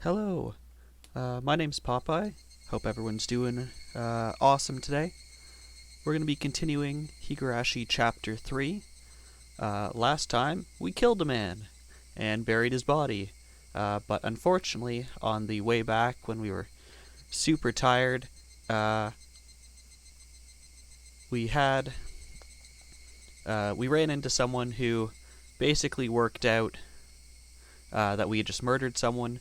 Hello, my name's Popeye. Hope everyone's doing awesome today. We're going to be continuing Higurashi Chapter 3. Last time, we killed a man and buried his body. But unfortunately, on the way back when we were super tired, uh, we had we ran into someone who basically worked out that we had just murdered someone,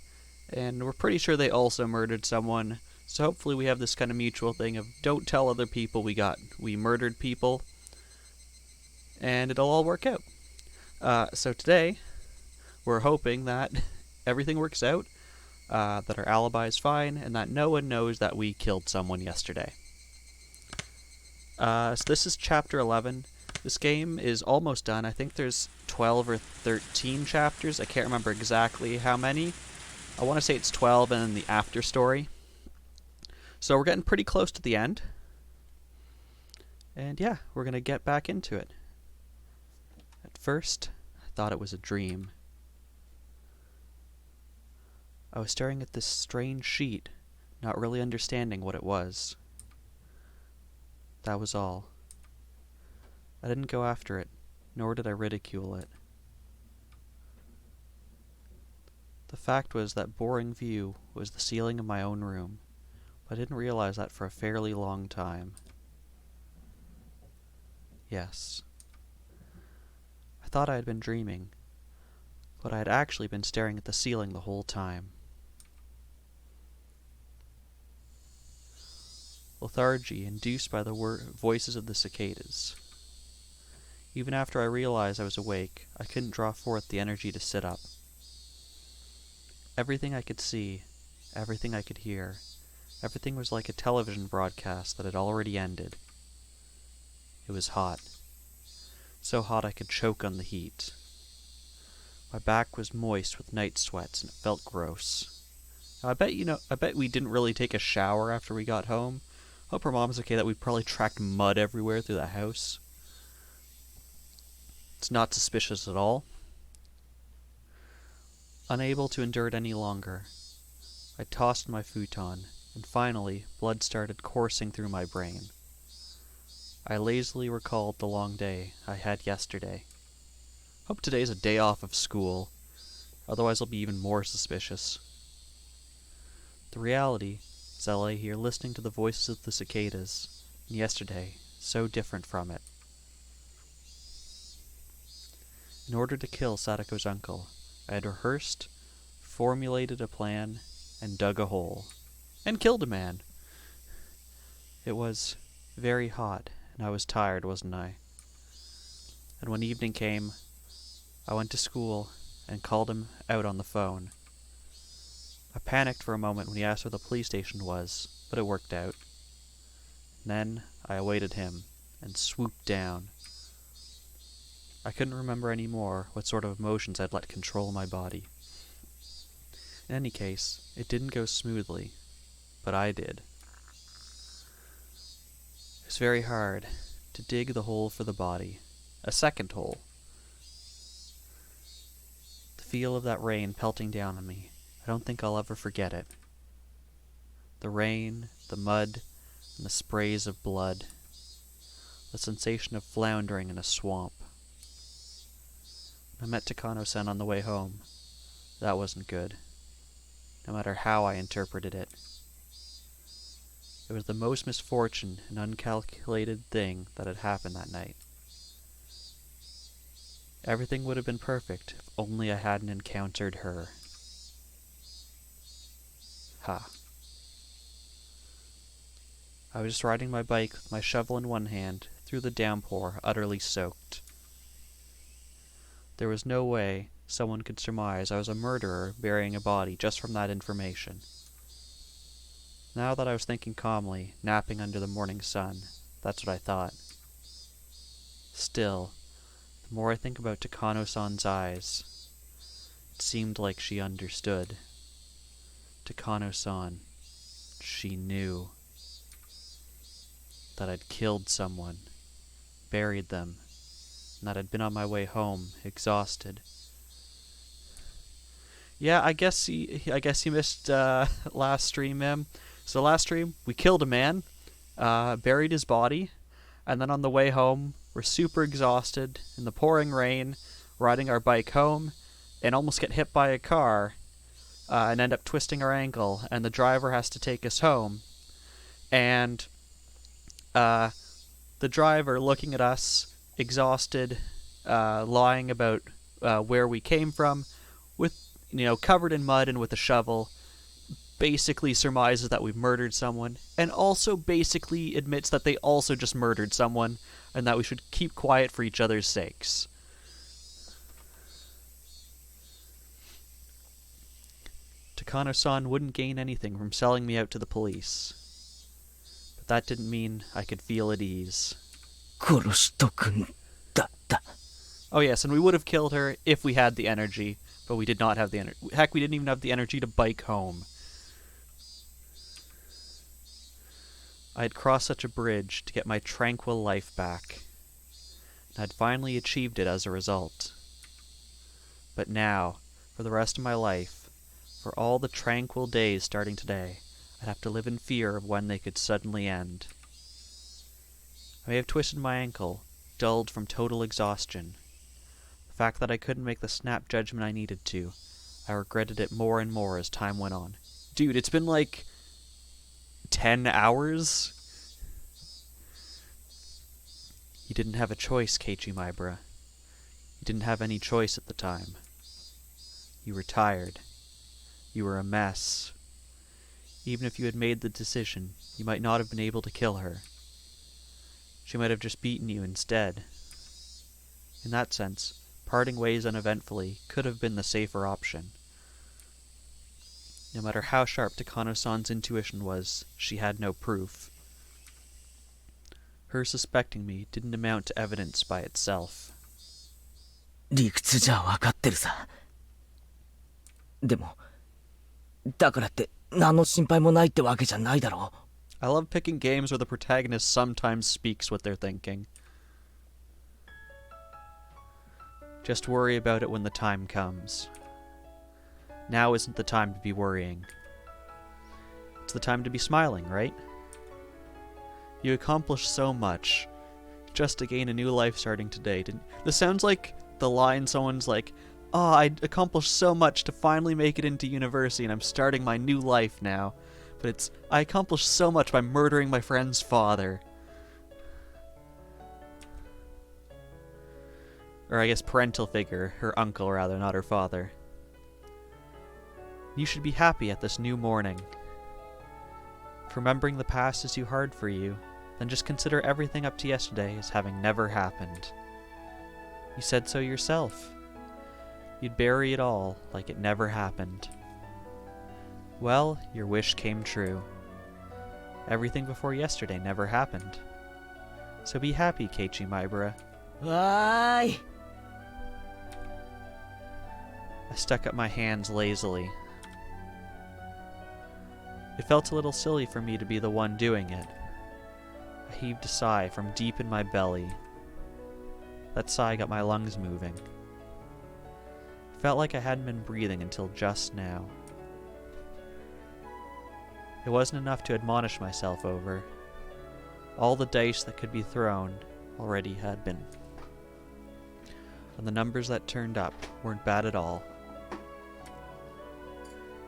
and we're pretty sure they also murdered someone. So hopefully we have this kind of mutual thing of don't tell other people we murdered people, and it'll all work out. So today we're hoping that everything works out, that our alibi is fine, and that no one knows that we killed someone yesterday. So this is chapter 11. This game is almost done. I think there's 12 or 13 chapters. I can't remember exactly how many. I want to say it's 12 and then the after story. So we're getting pretty close to the end. And yeah, we're going to get back into it. At first, I thought it was a dream. I was staring at this strange sheet, not really understanding what it was. That was all. I didn't go after it, nor did I ridicule it. The fact was that boring view was the ceiling of my own room, but I didn't realize that for a fairly long time. Yes. I thought I had been dreaming, but I had actually been staring at the ceiling the whole time. Lethargy induced by the voices of the cicadas. Even after I realized I was awake, I couldn't draw forth the energy to sit up. Everything I could see, everything I could hear, everything was like a television broadcast that had already ended. It was hot. So hot I could choke on the heat. My back was moist with night sweats and it felt gross. Now, I bet we didn't really take a shower after we got home. Hope her mom's okay that we probably tracked mud everywhere through the house. It's not suspicious at all. Unable to endure it any longer, I tossed in my futon, and finally blood started coursing through my brain. I lazily recalled the long day I had yesterday. Hope today's a day off of school, otherwise I'll be even more suspicious. The reality is I lay here listening to the voices of the cicadas, and yesterday, so different from it. In order to kill Sadako's uncle, I had rehearsed, formulated a plan, and dug a hole. And killed a man! It was very hot, and I was tired, wasn't I? And when evening came, I went to school and called him out on the phone. I panicked for a moment when he asked where the police station was, but it worked out. And then I awaited him and swooped down. I couldn't remember any more what sort of emotions I'd let control my body. In any case, it didn't go smoothly, but I did. It was very hard to dig the hole for the body, a second hole. The feel of that rain pelting down on me, I don't think I'll ever forget it. The rain, the mud, and the sprays of blood. The sensation of floundering in a swamp. I met Takano-san on the way home. That wasn't good, no matter how I interpreted it. It was the most misfortune and uncalculated thing that had happened that night. Everything would have been perfect if only I hadn't encountered her. Ha. I was just riding my bike with my shovel in one hand through the downpour, utterly soaked. There was no way someone could surmise I was a murderer burying a body just from that information. Now that I was thinking calmly, napping under the morning sun, that's what I thought. Still, the more I think about Takano-san's eyes, it seemed like she understood. Takano-san, she knew that I'd killed someone, buried them, and that I'd been on my way home, exhausted. Yeah, I guess you missed last stream, man. So last stream we killed a man, buried his body, and then on the way home we're super exhausted in the pouring rain, riding our bike home, and almost get hit by a car, and end up twisting our ankle, and the driver has to take us home, and uh, the driver looking at us, exhausted, lying about where we came from, with covered in mud and with a shovel, basically surmises that we've murdered someone, and also basically admits that they also just murdered someone, and that we should keep quiet for each other's sakes. Takano-san wouldn't gain anything from selling me out to the police, but that didn't mean I could feel at ease. Oh yes, and we would have killed her if we had the energy, but we did not have the energy. Heck, we didn't even have the energy to bike home. I had crossed such a bridge to get my tranquil life back, and I'd finally achieved it as a result. But now, for the rest of my life, for all the tranquil days starting today, I'd have to live in fear of when they could suddenly end. I may have twisted my ankle, dulled from total exhaustion. The fact that I couldn't make the snap judgment I needed to, I regretted it more and more as time went on. Dude, it's been like 10 hours? You didn't have a choice, Keiichi Maibara. You didn't have any choice at the time. You were tired. You were a mess. Even if you had made the decision, you might not have been able to kill her. She might have just beaten you instead. In that sense, parting ways uneventfully could have been the safer option. No matter how sharp Takano-san's intuition was, she had no proof. Her suspecting me didn't amount to evidence by itself. 理屈じゃ分かってるさ。でも、だからって何の心配もないってわけじゃないだろう。I love picking games where the protagonist sometimes speaks what they're thinking. Just worry about it when the time comes. Now isn't the time to be worrying. It's the time to be smiling, right? You accomplished so much just to gain a new life starting today. This sounds like the line someone's like, "Oh, I accomplished so much to finally make it into university and I'm starting my new life now." But it's, I accomplished so much by murdering my friend's father. Or I guess parental figure, her uncle rather, not her father. You should be happy at this new morning. If remembering the past is too hard for you, then just consider everything up to yesterday as having never happened. You said so yourself. You'd bury it all like it never happened. Well, your wish came true. Everything before yesterday never happened. So be happy, Keiichi Maibara. Why? I stuck up my hands lazily. It felt a little silly for me to be the one doing it. I heaved a sigh from deep in my belly. That sigh got my lungs moving. It felt like I hadn't been breathing until just now. It wasn't enough to admonish myself over. All the dice that could be thrown already had been. And the numbers that turned up weren't bad at all.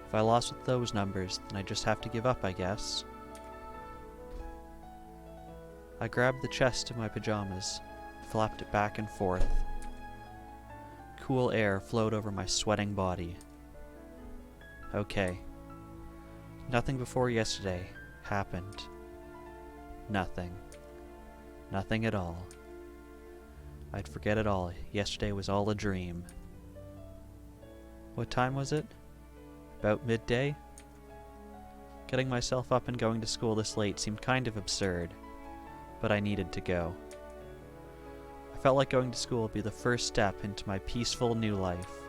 If I lost with those numbers, then I just have to give up, I guess. I grabbed the chest of my pajamas, flapped it back and forth. Cool air flowed over my sweating body. Okay. Nothing before yesterday happened. Nothing. Nothing at all. I'd forget it all. Yesterday was all a dream. What time was it? About midday? Getting myself up and going to school this late seemed kind of absurd, but I needed to go. I felt like going to school would be the first step into my peaceful new life.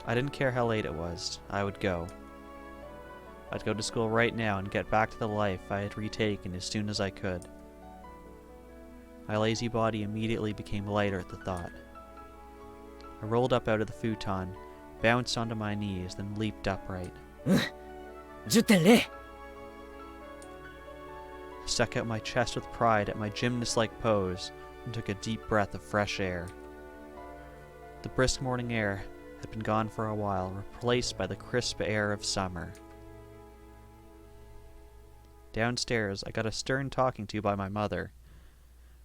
I didn't care how late it was. I would go. I'd go to school right now and get back to the life I had retaken as soon as I could. My lazy body immediately became lighter at the thought. I rolled up out of the futon, bounced onto my knees, then leaped upright. 10.0 I stuck out my chest with pride at my gymnast-like pose and took a deep breath of fresh air. The brisk morning air had been gone for a while, replaced by the crisp air of summer. Downstairs, I got a stern talking to by my mother.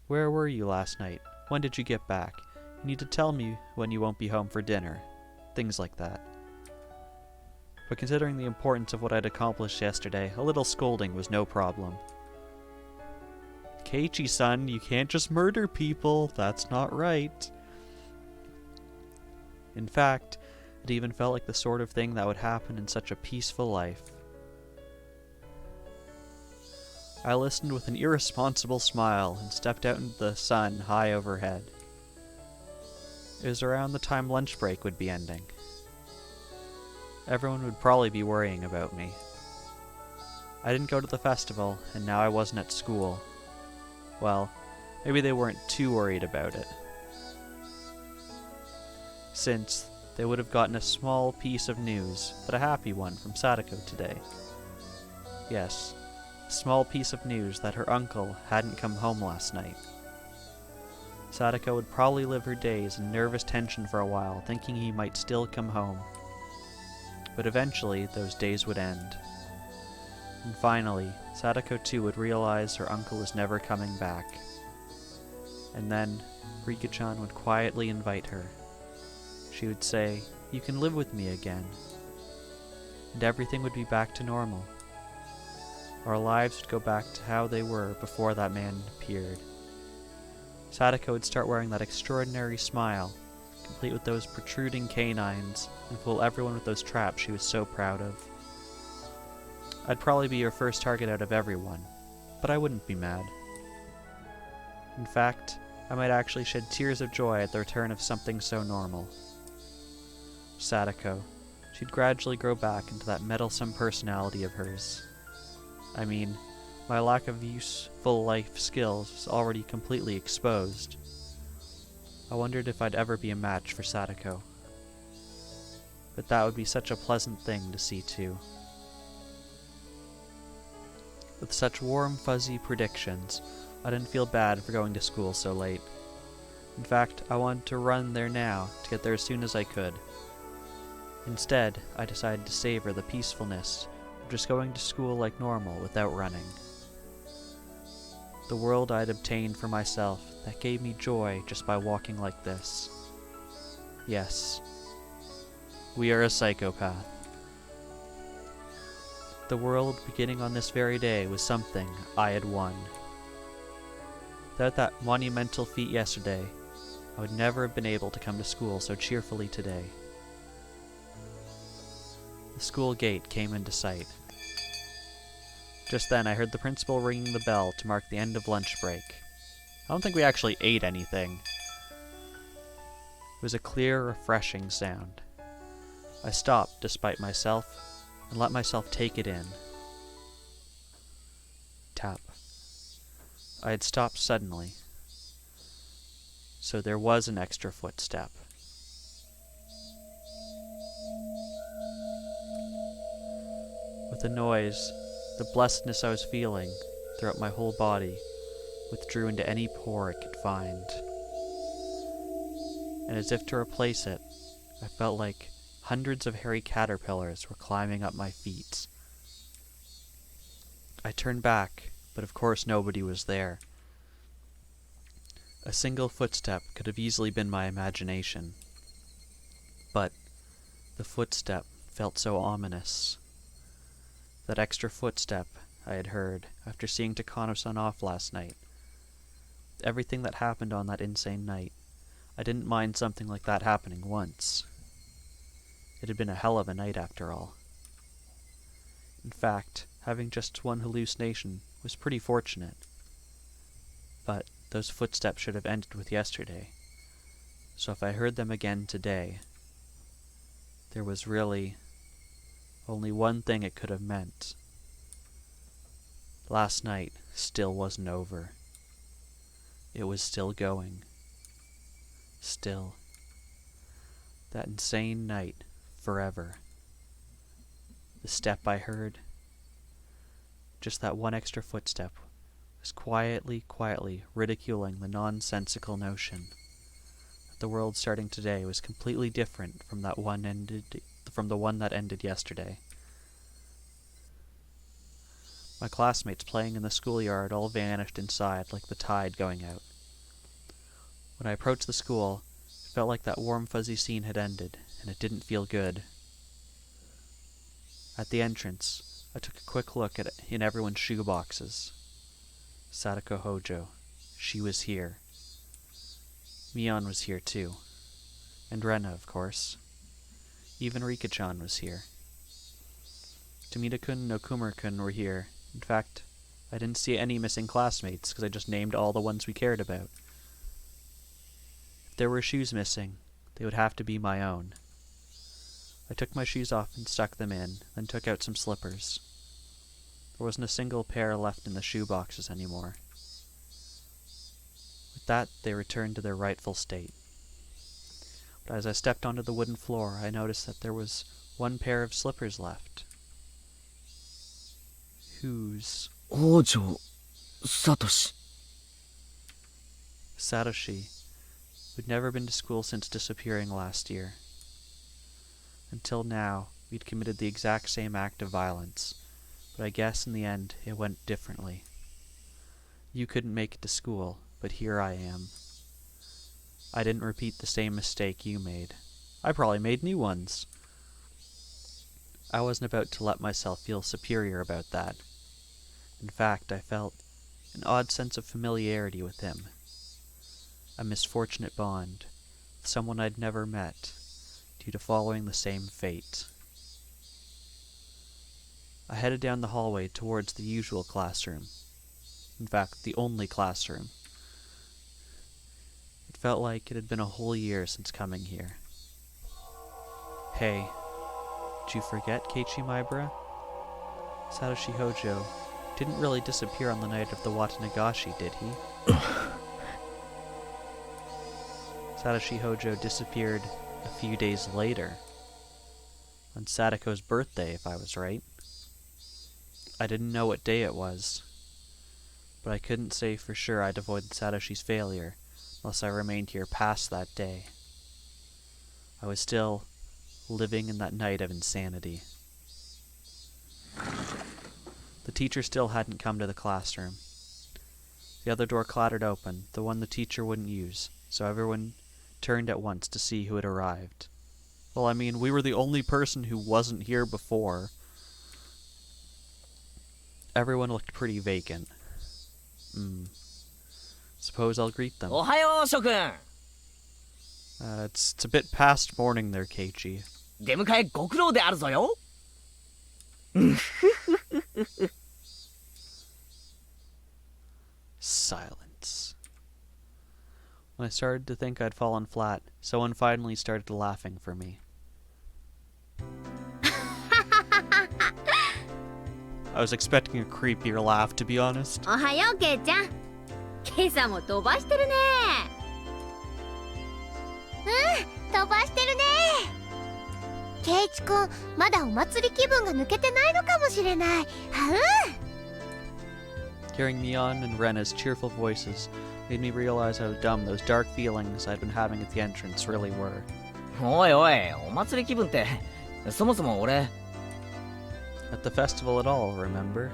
"Where were you last night? When did you get back? You need to tell me when you won't be home for dinner." Things like that. But considering the importance of what I'd accomplished yesterday, a little scolding was no problem. "Keiichi, son, you can't just murder people. That's not right." In fact, it even felt like the sort of thing that would happen in such a peaceful life. I listened with an irresponsible smile and stepped out into the sun high overhead. It was around the time lunch break would be ending. Everyone would probably be worrying about me. I didn't go to the festival, and now I wasn't at school. Well, maybe they weren't too worried about it, since they would have gotten a small piece of news, but a happy one, from Sadako today. Yes, a small piece of news that her uncle hadn't come home last night. Sadako would probably live her days in nervous tension for a while, thinking he might still come home. But eventually, those days would end. And finally, Sadako too would realize her uncle was never coming back. And then, Rika-chan would quietly invite her. She would say, "You can live with me again." And everything would be back to normal. Our lives would go back to how they were before that man appeared. Sadako would start wearing that extraordinary smile, complete with those protruding canines, and fool everyone with those traps she was so proud of. I'd probably be her first target out of everyone, but I wouldn't be mad. In fact, I might actually shed tears of joy at the return of something so normal. Sadako. She'd gradually grow back into that meddlesome personality of hers. I mean, my lack of useful life skills was already completely exposed. I wondered if I'd ever be a match for Sadako. But that would be such a pleasant thing to see too. With such warm, fuzzy predictions, I didn't feel bad for going to school so late. In fact, I wanted to run there now to get there as soon as I could. Instead, I decided to savor the peacefulness of just going to school like normal without running. The world I'd obtained for myself that gave me joy just by walking like this. Yes, we are a psychopath. The world beginning on this very day was something I had won. Without that monumental feat yesterday, I would never have been able to come to school so cheerfully today. The school gate came into sight. Just then I heard the principal ringing the bell to mark the end of lunch break. I don't think we actually ate anything. It was a clear, refreshing sound. I stopped despite myself and let myself take it in. Tap. I had stopped suddenly, so there was an extra footstep. With a noise, the blessedness I was feeling throughout my whole body withdrew into any pore it could find. And as if to replace it, I felt like hundreds of hairy caterpillars were climbing up my feet. I turned back, but of course nobody was there. A single footstep could have easily been my imagination. But the footstep felt so ominous. That extra footstep I had heard after seeing Takano-san off last night. Everything that happened on that insane night, I didn't mind something like that happening once. It had been a hell of a night after all. In fact, having just one hallucination was pretty fortunate. But those footsteps should have ended with yesterday. So if I heard them again today, there was really only one thing it could have meant. Last night still wasn't over. It was still going. Still. That insane night forever. The step I heard, just that one extra footstep, was quietly ridiculing the nonsensical notion that the world starting today was completely different from the one that ended yesterday. My classmates playing in the schoolyard all vanished inside like the tide going out. When I approached the school, it felt like that warm fuzzy scene had ended, and it didn't feel good. At the entrance, I took a quick look in everyone's shoe boxes. Sadako Hojo, she was here. Mion was here too. And Rena, of course. Even Rika-chan was here. Tomita-kun and Okumura-kun were here. In fact, I didn't see any missing classmates because I just named all the ones we cared about. If there were shoes missing, they would have to be my own. I took my shoes off and stuck them in, then took out some slippers. There wasn't a single pair left in the shoe boxes anymore. With that, they returned to their rightful state. But as I stepped onto the wooden floor, I noticed that there was one pair of slippers left. Whose? Hojo Satoshi. Satoshi, who'd never been to school since disappearing last year. Until now, we'd committed the exact same act of violence, but I guess in the end it went differently. You couldn't make it to school, but here I am. I didn't repeat the same mistake you made. I probably made new ones. I wasn't about to let myself feel superior about that. In fact, I felt an odd sense of familiarity with him. A misfortunate bond with someone I'd never met, due to following the same fate. I headed down the hallway towards the usual classroom. In fact, the only classroom. It felt like it had been a whole year since coming here. Hey, did you forget Keiichi Maibara? Satoshi Hojo didn't really disappear on the night of the Watanagashi, did he? Satoshi Hojo disappeared a few days later. On Sadako's birthday, if I was right. I didn't know what day it was, but I couldn't say for sure I'd avoid Satoshi's failure unless I remained here past that day. I was still living in that night of insanity. The teacher still hadn't come to the classroom. The other door clattered open, the one the teacher wouldn't use, so everyone turned at once to see who had arrived. Well, I mean, we were the only person who wasn't here before. Everyone looked pretty vacant. Suppose I'll greet them. Ohayo, Shokun! It's a bit past morning there, Keiichi. 出迎えご苦労であるぞよ。Silence. When I started to think I'd fallen flat, someone finally started laughing for me. I was expecting a creepier laugh, to be honest. おはよう、ケイちゃん。今朝も飛ばしてるね。飛ばしてるね。ケイチくん、まだお祭り気分が抜けてないのかもしれない。Hearing Mion and Rena's cheerful voices made me realize how dumb those dark feelings I'd been having at the entrance really were. おいおい、お祭り気分って、そもそも俺。At the festival at all, remember?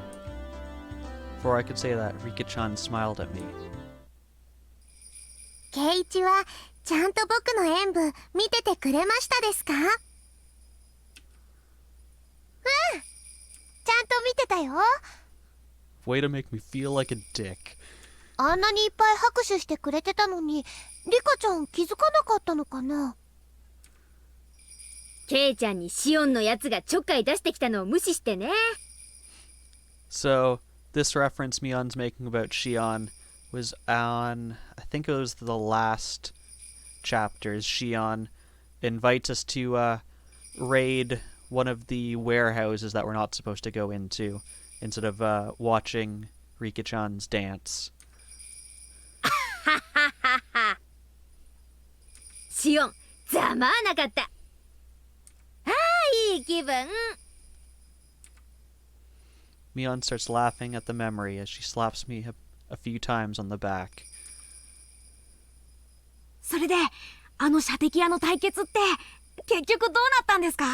Before I could say that, Rika-chan smiled at me. ケイチはちゃんと僕の演舞見ててくれましたですか？ちゃんと見てたよ。Way to make me feel like a dick. あんなにいっぱい拍手してくれてたのに、リカちゃん気づかなかったのかな？ケイちゃんにシオンのやつがちょっかい出してきたのを無視してね。So, this reference Mion's making about Shion was on, I think it was the last chapters. Shion invites us to raid one of the warehouses that we're not supposed to go into, instead of watching Rika-chan's dance. シオン、ざまあなかった。ああ、り気分。 Mion starts laughing at the memory as she slaps me a few times on the back. それであの射的屋の対決って結局どうなったんですか？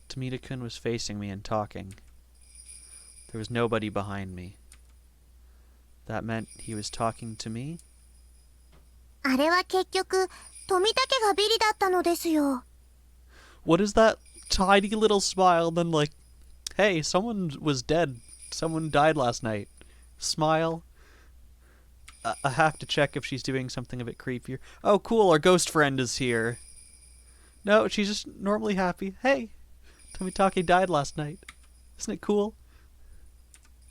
Tomita-kun was facing me and talking. There was nobody behind me. That meant he was talking to me? あれは結局富田家がビリだったのですよ。 What is that tiny little smile? Then like, hey, someone was dead. Someone died last night. Smile. I have to check if she's doing something a bit creepier. Oh, cool, our ghost friend is here. No, she's just normally happy. Hey, Tomitake died last night. Isn't it cool?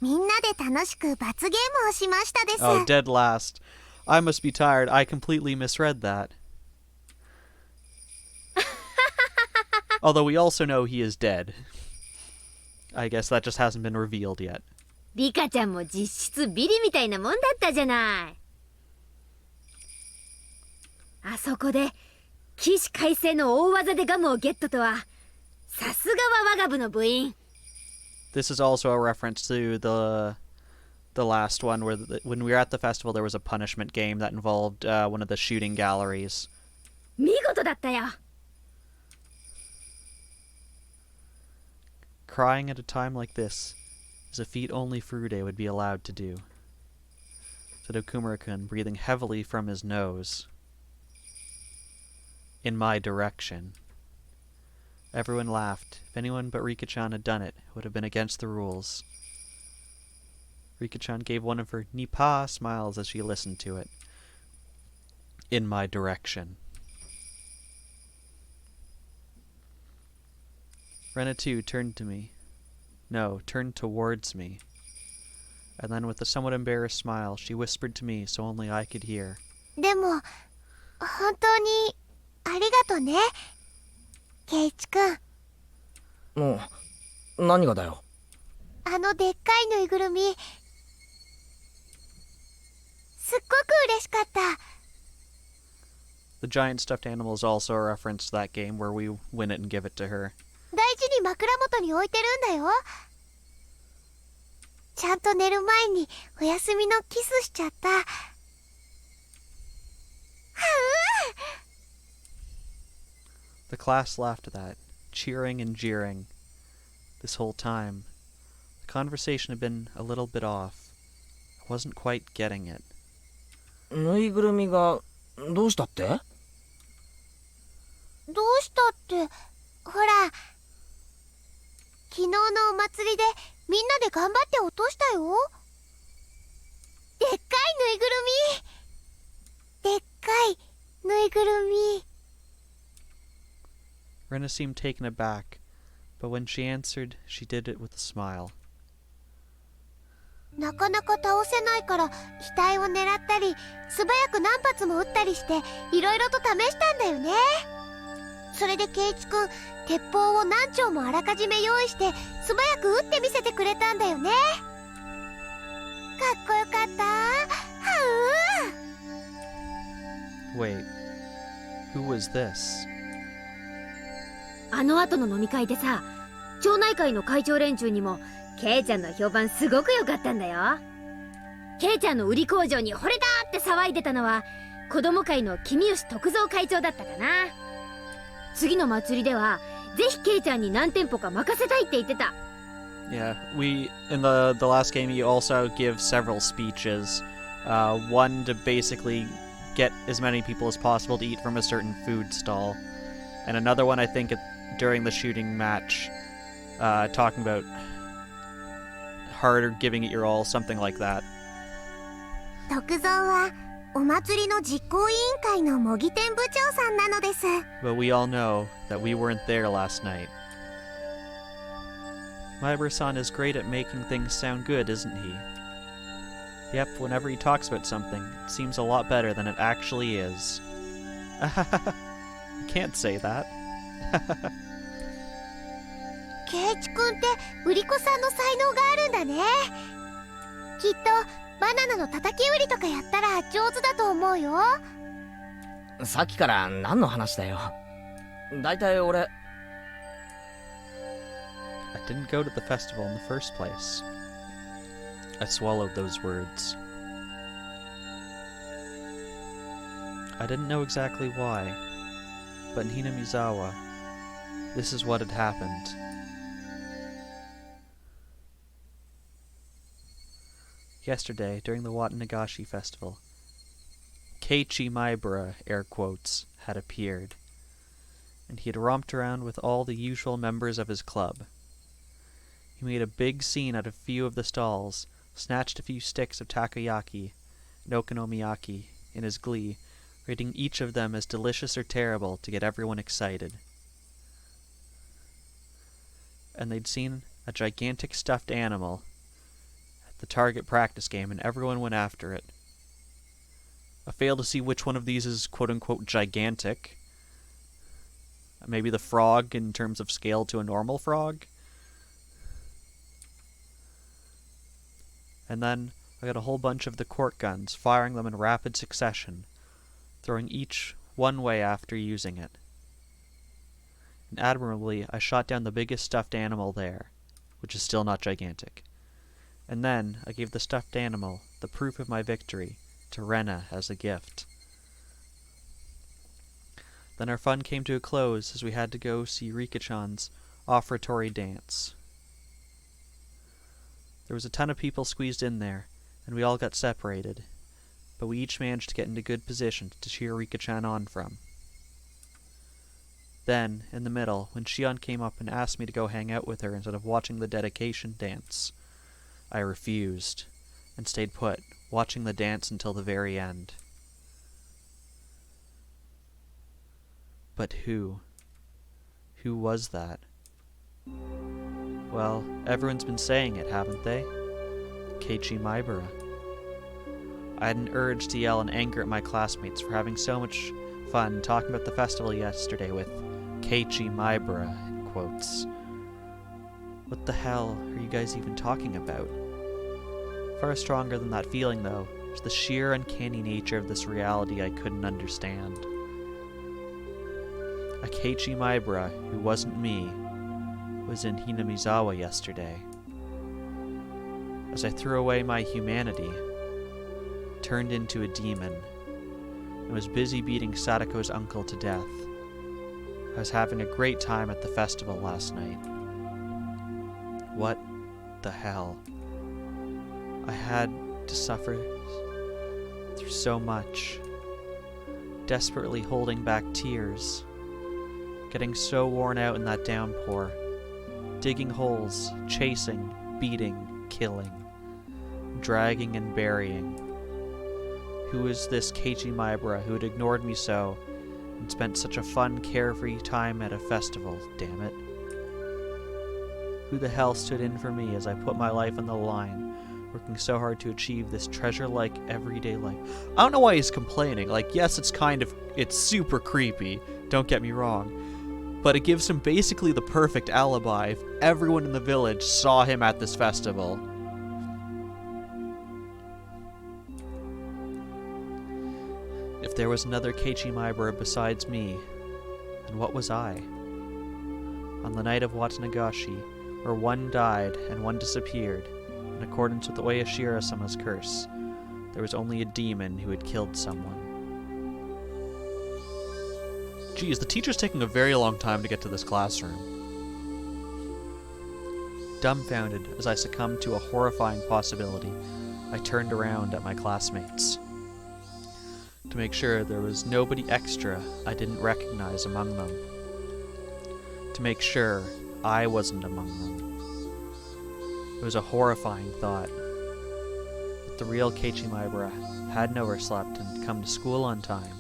みんなで楽しく罰ゲームをしましたです。 Oh, dead last. I must be tired. I completely misread that. Although we also know he is dead. I guess that just hasn't been revealed yet. リカちゃんも実質ビリみたいなもんだったじゃない。あそこで起死回生の大技でガムをゲットとはさすがは我が部の部員。 This is also a reference to the last one where when we were at the festival there was a punishment game that involved one of the shooting galleries. 見事だったよ。 Crying at a time like this is a feat only Furude would be allowed to do, said Okumura-kun, breathing heavily from his nose. In my direction. Everyone laughed. If anyone but Rika-chan had done it, it would have been against the rules. Rika-chan gave one of her nipa smiles as she listened to it. In my direction. Rena too turned to me. No, turned towards me. And then with a somewhat embarrassed smile, she whispered to me so only I could hear. でも本当にありがとね、ケイチ君。もう何がだよ。あのでっかいぬいぐるみすっごく嬉しかった。 The giant stuffed animal is also a reference to that game where we win it and give it to her. 大事に枕元に置いてるんだよ。ちゃんと寝る前にお休みのキスしちゃった。はう The class laughed at that, cheering and jeering. This whole time, the conversation had been a little bit off. I wasn't quite getting it. ぬいぐるみがどうしたって？どうしたってほら昨日のお祭りでみんなで頑張って落としたよ。でっかいぬいぐるみ。でっかいぬいぐるみ。 Rena seemed taken aback, but when she answered, she did it with a smile. なかなか倒せないから額を狙ったり素早く何発も撃ったりしていろいろと試したんだよね。それでケイチ君鉄砲を何丁もあらかじめ用意して素早く撃ってみせてくれたんだよね。かっこよかった。はう Wait, who was this? あの後の飲み会でさ、町内会の会長連中にもケイちゃんの評判すごく良かったんだよ。ケイちゃんの売り工場に惚れたって騒いでたのは子供会の君吉徳蔵会長だったかな。次の祭りではぜひケイちゃんに何店舗か任せたいって言ってた。 Yeah, we in the last game you also give several speeches. One to basically get as many people as possible to eat from a certain food stall, and another one I think during the shooting match, talking about harder giving it your all, something like that. 徳蔵はお祭りの実行委員会の模擬店部長さんなのです。 But we all know that we weren't there last night. Maibara-san is great at making things sound good, isn't he? Yep, whenever he talks about something, it seems a lot better than it actually is. You can't say that. ケイチ君って売り子さんの才能があるんだね。きっとバナナの叩き売りとかやったら上手だと思うよ。さっきから何の話だよ。だいたい俺 I didn't go to the festival in the first place. I swallowed those words. I didn't know exactly why, but in Hinamizawa, this is what had happened. Yesterday, during the Watanagashi festival, Keiichi Maibara, air quotes, had appeared, and he had romped around with all the usual members of his club. He made a big scene out of a few of the stalls, snatched a few sticks of takoyaki and okonomiyaki in his glee, rating each of them as delicious or terrible to get everyone excited. And they'd seen a gigantic stuffed animal at the target practice game, and everyone went after it. I fail to see which one of these is quote-unquote gigantic. Maybe the frog in terms of scale to a normal frog? And then I got a whole bunch of the court guns, firing them in rapid succession, throwing each one way after using it. And admirably, I shot down the biggest stuffed animal there, which is still not gigantic. And then I gave the stuffed animal, the proof of my victory, to Rena as a gift. Then our fun came to a close as we had to go see Rika-chan's offertory dance. There was a ton of people squeezed in there, and we all got separated, but we each managed to get into good position to cheer Rika-chan on from. Then, in the middle, when Shion came up and asked me to go hang out with her instead of watching the dedication dance, I refused, and stayed put, watching the dance until the very end. But who? Who was that? Well, everyone's been saying it, haven't they? Keiichi Maibara. I had an urge to yell in anger at my classmates for having so much fun talking about the festival yesterday with Keiichi Maibara, in quotes. What the hell are you guys even talking about? Far stronger than that feeling, though, was the sheer uncanny nature of this reality I couldn't understand. A Keiichi Maibara, who wasn't me, was in Hinamizawa yesterday. As I threw away my humanity, turned into a demon, and was busy beating Sadako's uncle to death, I was having a great time at the festival last night. What the hell? I had to suffer through so much, desperately holding back tears, getting so worn out in that downpour, digging holes, chasing, beating, killing, dragging and burying. Who is this Keiichi Maibara who had ignored me so and spent such a fun, carefree time at a festival, damn it? Who the hell stood in for me as I put my life on the line, working so hard to achieve this treasure-like everyday life? I don't know why he's complaining. Like, yes, it's super creepy, don't get me wrong, but it gives him basically the perfect alibi if everyone in the village saw him at this festival. If there was another Keiichi Maibara besides me, then what was I? On the night of Watanagashi, where one died and one disappeared, in accordance with the Oyashiro-sama's curse, there was only a demon who had killed someone. Geez, the teacher's taking a very long time to get to this classroom. Dumbfounded as I succumbed to a horrifying possibility, I turned around at my classmates to make sure there was nobody extra I didn't recognize among them. To make sure I wasn't among them. It was a horrifying thought. That the real Keiichi Maibara hadn't overslept and come to school on time.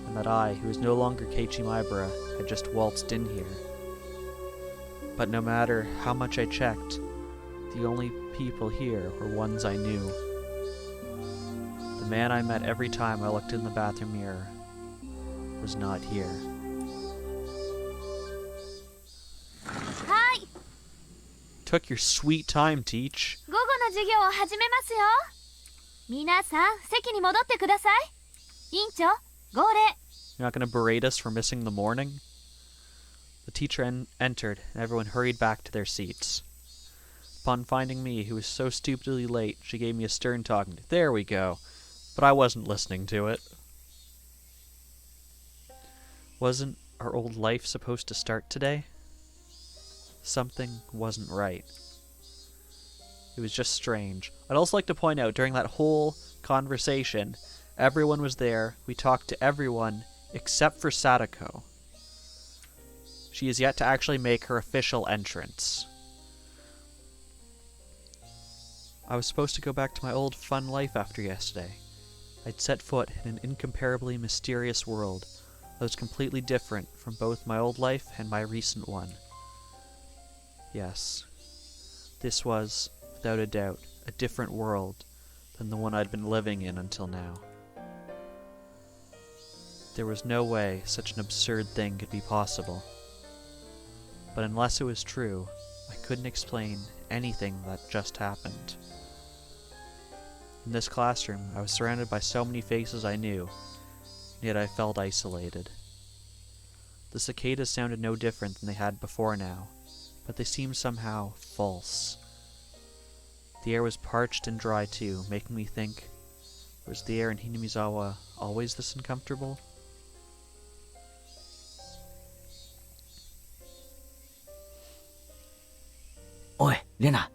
And that I, who was no longer Keiichi Maibara, had just waltzed in here. But no matter how much I checked, the only people here were ones I knew. The man I met every time I looked in the bathroom mirror was not here. Hi. Took your sweet time, Teach. 午後の授業を始めますよ。皆さん、席に戻ってください。委員長、号令。You're not going to berate us for missing the morning? The teacher entered, and everyone hurried back to their seats. Upon finding me, who was so stupidly late, she gave me a stern talking. There we go. But I wasn't listening to it. Wasn't our old life supposed to start today? Something wasn't right. It was just strange. I'd also like to point out, during that whole conversation, everyone was there. We talked to everyone except for Sadako. She is yet to actually make her official entrance. I was supposed to go back to my old fun life after yesterday. I'd set foot in an incomparably mysterious world that was completely different from both my old life and my recent one. Yes, this was, without a doubt, a different world than the one I'd been living in until now. There was no way such an absurd thing could be possible. But unless it was true, I couldn't explain anything that just happened. In this classroom, I was surrounded by so many faces I knew, yet I felt isolated. The cicadas sounded no different than they had before now, but they seemed somehow false. The air was parched and dry too, making me think, was the air in Hinamizawa always this uncomfortable? Oi, Lena.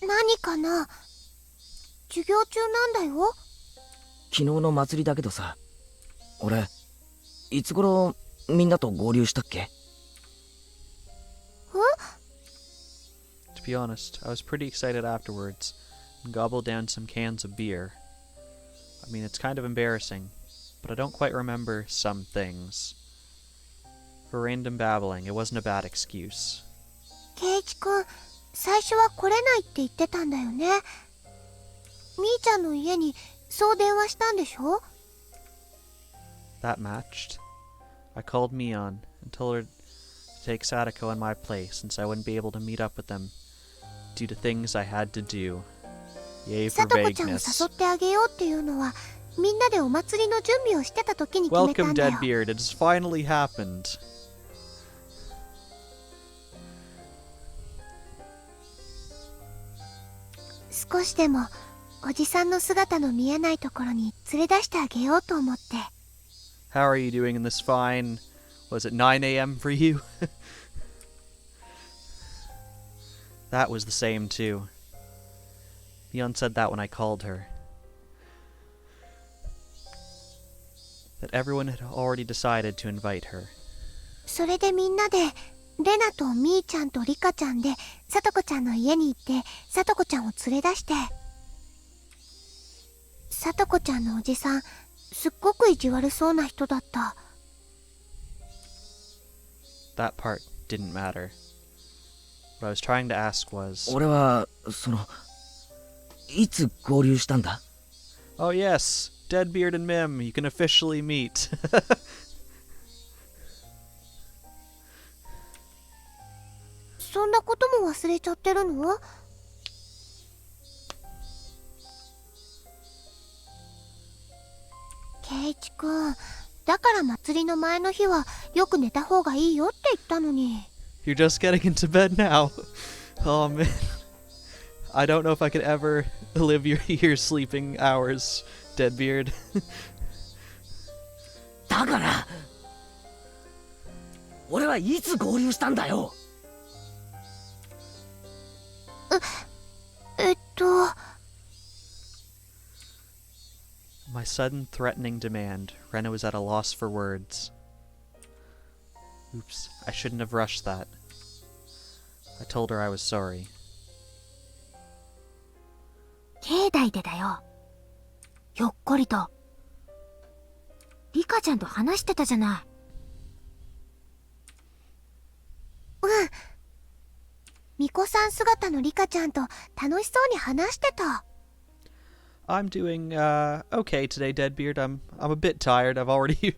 何かな？授業中なんだよ。昨日の祭りだけどさ、俺、いつ頃みんなと合流したっけ？ To be honest, I was pretty excited afterwards, and gobbled down some cans of beer. I mean, it's kind of embarrassing, but I don't quite remember some things. For random babbling, it wasn't a bad excuse. ケイチ君、最初は来れないって言ってたんだよね。みーちゃんの家にそう電話したんでしょ？ That matched. I called Mion and told her to take Sadako in my place since I wouldn't be able to meet up with them due to things I had to do. Yay for さとこちゃんを vagueness. 誘ってあげようっていうのは、みんなでお祭りの準備をしてた時に決めた Welcome, んだよ。 Deadbeard. It has finally happened. 少しでもおじさんの姿の見えないところに連れ出してあげようと思って。 How are you doing in this fine... Was it 9 a.m. for you? That was the same too. Mion said that when I called her. That everyone had already decided to invite her. それでみんなでレナとみーちゃんとリカちゃんでさとこちゃんの家に行ってさとこちゃんを連れ出して。さとこちゃんのおじさんすっごく意地悪そうな人だった。 That part didn't matter. What I was trying to ask was... 俺は、いつ合流したんだ？ Oh yes, Deadbeard and Mim, you can officially meet. そんなことも忘れちゃってるの？ケイチ君、だから祭りの前の日はよく寝た方がいいよって言ったのに。 You're just getting into bed now. Oh man. I don't know if I could ever live your sleeping hours, Deadbeard. だから、俺はいつ合流したんだよ。My sudden threatening demand, Rena was at a loss for words. Oops, I shouldn't have rushed that. I told her I was sorry. 境内でだよ。ひょっこりと。リカちゃんと話してたじゃない。うん。巫女さん姿のリカちゃんと楽しそうに話してた。 I'm doing okay today, Deadbeard. I'm a bit tired. I've already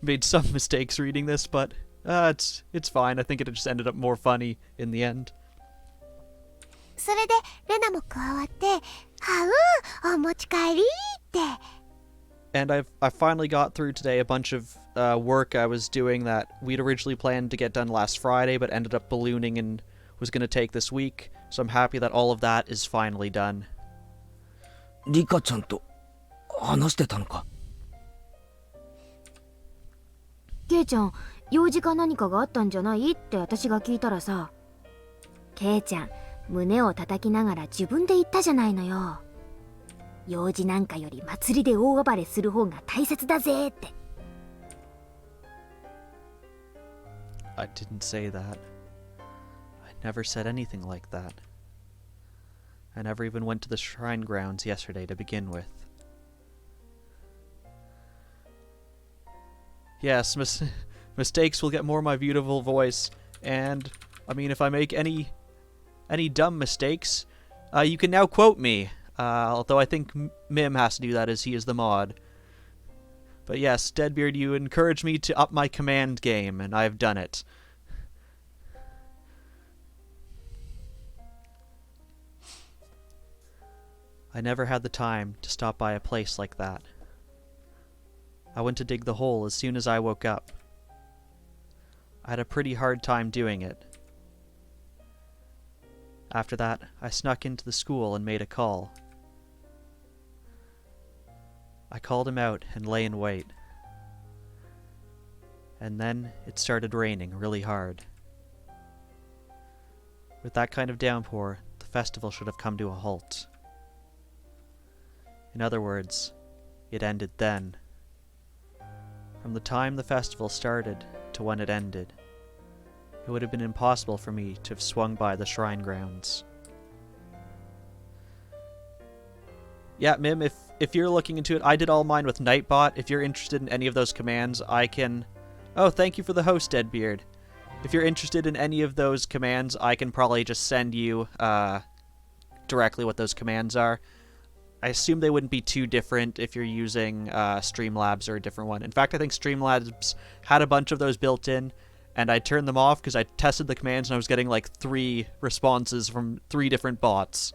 made some mistakes reading this, but it's fine. I think it just ended up more funny in the end. それでレナも加わって、はう、お持ち帰りって。And I finally got through today a bunch of work I was doing that we'd originally planned to get done last Friday, but ended up ballooning and was going to take this week. So I'm happy that all of that is finally done. リカちゃんと話してたのか。ケイちゃん、用事か何かがあったんじゃないって私が聞いたらさ、ケイちゃん胸を叩きながら自分で言ったじゃないのよ。用事なんかより祭りで大暴れする方が大切だぜって。I didn't say that. I never said anything like that. I never even went to the shrine grounds yesterday to begin with. Yes, mistakes will get more of my beautiful voice, and, I mean, if I make any dumb mistakes, you can now quote me, although I think Mim has to do that as he is the mod. But yes, Deadbeard, you encouraged me to up my command game, and I have done it. I never had the time to stop by a place like that. I went to dig the hole as soon as I woke up. I had a pretty hard time doing it. After that, I snuck into the school and made a call. I called him out and lay in wait. And then it started raining really hard. With that kind of downpour, the festival should have come to a halt. In other words, it ended then. From the time the festival started to when it ended, it would have been impossible for me to have swung by the shrine grounds. Yeah, Mim, if you're looking into it, I did all mine with Nightbot. If you're interested in any of those commands, I can... Oh, thank you for the host, Deadbeard. If you're interested in any of those commands, I can probably just send you directly what those commands are. I assume they wouldn't be too different if you're using Streamlabs or a different one. In fact, I think Streamlabs had a bunch of those built in, and I turned them off because I tested the commands and I was getting like 3 responses from 3 different bots.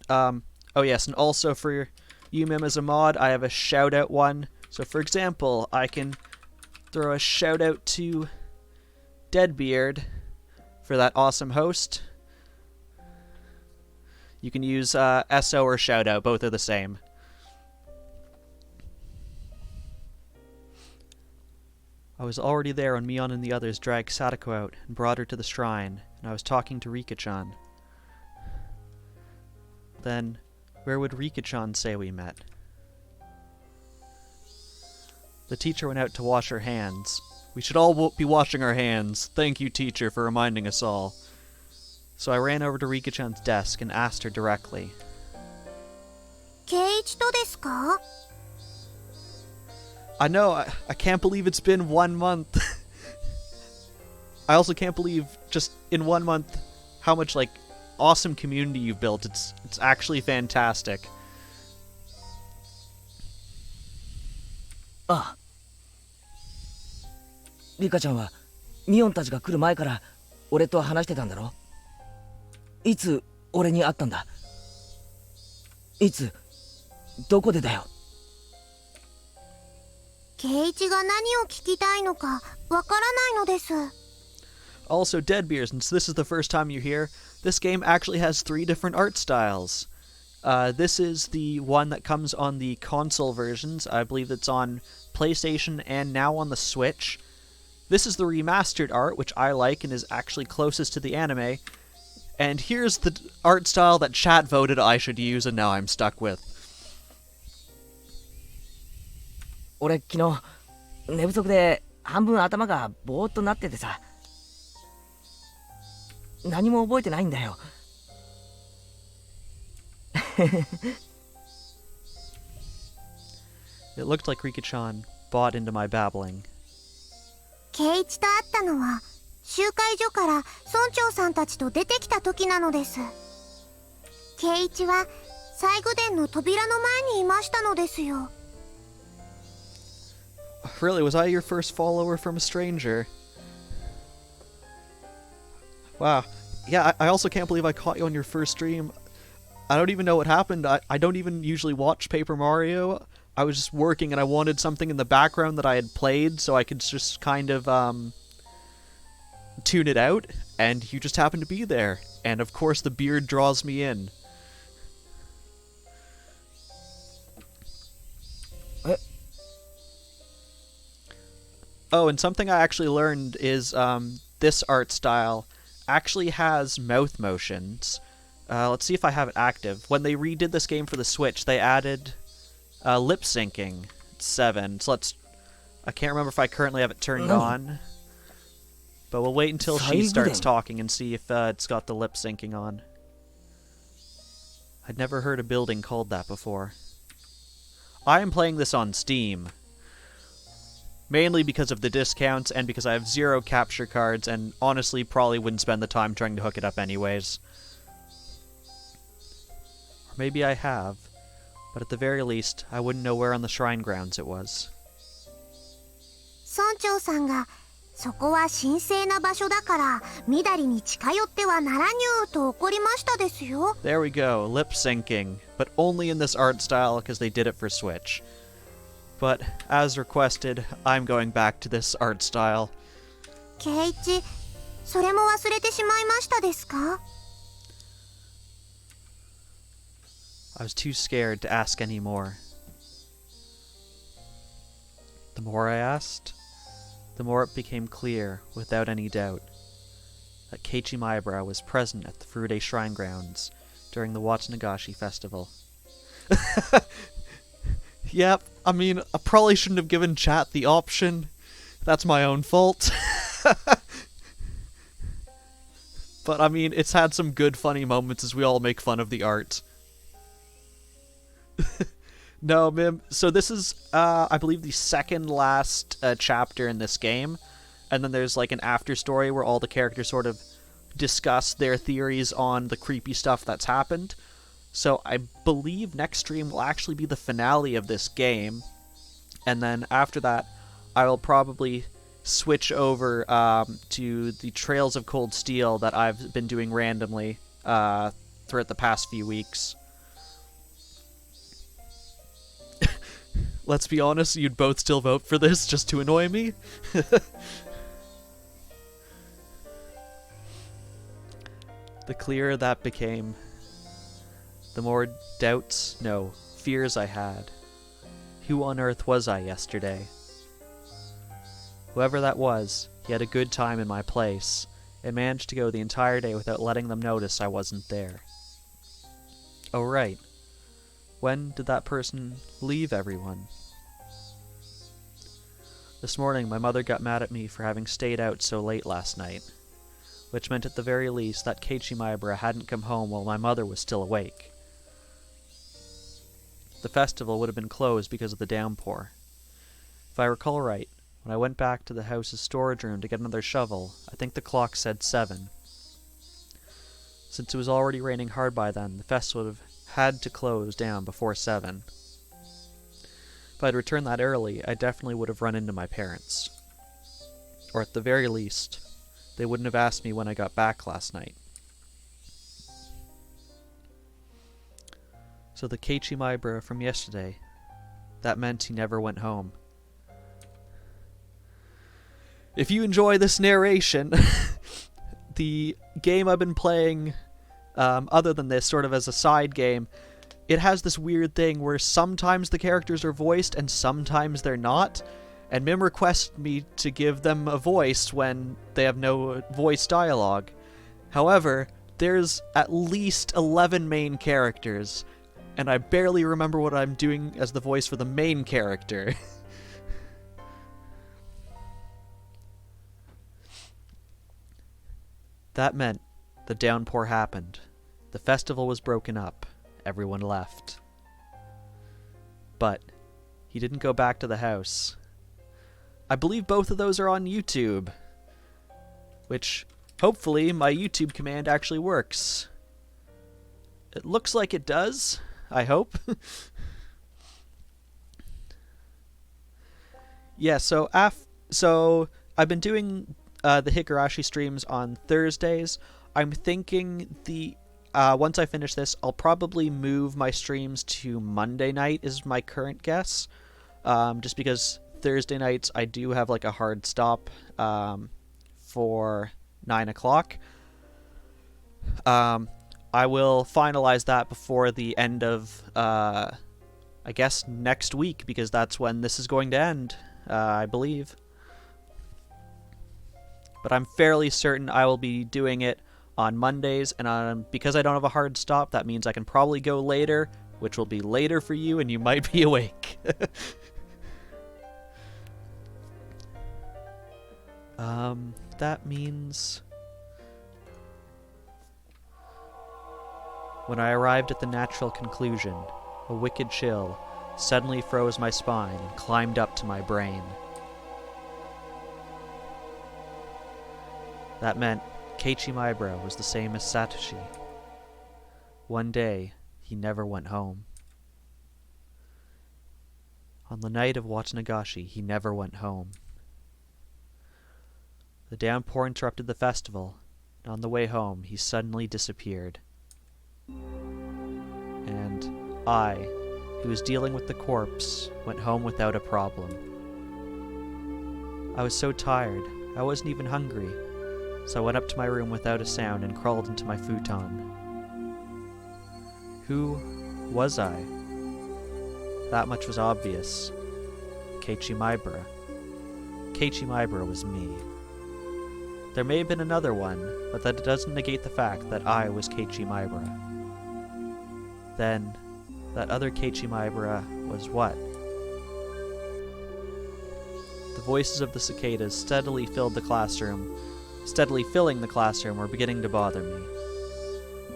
Oh yes, and also for you, Mim, as a mod, I have a shout-out one. So for example, I can throw a shout-out to Deadbeard for that awesome host. You can use SO or shoutout, both are the same. I was already there when Mion and the others dragged Sadako out and brought her to the shrine, and I was talking to Rika-chan. Then, where would Rika-chan say we met? The teacher went out to wash her hands. We should all be washing our hands. Thank you, teacher, for reminding us all. So I ran over to Rika-chan's desk and asked her directly. 圭一とですか? I know, I can't believe it's been 1 month. I also can't believe, just in 1 month, how much, like, awesome community you've built. It's actually fantastic. ああ。リカちゃんはミオンたちが来る前から俺と話してたんだろ。いつ俺に会ったんだ。いつどこでだよ。圭一が何を聞きたいのかわからないのです。 Also, Deadbeard, since this is the first time you're here, this game actually has 3 different art styles. This is the one that comes on the console versions. I believe it's on PlayStation and now on the Switch. This is the remastered art, which I like and is actually closest to the anime. And here's the art style that chat voted I should use and now I'm stuck with. 俺昨日寝不足で半分頭がぼーっとなっててさ。何も覚えてないんだよ。It looked like Rika-chan bought into my babbling. 圭一と会ったのは集会所から村長さんたちと出てきた時なのです。圭一は西宮殿の扉の前にいましたのですよ。 Really, was I your first follower from a stranger? Wow. Yeah, I also can't believe I caught you on your first stream. I don't even know what happened. I don't even usually watch Paper Mario. I was just working and I wanted something in the background that I had played so I could just kind of tune it out, and you just happened to be there. And of course the beard draws me in. Oh, and something I actually learned is this art style actually has mouth motions. Let's see if I have it active. When they redid this game for the Switch, they added lip syncing 7. So I can't remember if I currently have it turned on. But we'll wait until she starts talking and see if it's got the lip syncing on. I'd never heard a building called that before. I am playing this on Steam. Mainly because of the discounts and because I have 0 capture cards and honestly probably wouldn't spend the time trying to hook it up anyways. Or maybe I have, but at the very least, I wouldn't know where on the shrine grounds it was. 村長さんがそこは神聖な場所だからみだりに近寄ってはならにゅうと怒りましたですよ。 There we go, lip syncing, but only in this art style because they did it for Switch. But as requested, I'm going back to this art style. ケイチ、それも忘れてしまいましたですか？ I was too scared to ask any more. The more I asked, the more it became clear, without any doubt, that Keiichi Maebara was present at the Furude Shrine Grounds during the Watsunagashi Festival. Yep, I mean, I probably shouldn't have given chat the option. That's my own fault. But I mean, it's had some good funny moments as we all make fun of the art. No, Mim. So this is, I believe, the second last chapter in this game. And then there's like an after story where all the characters sort of discuss their theories on the creepy stuff that's happened. So I believe next stream will actually be the finale of this game. And then after that, I will probably switch over to the Trails of Cold Steel that I've been doing randomly throughout the past few weeks. Let's be honest, you'd both still vote for this just to annoy me? The clearer that became, the more doubts, no, fears I had. Who on earth was I yesterday? Whoever that was, he had a good time in my place, and managed to go the entire day without letting them notice I wasn't there. Oh right. When did that person leave everyone? This morning my mother got mad at me for having stayed out so late last night, which meant at the very least that Keiichi Maebara hadn't come home while my mother was still awake. The festival would have been closed because of the downpour. If I recall right, when I went back to the house's storage room to get another shovel, I think the clock said 7. Since it was already raining hard by then, the festival would have had to close down before 7. If I'd returned that early, I definitely would have run into my parents. Or at the very least, they wouldn't have asked me when I got back last night. So the Keiichi Maebara from yesterday, that meant he never went home. If you enjoy this narration, the game I've been playing, other than this, sort of as a side game, it has this weird thing where sometimes the characters are voiced and sometimes they're not, and Mim requested me to give them a voice when they have no voice dialogue. However, there's at least 11 main characters, and I barely remember what I'm doing as the voice for the main character. That meant the downpour happened. The festival was broken up. Everyone left. But he didn't go back to the house. I believe both of those are on YouTube, which hopefully my YouTube command actually works. It looks like it does, I hope. Yeah, so I've been doing the Higurashi streams on Thursdays. I'm thinking the once I finish this, I'll probably move my streams to Monday night is my current guess. Just because Thursday nights I do have like a hard stop for 9 o'clock. I will finalize that before the end of, I guess, next week, because that's when this is going to end, I believe. But I'm fairly certain I will be doing it on Mondays, and because I don't have a hard stop, that means I can probably go later, which will be later for you, and you might be awake. That means... When I arrived at the natural conclusion, a wicked chill suddenly froze my spine and climbed up to my brain. That meant Keiichi Maibara was the same as Satoshi. One day, he never went home. On the night of Watanagashi, he never went home. The downpour interrupted the festival, and on the way home, he suddenly disappeared. And I, who was dealing with the corpse, went home without a problem. I was so tired, I wasn't even hungry, so I went up to my room without a sound and crawled into my futon. Who was I? That much was obvious. Keiichi Maibara. Keiichi Maibara was me. There may have been another one, but that doesn't negate the fact that I was Keiichi Maibara. Then, that other Keiichi Maibara was what? The voices of the cicadas steadily filling the classroom were beginning to bother me.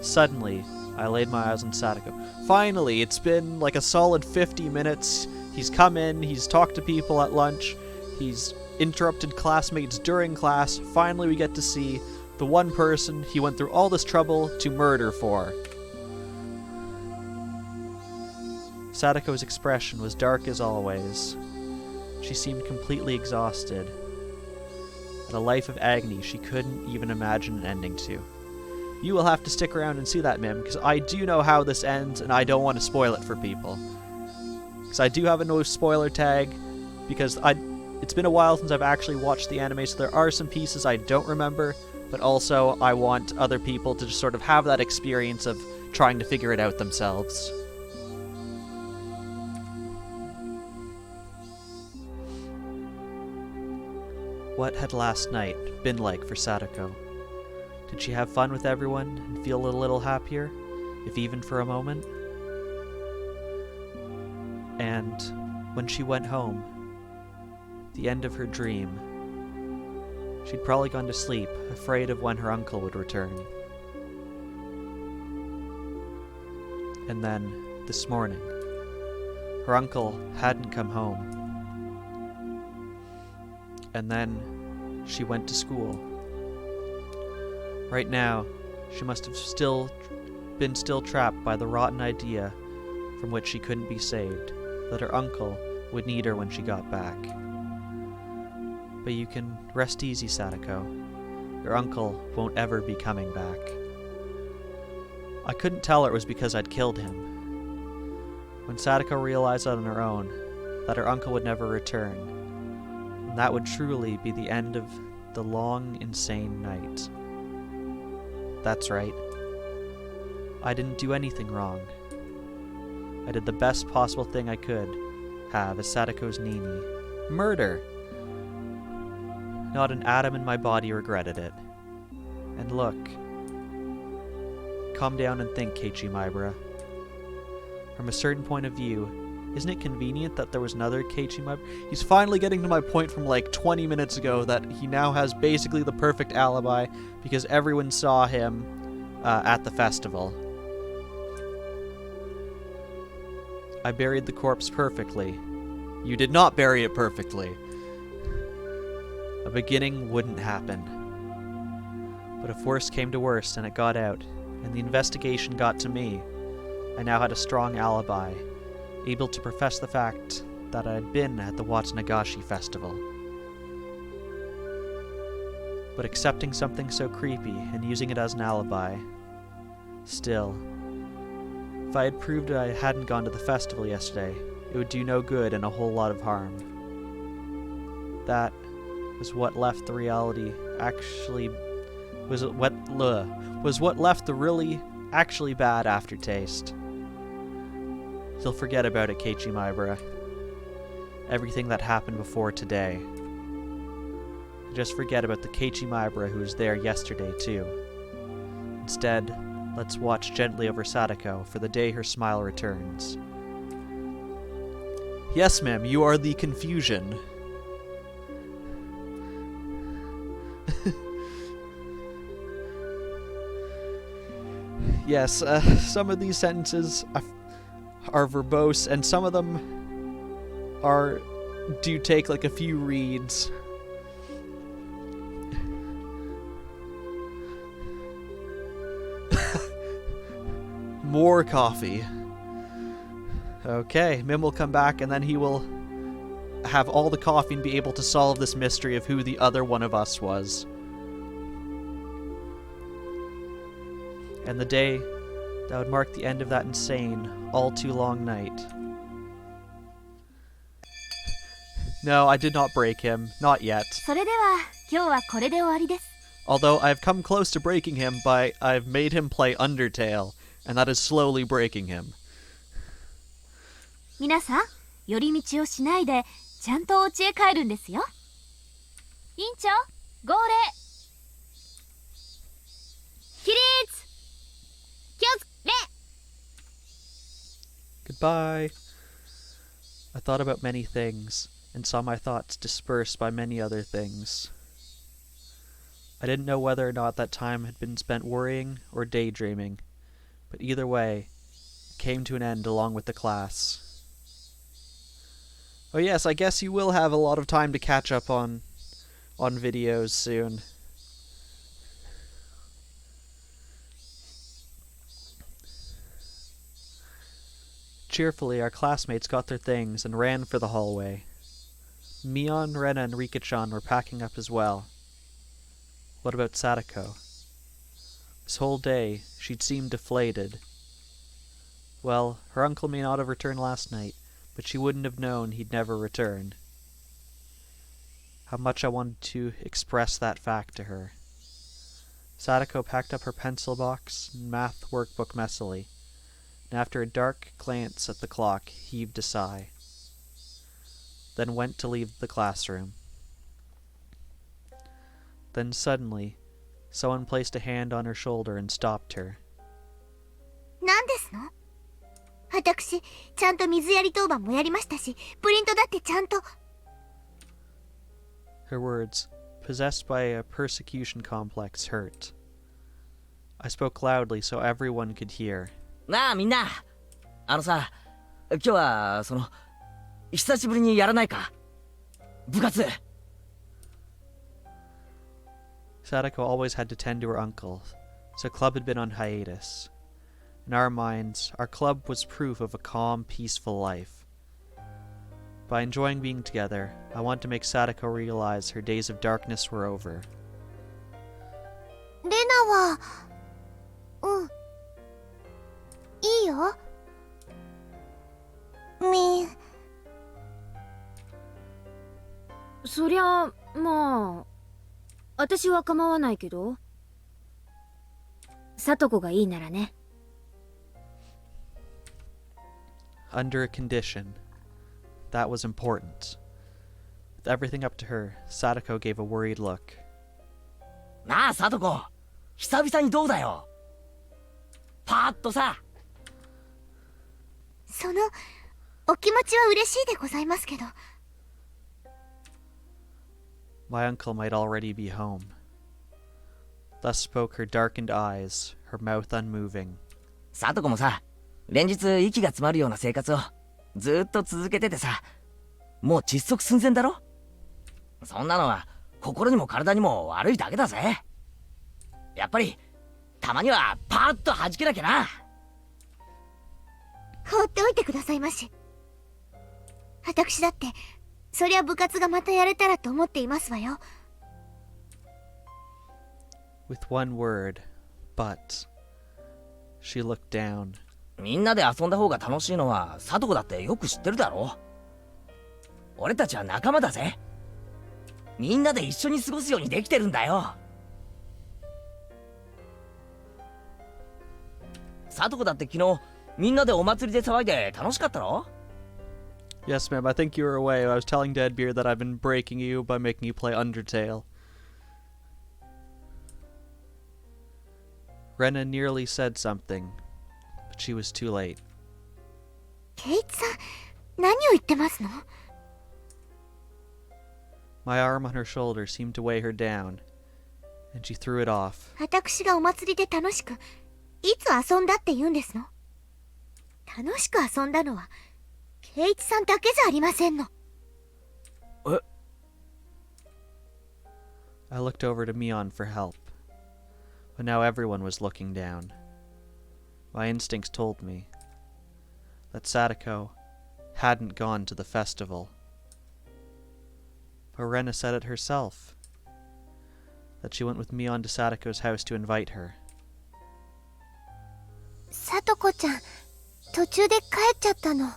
Suddenly, I laid my eyes on Sadako. Finally, it's been like a solid 50 minutes. He's come in, he's talked to people at lunch, he's interrupted classmates during class. Finally, we get to see the one person he went through all this trouble to murder for. Sadako's expression was dark as always. She seemed completely exhausted, and a life of agony she couldn't even imagine an ending to. You will have to stick around and see that, Mim, because I do know how this ends, and I don't want to spoil it for people. Because I do have a no spoiler tag, because it's been a while since I've actually watched the anime, so there are some pieces I don't remember, but also I want other people to just sort of have that experience of trying to figure it out themselves. What had last night been like for Sadako? Did she have fun with everyone and feel a little happier, if even for a moment? And when she went home, the end of her dream, she'd probably gone to sleep, afraid of when her uncle would return. And then, this morning, her uncle hadn't come home. And then, she went to school. Right now, she must have been trapped by the rotten idea from which she couldn't be saved, that her uncle would need her when she got back. But you can rest easy, Sadako. Your uncle won't ever be coming back. I couldn't tell her it was because I'd killed him. When Sadako realized on her own that her uncle would never return, and that would truly be the end of the long, insane night. That's right. I didn't do anything wrong. I did the best possible thing I could have as Sadako's Nini. Murder! Not an atom in my body regretted it. And look. Calm down and think, Keiichi Maibara. From a certain point of view, isn't it convenient that there was another Keiichi Maibara? He's finally getting to my point from like 20 minutes ago that he now has basically the perfect alibi because everyone saw him at the festival. I buried the corpse perfectly. You did not bury it perfectly. A beginning wouldn't happen. But if worse came to worst and it got out, and the investigation got to me, I now had a strong alibi, able to profess the fact that I had been at the Watanagashi festival. But accepting something so creepy and using it as an alibi, Still, if I had proved I hadn't gone to the festival yesterday, it would do no good and a whole lot of harm. That was what left the reality actually was what left the really actually bad aftertaste. You'll forget about it, Keiichi Maibara. Everything that happened before today. Just forget about the Keiichi Maibara who was there yesterday too. Instead, let's watch gently over Sadako for the day her smile returns. Yes, ma'am, you are the confusion. Yes, some of these sentences are verbose, and some of them do take like a few reads. More coffee. Okay, Mim will come back, and then he will have all the coffee and be able to solve this mystery of who the other one of us was. And the day that would mark the end of that insane, all too long night. No, I did not break him. Not yet. それでは今日はこれで終わりです。 Although I've come close to breaking him by I've made him play Undertale, and that is slowly breaking him. 皆さん、寄り道をしないでちゃんとお家へ帰るんですよ。委員長、号令。起立。気をつけ。 Goodbye. I thought about many things, and saw my thoughts dispersed by many other things. I didn't know whether or not that time had been spent worrying or daydreaming, but either way, it came to an end along with the class. Oh yes, I guess you will have a lot of time to catch up on videos soon. Cheerfully, our classmates got their things and ran for the hallway. Mion, Rena, and Rika-chan were packing up as well. What about Sadako? This whole day, she'd seemed deflated. Well, her uncle may not have returned last night, but she wouldn't have known he'd never returned. How much I wanted to express that fact to her. Sadako packed up her pencil box and math workbook messily, and after a dark glance at the clock, heaved a sigh. Then went to leave the classroom. Then suddenly, someone placed a hand on her shoulder and stopped her. 何ですの？私、ちゃんと水やり当番もやりましたし、プリントだってちゃんと。 Her words, possessed by a persecution complex, hurt. I spoke loudly so everyone could hear. なあみんな、さ、今日は久しぶりにやらないか？部活。Sadako always had to tend to her uncle, so club had been on hiatus. In our minds, our club was proof of a calm, peaceful life. By enjoying being together, I want to make Sadako realize her days of darkness were over. レナは、いいよ。そりゃまあ私は構わないけど、聡子がいいならね。 Under a condition. That was important. With everything up to her, Sadako gave a worried look. なあ、聡子、久々にどうだよ。パーッとさ。そのお気持ちは嬉しいでございますけど。 My uncle might already be home. Thus spoke her darkened eyes, her mouth unmoving. 聡子もさ、連日息が詰まるような生活をずっと続けててさ、もう窒息寸前だろ。そんなのは心にも体にも悪いだけだぜ。やっぱりたまにはパーッと弾けなきゃな。放っておいてくださいまし。私だってそりゃ部活がまたやれたらと思っていますわよ。 With one word, but. She looked down. みんなで遊んだ方が楽しいのは貞子だってよく知ってるだろ。俺たちは仲間だぜ。みんなで一緒に過ごすようにできてるんだよ。貞子だって昨日みんなでお祭りで騒いで楽しかったろ。 Yes, ma'am, I think you were away. I was telling Deadbeard that I've been breaking you by making you play Undertale. Rena nearly said something, but she was too late. ケイチさん、何を言ってますの？ My arm on her shoulder seemed to weigh her down, and she threw it off. 私がお祭りで楽しく、いつ遊んだって言うんですの？楽しく遊んだのは、ケイチさんだけじゃありませんの。え？ I looked over to Mion for help, but now everyone was looking down. My instincts told me that Sadako hadn't gone to the festival. But Rena said it herself, that she went with Mion to Sadako's house to invite her. さとこちゃん、途中で帰っちゃったの。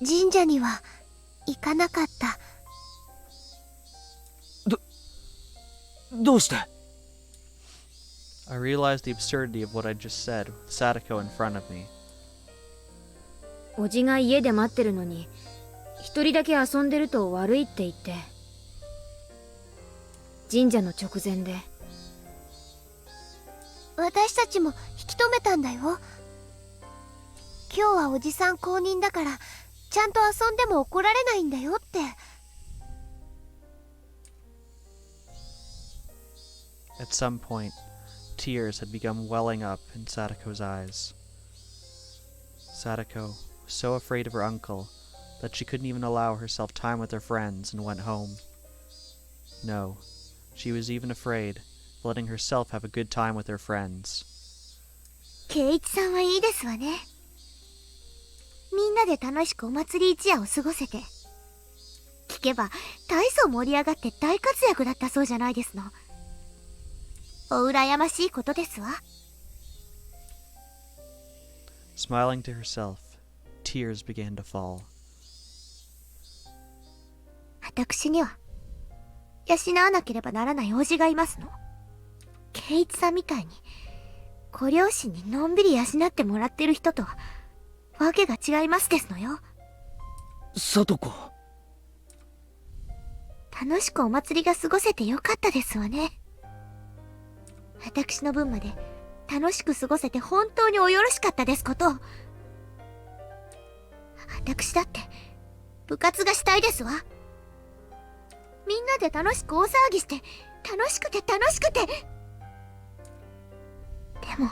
神社には行かなかった。どうして？ I realized the absurdity of what I'd just said with Sadako in front of me. おじが家で待ってるのに一人だけ遊んでると悪いって言って、神社の直前で。私たちも引き止めたんだよ。今日はおじさん公認だからちゃんと遊んでも怒られないんだよって。At some point, tears had begun welling up in Sadako's eyes. Sadako was so afraid of her uncle that she couldn't even allow herself time with her friends and went home. No, she was even afraid of letting herself have a good time with her friends. ケイチさんはいいですわね。みんなで楽しくお祭り一夜を過ごせて。聞けば大層盛り上がって大活躍だったそうじゃないですの。お羨ましいことですわ。Smiling to herself, tears began to fall. 私には養わなければならない叔父がいますの。ケイチさんみたいにご両親にのんびり養ってもらってる人とはわけが違いますですのよ。貞子。楽しくお祭りが過ごせてよかったですわね。私の分まで楽しく過ごせて本当におよろしかったですこと。私だって部活がしたいですわ。みんなで楽しく大騒ぎして楽しくて楽しくて。でも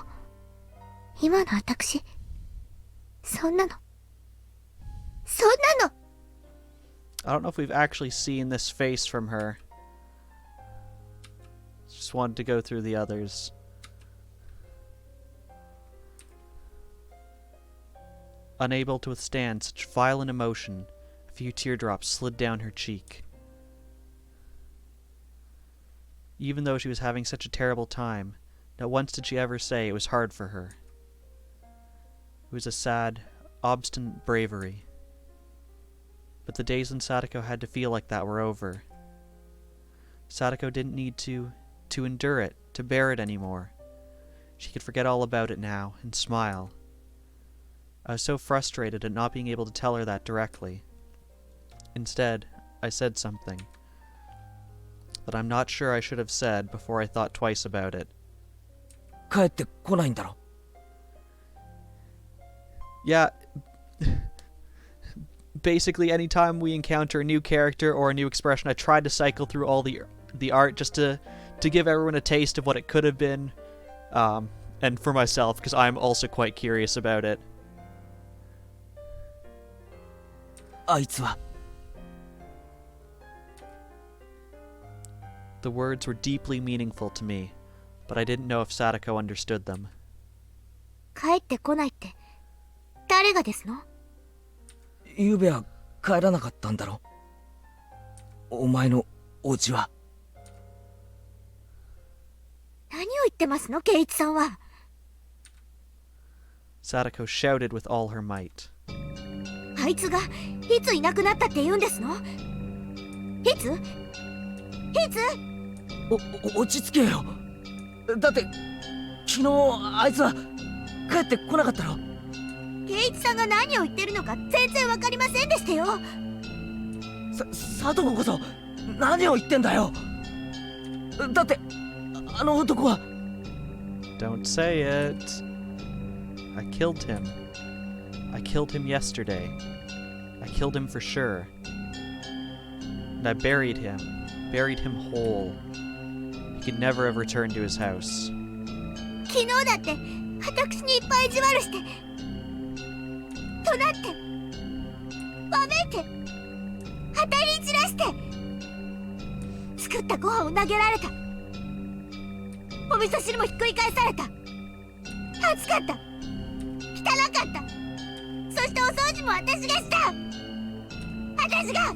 今の私、そんなの I don't know if we've actually seen this face from her. Just wanted to go through the others. Unable to withstand such violent emotion, a few teardrops slid down her cheek. Even though she was having such a terrible time, not once did she ever say it was hard for her. It was a sad, obstinate bravery. But the days when Sadako had to feel like that were over. Sadako didn't need to endure it, to bear it anymore. She could forget all about it now and smile. I was so frustrated at not being able to tell her that directly. Instead, I said something that I'm not sure I should have said before I thought twice about it. 帰ってこないんだろ。 Yeah, basically anytime we encounter a new character or a new expression, I tried to cycle through all the art just to give everyone a taste of what it could have been, and for myself, because I'm also quite curious about it. あいつは。 The words were deeply meaningful to me, but I didn't know if Sadako understood them. 帰ってこないって誰がですの？ゆうべは帰らなかったんだろ。お前のお家は。何を言ってますの、ケイチさんは。Sadako shouted with all her might. あいつがいついなくなったって言うんですの？いつ？落ち着けよ。だって昨日あいつは帰ってこなかったろ。圭一さんが何を言ってるのか全然わかりませんでしたよ。さとここそ何を言ってんだよ。だってあの男は。 Don't say it. I killed him. I killed him yesterday. I killed him for sure. And I buried him whole. He could never have returned to his house. 昨日だって私にいっぱい意地悪して怒鳴ってわめいて当たり散らして作ったご飯を投げられた。お味噌汁もひっくり返された。暑かった、汚かった、そしてお掃除も私がした。私が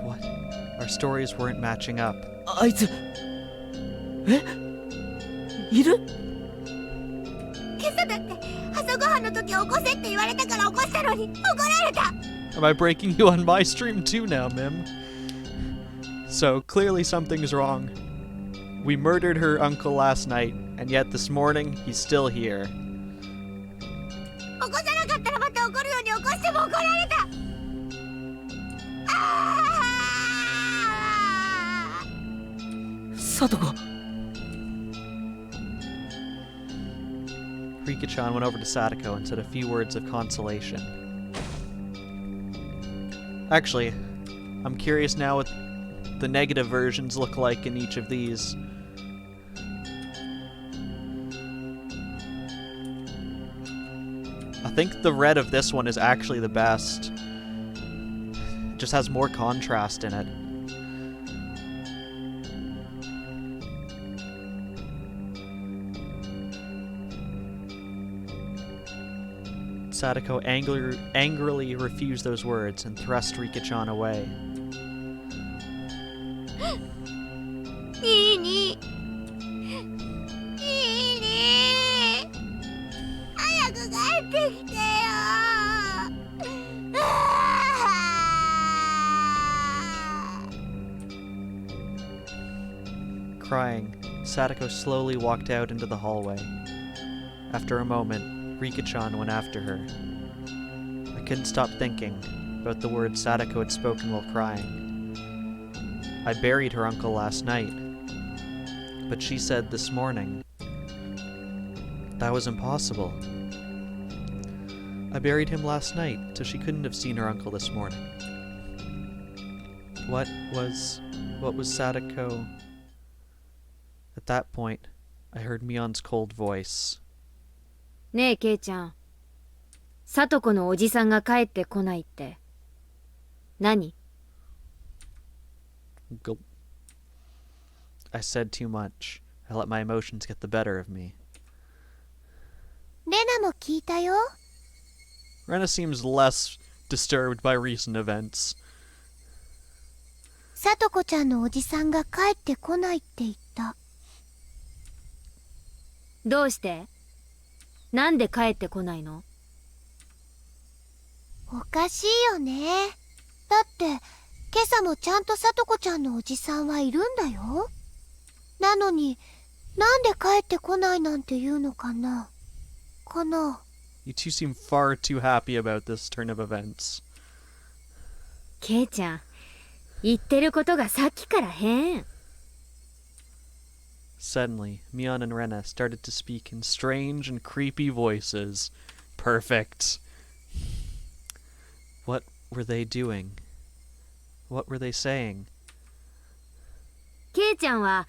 What? Our stories weren't matching up. あいついる？今朝だって朝ごはんの時起こせって言われたから起こしたのに怒られた。 Am I breaking you on my stream too now, Mim? So, clearly something's wrong. We murdered her uncle last night, and yet this morning, he's still here. 起こさなかったらまた怒るように起こしても怒られた。さとこ。 Rika-chan went over to Sadako and said a few words of consolation. Actually, I'm curious now what the negative versions look like in each of these. I think the red of this one is actually the best. It just has more contrast in it. Sadako angrily refused those words and thrust Rika-chan away. いいに早く帰ってきてよ。Crying, Sadako slowly walked out into the hallway. After a moment, Rika-chan went after her. I couldn't stop thinking about the words Sadako had spoken while crying. I buried her uncle last night, but she said this morning. That was impossible. I buried him last night, so she couldn't have seen her uncle this morning. What was Sadako? At that point, I heard Mion's cold voice. ねえケイちゃん、さとこのおじさんが帰ってこないって何？ Gulp. I said too much. I let my emotions get the better of me. レナも聞いたよ。 Rena seems less disturbed by recent events. さとこちゃんのおじさんが帰ってこないって言った。どうして？なんで帰ってこないの？おかしいよね。だって今朝もちゃんとさとこちゃんのおじさんはいるんだよ。なのになんで帰ってこないなんて言うのかな。You two seem far too happy about this turn of events. ケイちゃん、言ってることがさっきから変。Suddenly, Mion and Rena started to speak in strange and creepy voices. Perfect. What were they doing? What were they saying? ケイちゃんは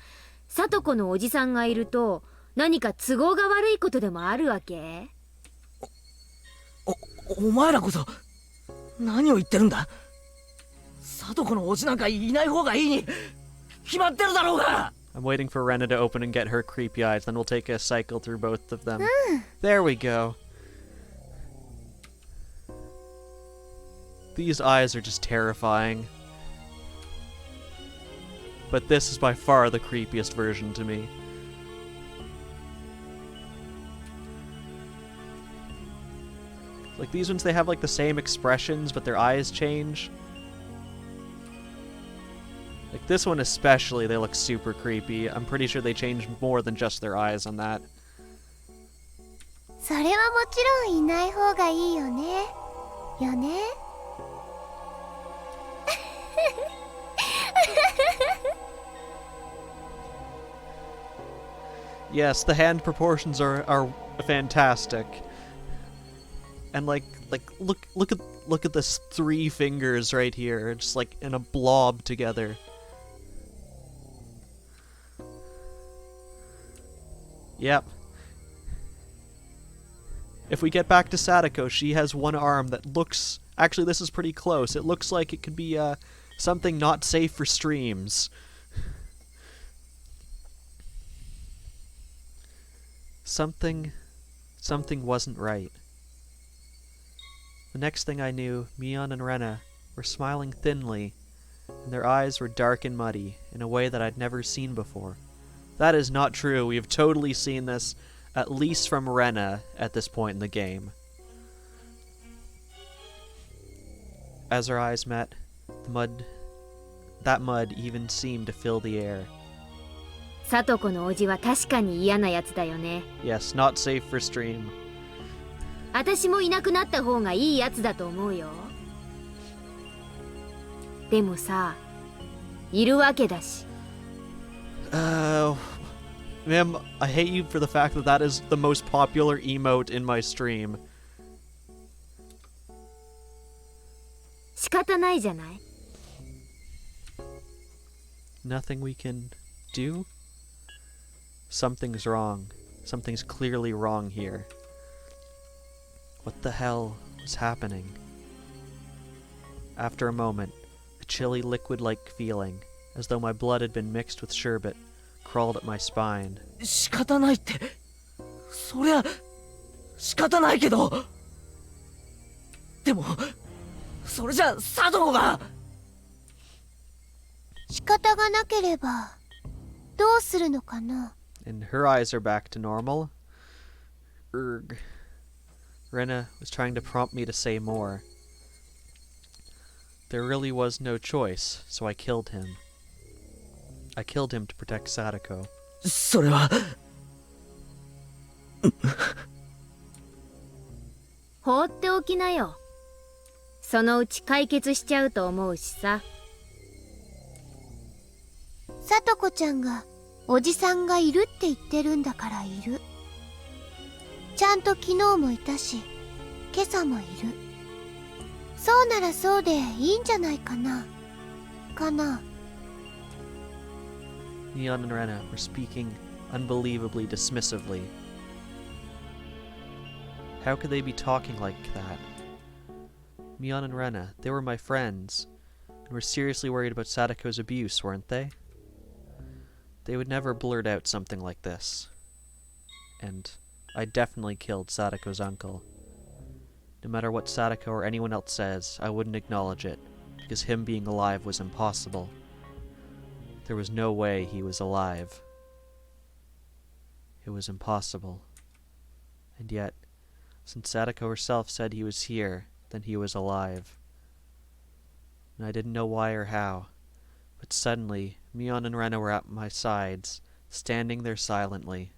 さとこのおじさんがいると何か都合が悪いことでもあるわけ？お前らこそ何を言ってるんだ。さとこのおじなんかいない方がいいに決まってるだろうが。I'm waiting for Rena to open and get her creepy eyes, then we'll take a cycle through both of them. There we go. These eyes are just terrifying. But this is by far the creepiest version to me. Like, these ones, they have, like, the same expressions, but their eyes change. Like, this one especially, they look super creepy. I'm pretty sure they changed more than just their eyes on that. それはもちろんいない方がいいよね。よね。Yes, the hand proportions are fantastic. And look at this 3 fingers right here, just like in a blob together. Yep. If we get back to Sadako, she has one arm that looks... Actually, this is pretty close. It looks like it could be something not safe for streams. Something wasn't right. The next thing I knew, Mion and Rena were smiling thinly, and their eyes were dark and muddy in a way that I'd never seen before. That is not true. We have totally seen this, at least from Rena, at this point in the game. As our eyes met, that mud even seemed to fill the air. サトコのおじは確かに嫌なやつだよね。 Yes, not safe for stream. 私もいなくなった方がいいやつだと思うよ。でもさ、いるわけだし。Ma'am, I hate you for the fact that that is the most popular emote in my stream. 仕方ないじゃない。 Nothing we can do? Something's wrong. Something's clearly wrong here. What the hell was happening? After a moment, a chilly liquid-like feeling, as though my blood had been mixed with sherbet, crawled up my spine. 仕方ないって。そりゃ仕方ないけど。でもそれじゃサドコが。仕方がなければどうするのかな。 And her eyes are back to normal. Erg. Rena was trying to prompt me to say more. There really was no choice, so I killed him. I killed him to protect Sadako. それは。放っておきなよ。そのうち解決しちゃうと思うしさ。さとこちゃんがおじさんがいるって言ってるんだからいる。ちゃんと昨日もいたし、今朝もいる。そうならそうでいいんじゃないかな。かな。 Mion and Rena were speaking unbelievably dismissively. How could they be talking like that? Mion and Rena, they were my friends, and were seriously worried about Sadako's abuse, weren't they? They would never blurt out something like this. And I definitely killed Sadako's uncle. No matter what Sadako or anyone else says, I wouldn't acknowledge it, because him being alive was impossible. There was no way he was alive. It was impossible. And yet, since Sadako herself said he was here, then he was alive. And I didn't know why or how, but suddenly, Mion and Rena were at my sides, standing there silently.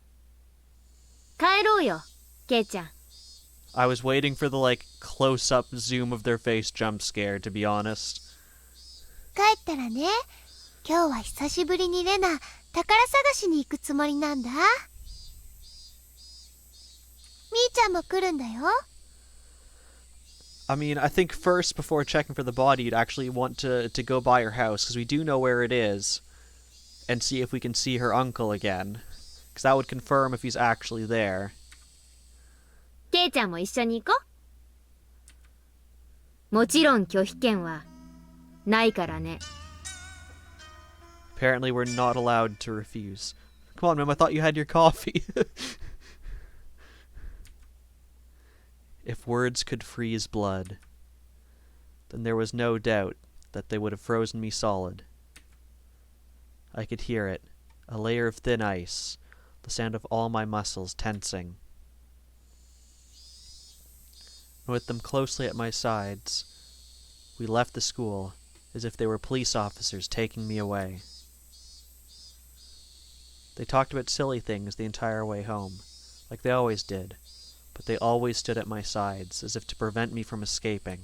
帰ろうよ、ケイちゃん。 I was waiting for the, close-up zoom of their face jump scare, to be honest. 帰ったらね、今日は久しぶりにレナ、宝探しに行くつもりなんだ。みーちゃんも来るんだよ。I mean, I think first, before checking for the body, you'd actually want to go by her house, because we do know where it is, and see if we can see her uncle again. Because that would confirm if he's actually there. ケイちゃんも一緒に行こう。もちろん拒否権はないからね。 Apparently we're not allowed to refuse. Come on, ma'am, I thought you had your coffee. If words could freeze blood. then there was no doubt that they would have frozen me solid. I could hear it, a layer of thin ice, the sound of all my muscles tensing. And with them closely at my sides, we left the school as if they were police officers taking me away. They talked about silly things the entire way home, like they always did, but they always stood at my sides as if to prevent me from escaping.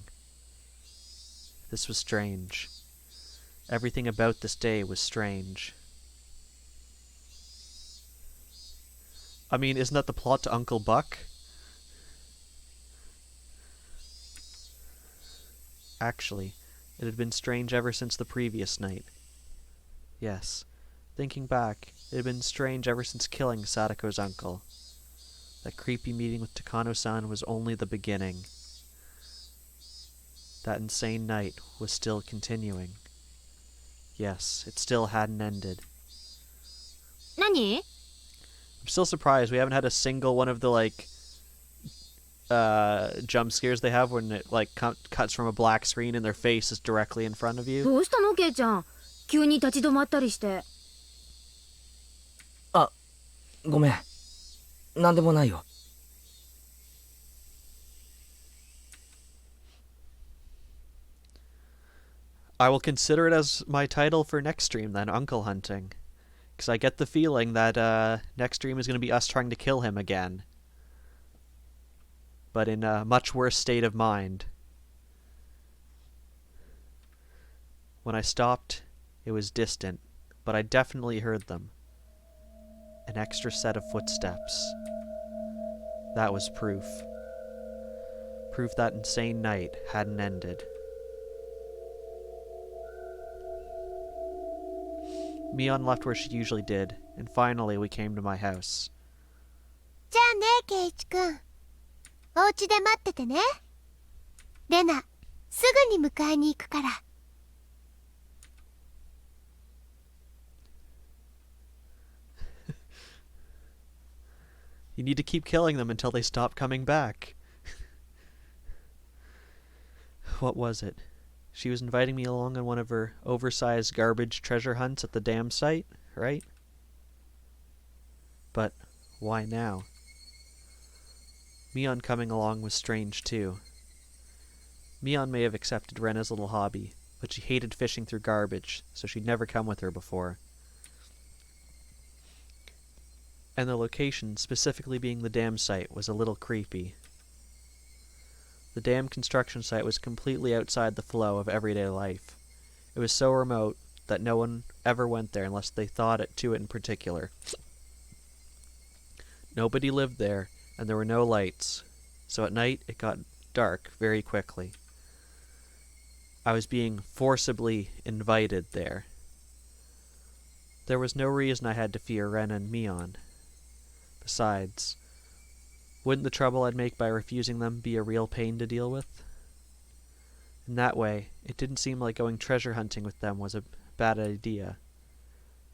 This was strange. Everything about this day was strange. I mean, isn't that the plot to Uncle Buck? Actually, it had been strange ever since the previous night. Yes, thinking back, it had been strange ever since killing Sadako's uncle. That creepy meeting with Takano-san was only the beginning. That insane night was still continuing. Yes, it still hadn't ended. 何？ I'm still surprised we haven't had a single one of the, jump scares they have when it, cuts from a black screen and their face is directly in front of you. どうしたのケイちゃん。急に立ち止まったりして。あ、ごめん。なんでもないよ。I will consider it as my title for next stream then, Uncle Hunting. Because I get the feeling that next stream is going to be us trying to kill him again. But in a much worse state of mind. When I stopped, it was distant, but I definitely heard them. An extra set of footsteps. That was proof. Proof that insane night hadn't ended. Mion left where she usually did, and finally we came to my house. じゃあね、ケイチくん。お家で待っててね。レナ、すぐに迎えに行くから。You need to keep killing them until they stop coming back. What was it? She was inviting me along on one of her oversized garbage treasure hunts at the dam site, right? But why now? Mion coming along was strange too. Mion may have accepted Rena's little hobby, but she hated fishing through garbage, so she'd never come with her before. And the location, specifically being the dam site, was a little creepy. The dam construction site was completely outside the flow of everyday life. It was so remote that no one ever went there unless they thought to it in particular. Nobody lived there, and there were no lights, so at night it got dark very quickly. I was being forcibly invited there. There was no reason I had to fear Ren and Mion. Besides, wouldn't the trouble I'd make by refusing them be a real pain to deal with? In that way, it didn't seem like going treasure hunting with them was a bad idea.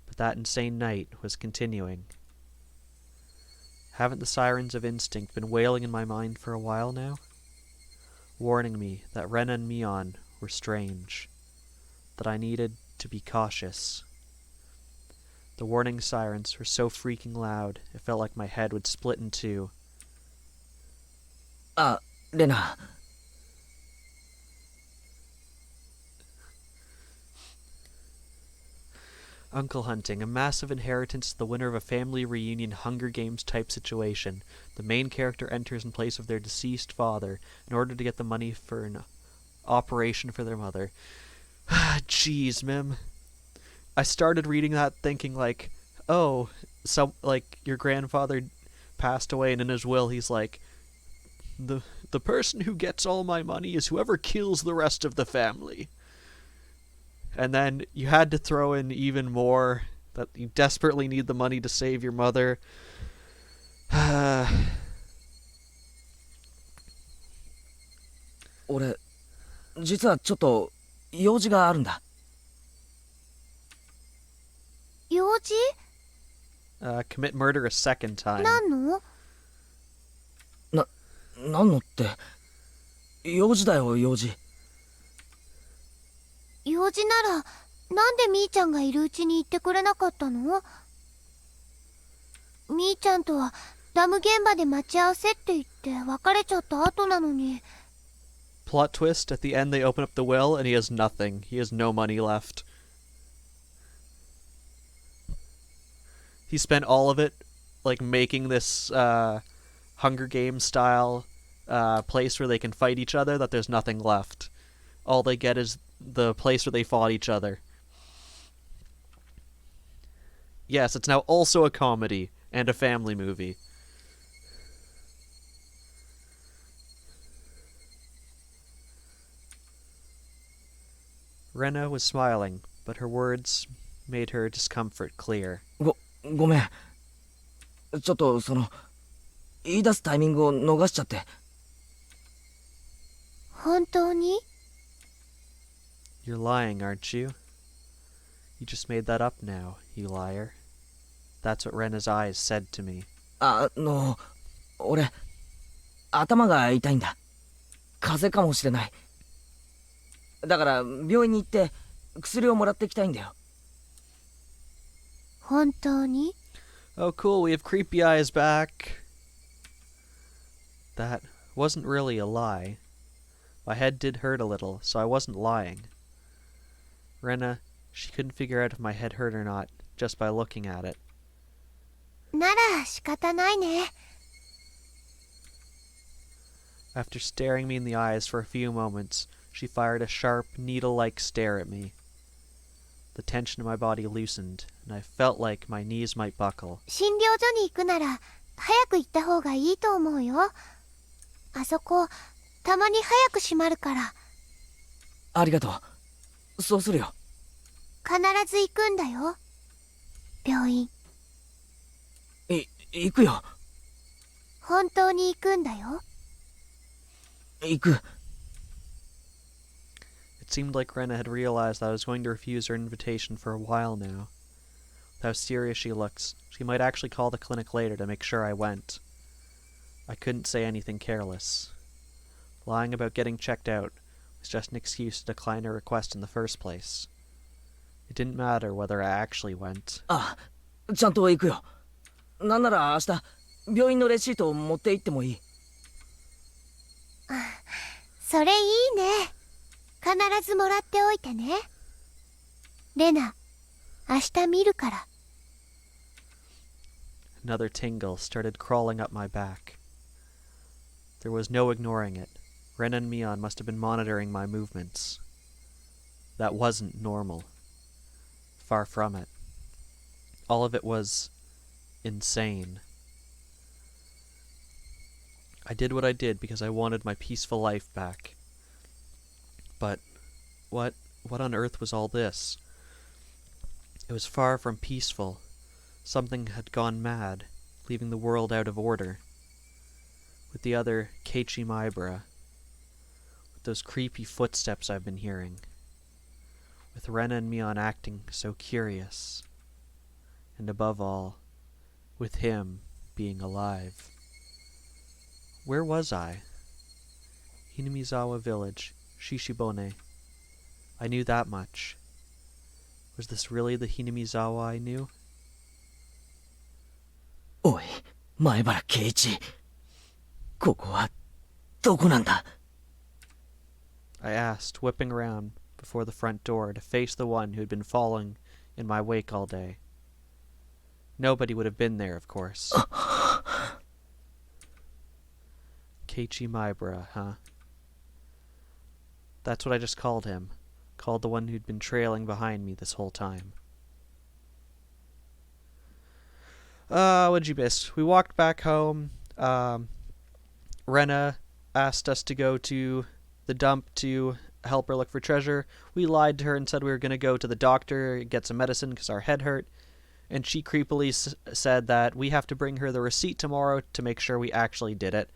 But that insane night was continuing. Haven't the sirens of instinct been wailing in my mind for a while now? Warning me that Ren and Mion were strange. That I needed to be cautious. The warning sirens were so freaking loud, it felt like my head would split in two. あ、レナ。Uncle hunting, a massive inheritance to the winner of a family reunion Hunger Games type situation. The main character enters in place of their deceased father in order to get the money for an operation for their mother. Jeez, Mim. I started reading that thinking oh, your grandfather passed away, and in his will he's like, the person who gets all my money is whoever kills the rest of the family. And then you had to throw in even more that you desperately need the money to save your mother. 俺、実はちょっと用事があるんだ。用事？ Commit murder a second time. 何の？なんのって、用事だよ、用事。用事ならなんでみーちゃんがいるうちに言ってくれなかったの？みーちゃんとはダム現場で待ち合わせって言って別れちゃった後なのに。 Plot twist, at the end they open up the will and he has nothing. He has no money left. He spent all of it, like, making this Hunger Games style place where they can fight each other, that there's nothing left. All they get is the place where they fought each other. Yes, it's now also a comedy and a family movie. Rena was smiling, but her words made her discomfort clear. ごめん。ちょっと言い出すタイミングを逃しちゃって。本当に？ You're lying, aren't you? You just made that up now, you liar. That's what Rena's eyes said to me. 俺、頭が痛いんだ。風邪かもしれない。だから病院に行って薬をもらってきたいんだよ。本当に？ Oh, cool, we have Creepy Eyes back. That wasn't really a lie. My head did hurt a little, so I wasn't lying. Rena, she couldn't figure out if my head hurt or not, just by looking at it. なら仕方ないね。 After staring me in the eyes for a few moments, she fired a sharp, needle-like stare at me. The tension in my body loosened, and I felt like my knees might buckle. 診療所に行くなら早く行った方がいいと思うよ。あそこたまに早く閉まるから。ありがとう。そうするよ。必ず行くんだよ、病院。行くよ。本当に行くんだよ。行く。It seemed like Rena had realized that I was going to refuse her invitation for a while now. With how serious she looks, she might actually call the clinic later to make sure I went. I couldn't say anything careless. Lying about getting checked out was just an excuse to decline her request in the first place. It didn't matter whether I actually went. あ、ちゃんと行くよ。なんなら明日病院のレシートを持って行ってもいい。それいいね。必ずもらっておいてね。レナ、明日見るから。 Another tingle started crawling up my back. There was no ignoring it. Ren and Mion must have been monitoring my movements. That wasn't normal. Far from it. All of it was insane. I did what I did because I wanted my peaceful life back. But what on earth was all this? It was far from peaceful. Something had gone mad, leaving the world out of order. With the other Keiichi Maibara. With those creepy footsteps I've been hearing. With Rena and Mion acting so curious. And above all, with him being alive. Where was I? Hinamizawa Village, Shishibone. I knew that much. Was this really the Hinamizawa I knew? おい、前原圭一。ここはどこなんだ？ I asked, whipping around before the front door to face the one who had been following in my wake all day. Nobody would have been there, of course. Keiichi Maibara, huh? That's what I just called him. Called the one who'd been trailing behind me this whole time. What'd you miss? We walked back home. Rena asked us to go to the dump to help her look for treasure. We lied to her and said we were going to go to the doctor, get some medicine because our head hurt. And she creepily said that we have to bring her the receipt tomorrow to make sure we actually did it.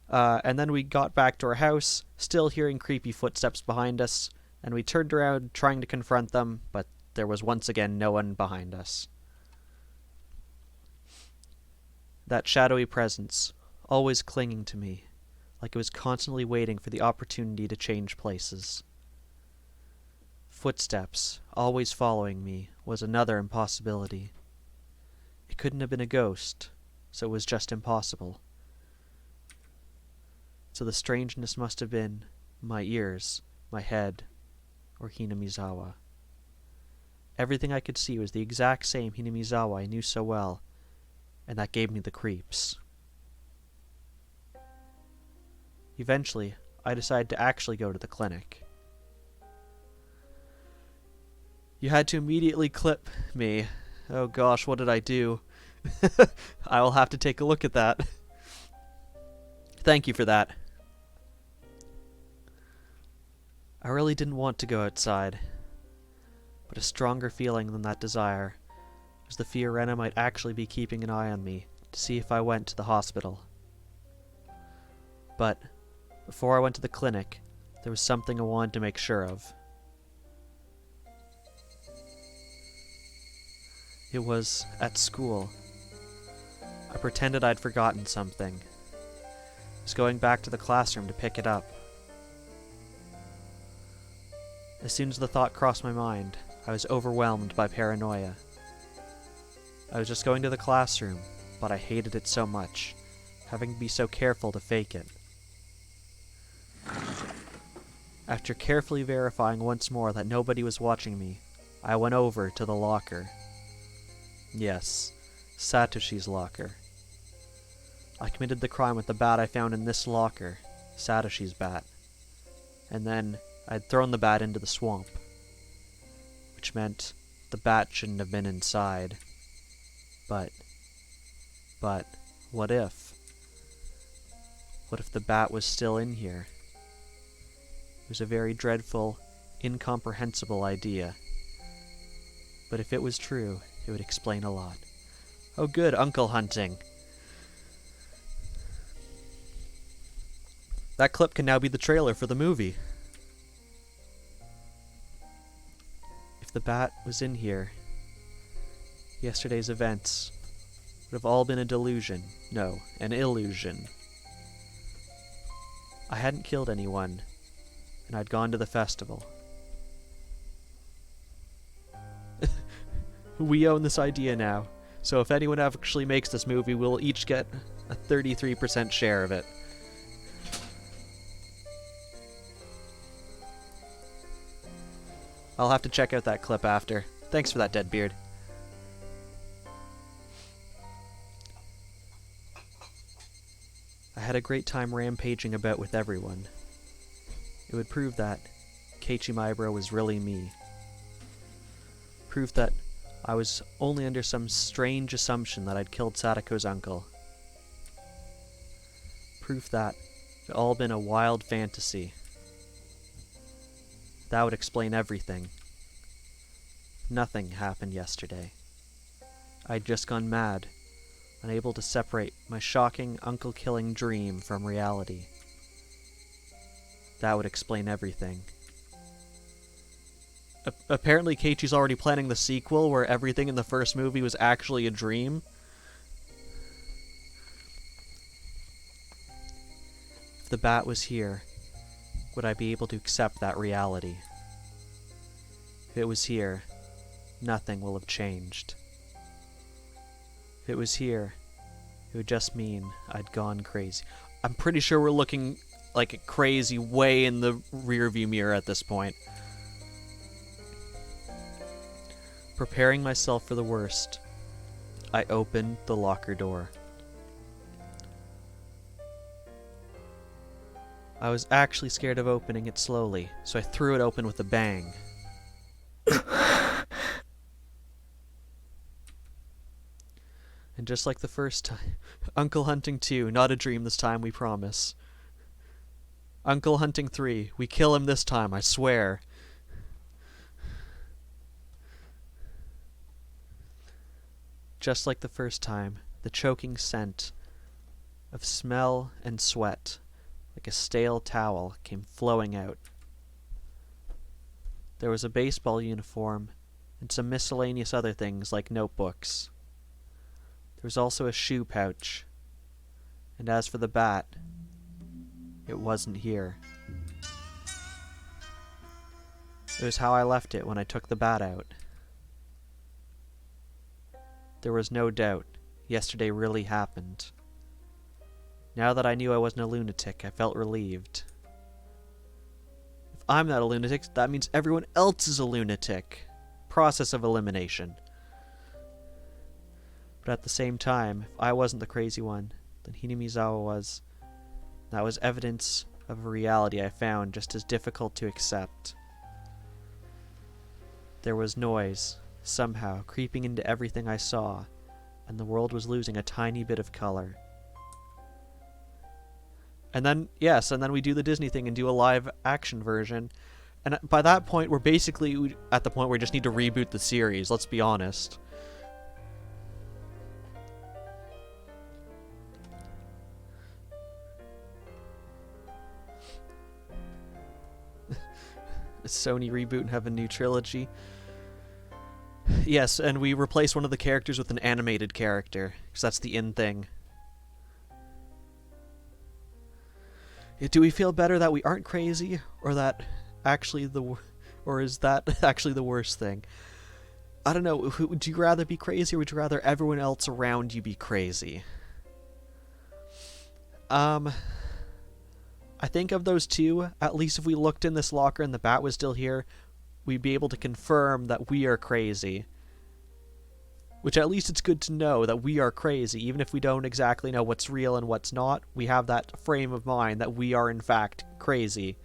And then we got back to our house, still hearing creepy footsteps behind us, and we turned around trying to confront them, but there was once again no one behind us. That shadowy presence, always clinging to me, like it was constantly waiting for the opportunity to change places. footsteps, always following me, was another impossibility. It couldn't have been a ghost, so it was just impossible. So the strangeness must have been my ears, my head, or Hinamizawa. Everything I could see was the exact same Hinamizawa I knew so well, and that gave me the creeps. Eventually, I decided to actually go to the clinic. You had to immediately clip me. Oh gosh, what did I do? I will have to take a look at that. Thank you for that. I really didn't want to go outside, but a stronger feeling than that desire was the fear Rena might actually be keeping an eye on me to see if I went to the hospital. But before I went to the clinic, there was something I wanted to make sure of. It was at school. I pretended I'd forgotten something. I was going back to the classroom to pick it up. As soon as the thought crossed my mind, I was overwhelmed by paranoia. I was just going to the classroom, but I hated it so much, having to be so careful to fake it. After carefully verifying once more that nobody was watching me, I went over to the locker. Yes, Satoshi's locker. I committed the crime with the bat I found in this locker, Satoshi's bat. And then I'd thrown the bat into the swamp, which meant the bat shouldn't have been inside. But, what if? What if the bat was still in here? It was a very dreadful, incomprehensible idea. But if it was true, it would explain a lot. Oh good, uncle hunting. That clip can now be the trailer for the movie. If the bat was in here, yesterday's events would have all been a delusion. No, an illusion. I hadn't killed anyone, and I'd gone to the festival. We own this idea now, so if anyone actually makes this movie, we'll each get a 33% share of it. I'll have to check out that clip after. Thanks for that, Deadbeard. I had a great time rampaging about with everyone. It would prove that Keiichi Maibro was really me. Proof that I was only under some strange assumption that I'd killed Sadako's uncle. Proof that it had all been a wild fantasy. That would explain everything. Nothing happened yesterday. I'd just gone mad, unable to separate my shocking uncle-killing dream from reality. That would explain everything. Apparently Keiichi's already planning the sequel where everything in the first movie was actually a dream. If the bat was here, would I be able to accept that reality? If it was here, nothing will have changed. If it was here, it would just mean I'd gone crazy. I'm pretty sure we're looking like crazy way in the rearview mirror at this point. Preparing myself for the worst, I opened the locker door. I was actually scared of opening it slowly, so I threw it open with a bang. And just like the first time, Uncle Hunting 2, not a dream this time, we promise. Uncle Hunting 3, we kill him this time, I swear. Just like the first time, the choking scent of smell and sweat, like a stale towel, came flowing out. There was a baseball uniform and some miscellaneous other things like notebooks. There was also a shoe pouch. And as for the bat, it wasn't here. It was how I left it when I took the bat out. There was no doubt. Yesterday really happened. Now that I knew I wasn't a lunatic, I felt relieved. If I'm not a lunatic, that means everyone else is a lunatic. Process of elimination. But at the same time, if I wasn't the crazy one, then Hinamizawa was. That was evidence of a reality I found just as difficult to accept. There was noise, somehow, creeping into everything I saw, and the world was losing a tiny bit of color. And then, yes, and then we do the Disney thing and do a live action version. And by that point, we're basically at the point where we just need to reboot the series, let's be honest. Sony reboot and have a new trilogy. Yes, and we replace one of the characters with an animated character, because that's the in thing. Do we feel better that we aren't crazy, or that actually or is that actually the worst thing? I don't know. Would you rather be crazy, or would you rather everyone else around you be crazy? I think of those two, at least if we looked in this locker and the bat was still here, we'd be able to confirm that we are crazy. Which at least it's good to know that we are crazy, even if we don't exactly know what's real and what's not. We have that frame of mind that we are in fact crazy.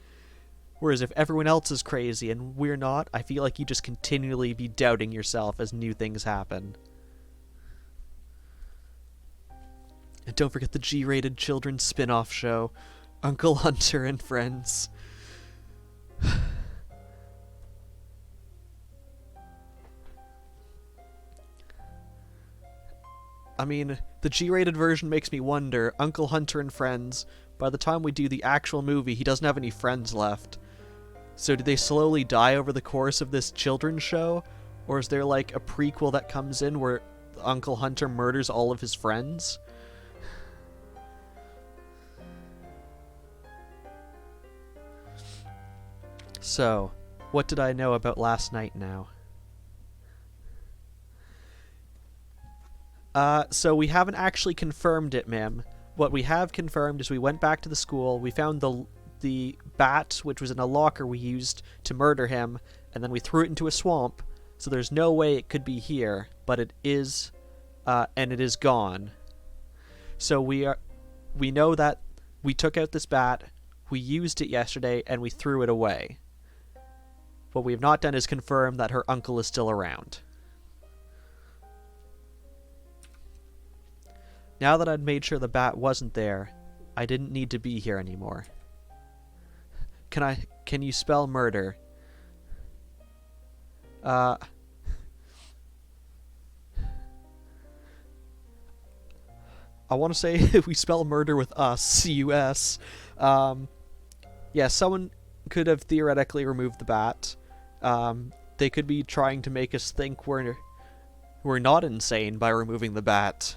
Whereas if everyone else is crazy and we're not, I feel like you just continually be doubting yourself as new things happen. And don't forget the G-rated children's spin-off show, Uncle Hunter and Friends. I mean, the G-rated version makes me wonder, Uncle Hunter and Friends, by the time we do the actual movie, he doesn't have any friends left. So do they slowly die over the course of this children's show? Or is there like a prequel that comes in where Uncle Hunter murders all of his friends? So, what did I know about last night now? So we haven't actually confirmed it, ma'am. What we have confirmed is we went back to the school, we found the bat, which was in a locker we used to murder him, and then we threw it into a swamp, so there's no way it could be here, but it is, and it is gone. So we know that we took out this bat, we used it yesterday, and we threw it away. What we have not done is confirm that her uncle is still around. Now that I'd made sure the bat wasn't there, I didn't need to be here anymore. Can you spell murder? I want to say we spell murder with us, C-U-S. Yeah, someone could have theoretically removed the bat. They could be trying to make us think we're not insane by removing the bat.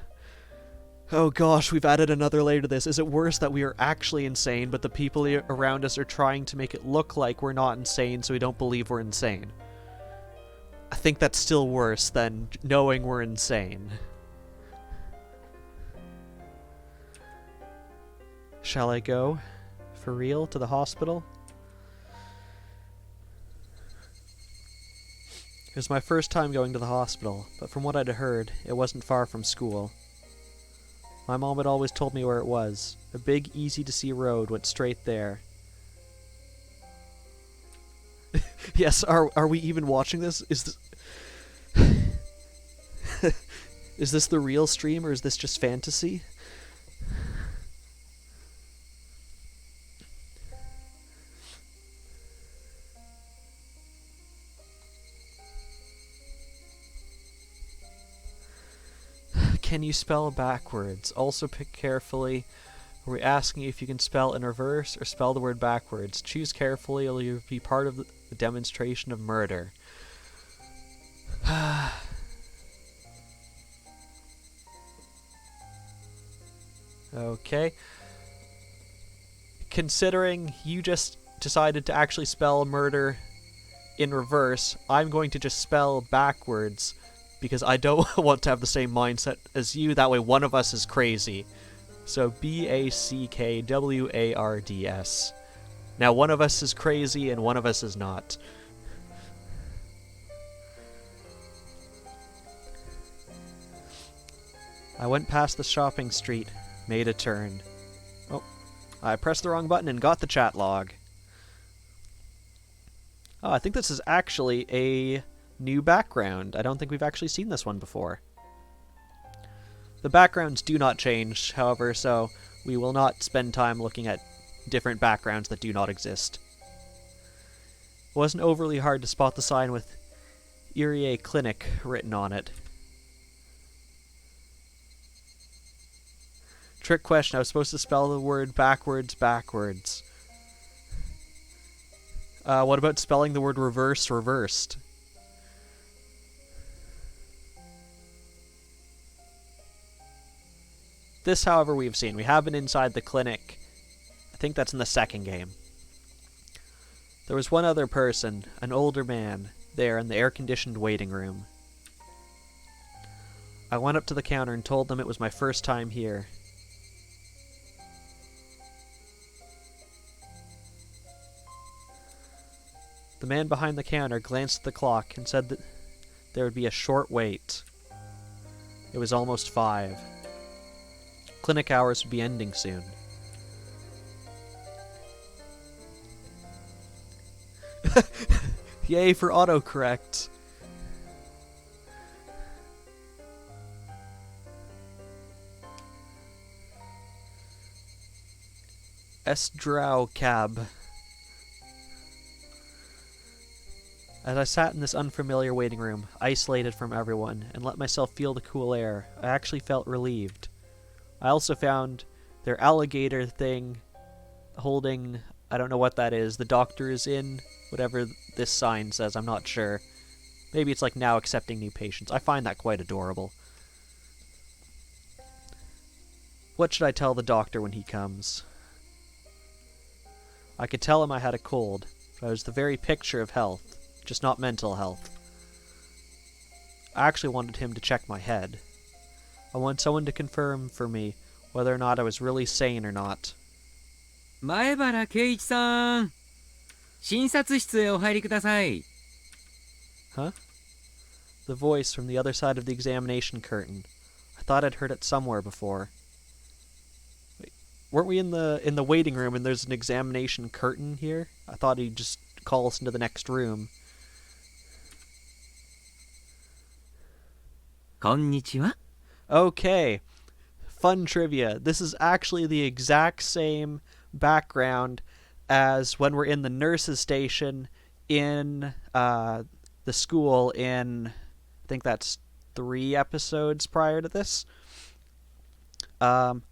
Oh gosh, we've added another layer to this. Is it worse that we are actually insane, but the people around us are trying to make it look like we're not insane so we don't believe we're insane? I think that's still worse than knowing we're insane. Shall I go? For real? To the hospital? It was my first time going to the hospital, but from what I'd heard, it wasn't far from school. My mom had always told me where it was. A big, easy-to-see road went straight there. Yes, are we even watching this? Is this the real stream, or is this just fantasy? Can you spell backwards? Also pick carefully. Are we asking you if you can spell in reverse or spell the word backwards? Choose carefully or you'll be part of the demonstration of murder. Okay. Considering you just decided to actually spell murder in reverse, I'm going to just spell backwards because I don't want to have the same mindset as you. That way one of us is crazy. So Backwards. Now one of us is crazy and one of us is not. I went past the shopping street, made a turn. Oh, I pressed the wrong button and got the chat log. Oh, I think this is actually a new background. I don't think we've actually seen this one before. The backgrounds do not change, however, so we will not spend time looking at different backgrounds that do not exist. It wasn't overly hard to spot the sign with Irie Clinic written on it. Trick question, I was supposed to spell the word backwards. What about spelling the word reversed? This, however, we've seen. We have been inside the clinic. I think that's in the second game. There was one other person, an older man, there in the air-conditioned waiting room. I went up to the counter and told them it was my first time here. The man behind the counter glanced at the clock and said that there would be a short wait. It was almost 5. Clinic hours would be ending soon. Yay for autocorrect. Drow cab. As I sat in this unfamiliar waiting room, isolated from everyone, and let myself feel the cool air, I actually felt relieved. I also found their alligator thing holding, I don't know what that is, the doctor is in, whatever this sign says, I'm not sure. Maybe it's like now accepting new patients. I find that quite adorable. What should I tell the doctor when he comes? I could tell him I had a cold, but I was the very picture of health. Just not mental health. I actually wanted him to check my head. I want someone to confirm for me whether or not I was really sane or not. 前原圭一さん、診察室へお入りください。 Huh? The voice from the other side of the examination curtain. I thought I'd heard it somewhere before. Wait, weren't we in the waiting room and there's an examination curtain here? I thought he'd just call us into the next room. こんにちは。 Okay. Fun trivia. This is actually the exact same background as when we're in the nurse's station in the school in, I think that's 3 episodes prior to this. But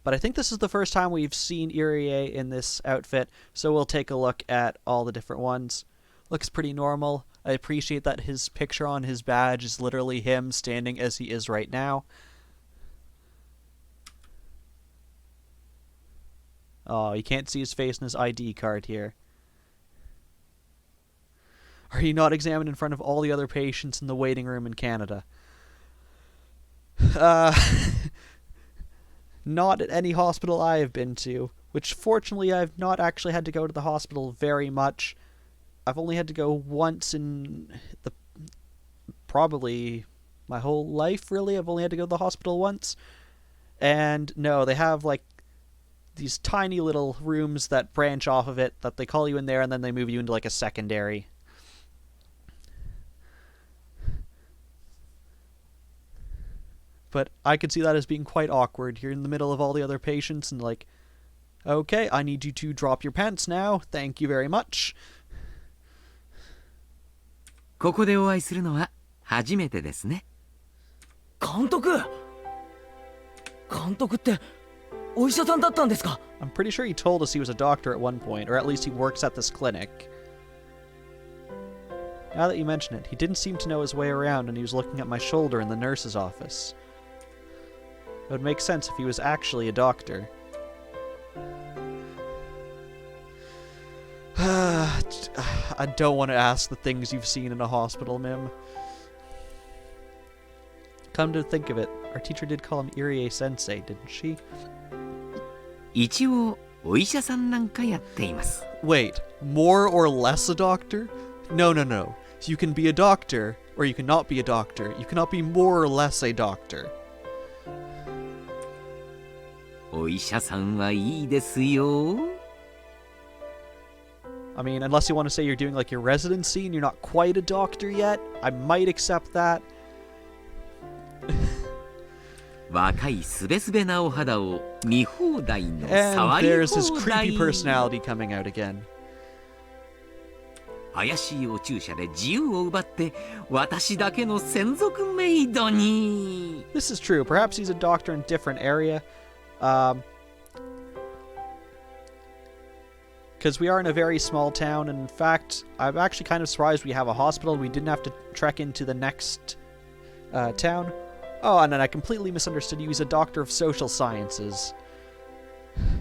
I think this is the first time we've seen Irie in this outfit, so we'll take a look at all the different ones. Looks pretty normal. I appreciate that his picture on his badge is literally him standing as he is right now. Oh, you can't see his face in his ID card here. Are you not examined in front of all the other patients in the waiting room in Canada? Not at any hospital I have been to, which fortunately I've not actually had to go to the hospital very much. I've only had to go once in probably my whole life, really. I've only had to go to the hospital once. And no, they have like these tiny little rooms that branch off of it that they call you in there and then they move you into like a secondary. But I could see that as being quite awkward. You're in the middle of all the other patients and like, okay, I need you to drop your pants now. Thank you very much. ここでお会いするのは初めてですね。監督ってお医者さんだったんですか? I'm pretty sure he told us he was a doctor at one point, or at least he works at this clinic. Now that you mention it, he didn't seem to know his way around and he was looking at my shoulder in the nurse's office. It would make sense if he was actually a doctor. I don't want to ask the things you've seen in a hospital, Mim. Come to think of it, our teacher did call him Irie Sensei, didn't she? 一応お医者さんなんかやっています。 Wait, more or less a doctor? No, no, no. You can be a doctor, or you cannot be a doctor. You cannot be more or less a doctor. お医者さんはいいですよ。 I mean, unless you want to say you're doing like your residency and you're not quite a doctor yet, I might accept that. 若いすべすべなお肌を見放題の And 触り there's his 放 creepy 題。 personality coming out again. 怪しいお注射で自由を奪って私だけの専属メイドに。 This is true. Perhaps he's a doctor in a different area. Because we are in a very small town, and in fact, I'm actually kind of surprised we have a hospital. We didn't have to trek into the next town. Oh, and then I completely misunderstood you. He's a doctor of social sciences.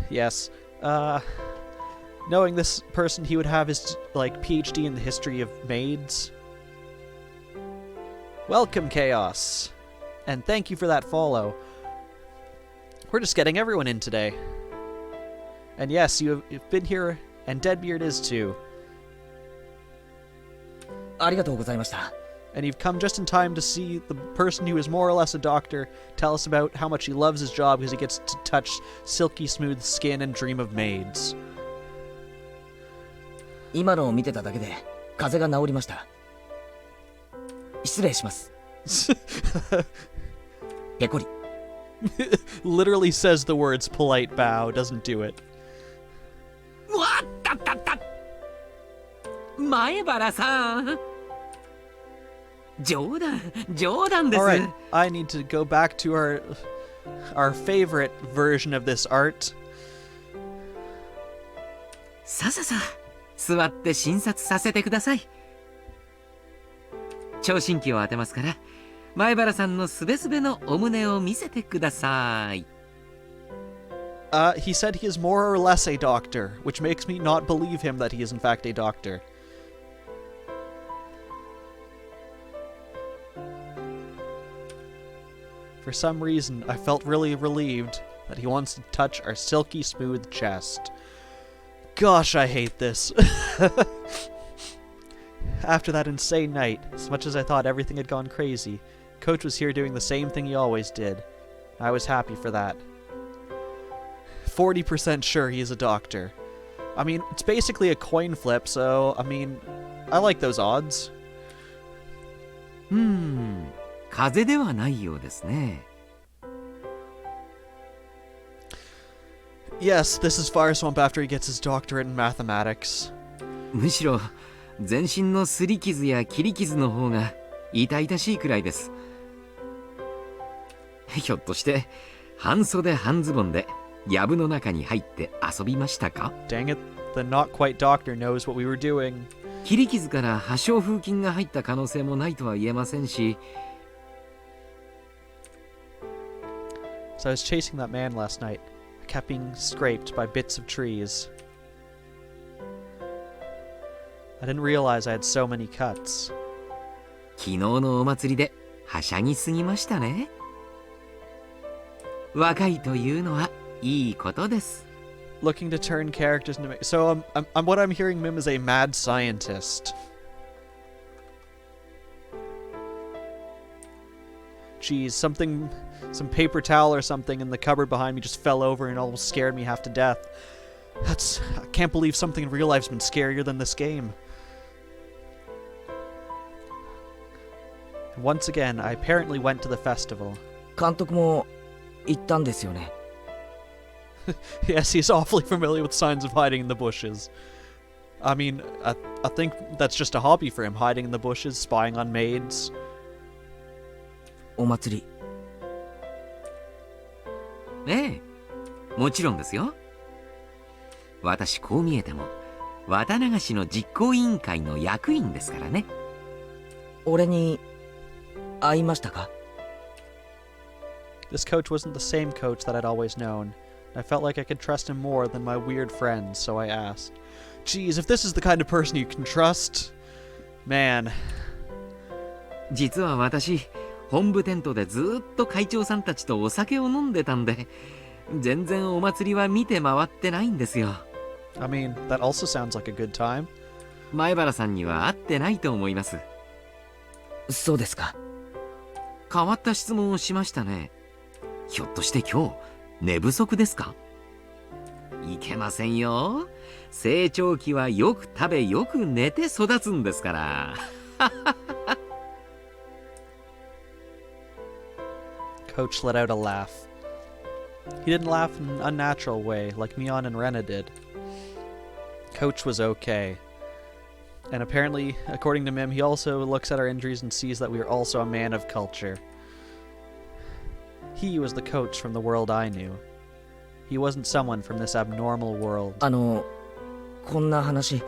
Yes. Knowing this person, he would have his, like, PhD in the history of maids. Welcome, Chaos. And thank you for that follow. We're just getting everyone in today. And yes, you've been here, and Deadbeard is too. ありがとうございました。 And you've come just in time to see the person who is more or less a doctor tell us about how much he loves his job because he gets to touch silky smooth skin and dream of maids. 今のを見てただけで風邪が治りました。失礼します。ペコリ。 Literally says the words polite bow, doesn't do it. わったったった前原さん冗談です。 Alright, I need to go back to our favorite version of this art. さ座って診察させてください。聴診器を当てますから前原さんのすべすべのお胸を見せてください。 He said he is more or less a doctor, which makes me not believe him that he is in fact a doctor. For some reason, I felt really relieved that he wants to touch our silky smooth chest. Gosh, I hate this. After that insane night, as much as I thought everything had gone crazy, Coach was here doing the same thing he always did. I was happy for that. 40% sure he is a doctor. I mean, it's basically a coin flip, so, I mean, I like those odds. 風邪ではないようですね。 Yes, this is Fire Swamp after he gets his doctorate in mathematics. むしろ全身の擦り傷や切り傷の方が痛々しいくらいです。ひょっとして半袖半ズボンで藪の中に入って遊びましたか？ Dang it, the not quite doctor knows what we were doing. 切り傷から破傷風菌が入った可能性もないとは言えませんし。 So I was chasing that man last night. I kept being scraped by bits of trees. I didn't realize I had so many cuts. 昨日のお祭りではしゃぎすぎましたね。若いというのはいいことです。 Looking to turn characters into... So what I'm hearing Mim is a mad scientist. Geez, some paper towel or something in the cupboard behind me just fell over and almost scared me half to death. I can't believe something in real life's been scarier than this game. Once again, I apparently went to the festival. 監督も行ったんですよね。 Yes, he's awfully familiar with signs of hiding in the bushes. I mean, I think that's just a hobby for him, hiding in the bushes, spying on maids. お祭り。ええ、もちろんですよ。私こう見えても綿流しの実行委員会の役員ですからね。俺に会いましたか？ This coach wasn't the same coach that I'd always known. I felt like I could trust him more than my weird friends, so I asked. Geez, if this is the kind of person you can trust... Man. 実は私、本部テントでずっと会長さんたちとお酒を飲んでたんで、全然お祭りは見て回ってないんですよ。I mean, that also sounds like a good time. 前原さんには会ってないと思います。そうですか。変わった質問をしましたね。ひょっとして今日寝不足ですか？いけませんよ。成長期はよく食べよく寝て育つんですから。Coach let out a laugh. He didn't laugh in an unnatural way like Mion and Rena did. Coach was okay. And apparently, according to Mim, he also looks at our injuries and sees that we are also a man of culture. He was the coach from the world I knew. He wasn't someone from this abnormal world. こんな話、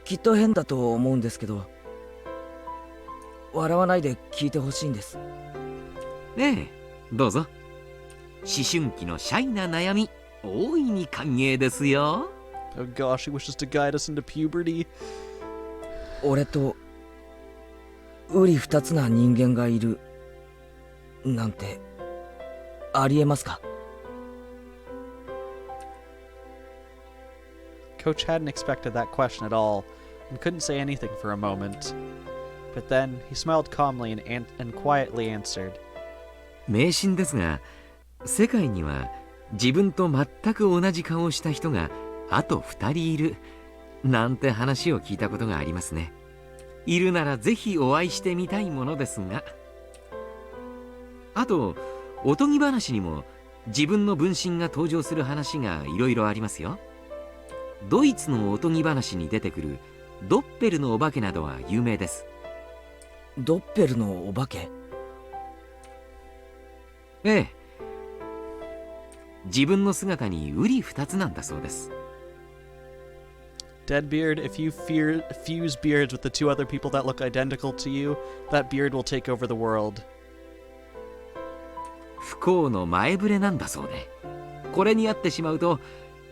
きっと変だと思うんですけど、笑わないで聞いてほしいんです。ええ、どうぞ。思春期のシャイな悩み、大いに歓迎ですよ。Oh gosh, he wishes to guide us into puberty. 俺と瓜二つな人間がいるなんてありえますか？ Coach hadn't expected that question at all and couldn't say anything for a moment. But then he smiled calmly and quietly answered. 迷信ですが、世界には自分と全く同じ顔をした人があと2人いるなんて話を聞いたことがありますね。いるならぜひお会いしてみたいものですが。あとおとぎ話にも自分の分身が登場する話がいろいろありますよ。ドイツのおとぎ話に出てくるドッペルのお化けなどは有名です。ドッペルのお化け？ええ、自分の姿に瓜二つなんだそうです。Deadbeard, if you fuse beards with the two other people that look identical to you, that beard will take over the world. 不幸の前触れなんだそうで、これにあってしまうと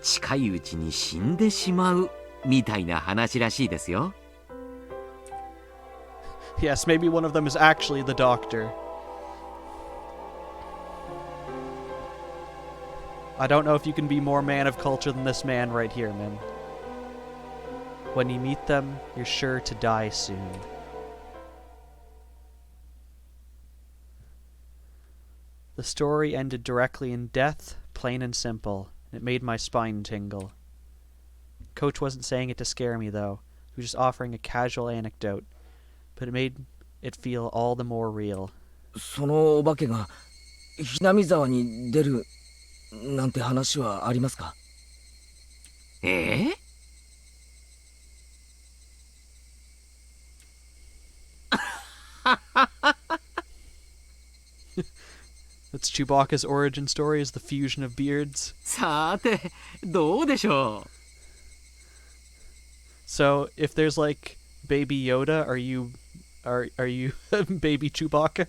近いうちに死んでしまうみたいな話らしいですよ。Yes, maybe one of them is actually the doctor. I don't know if you can be more man of culture than this man right here, Mim. When you meet them, you're sure to die soon. The story ended directly in death, plain and simple. It made my spine tingle. Coach wasn't saying it to scare me, though. He was just offering a casual anecdote. But it made it feel all the more real. そのお化けがひなみ沢に出るなんて話はありますか？ええThat's Chewbacca's origin story is the fusion of beards. さて、どうでしょう。 So, if there's like baby Yoda, are you baby Chewbacca?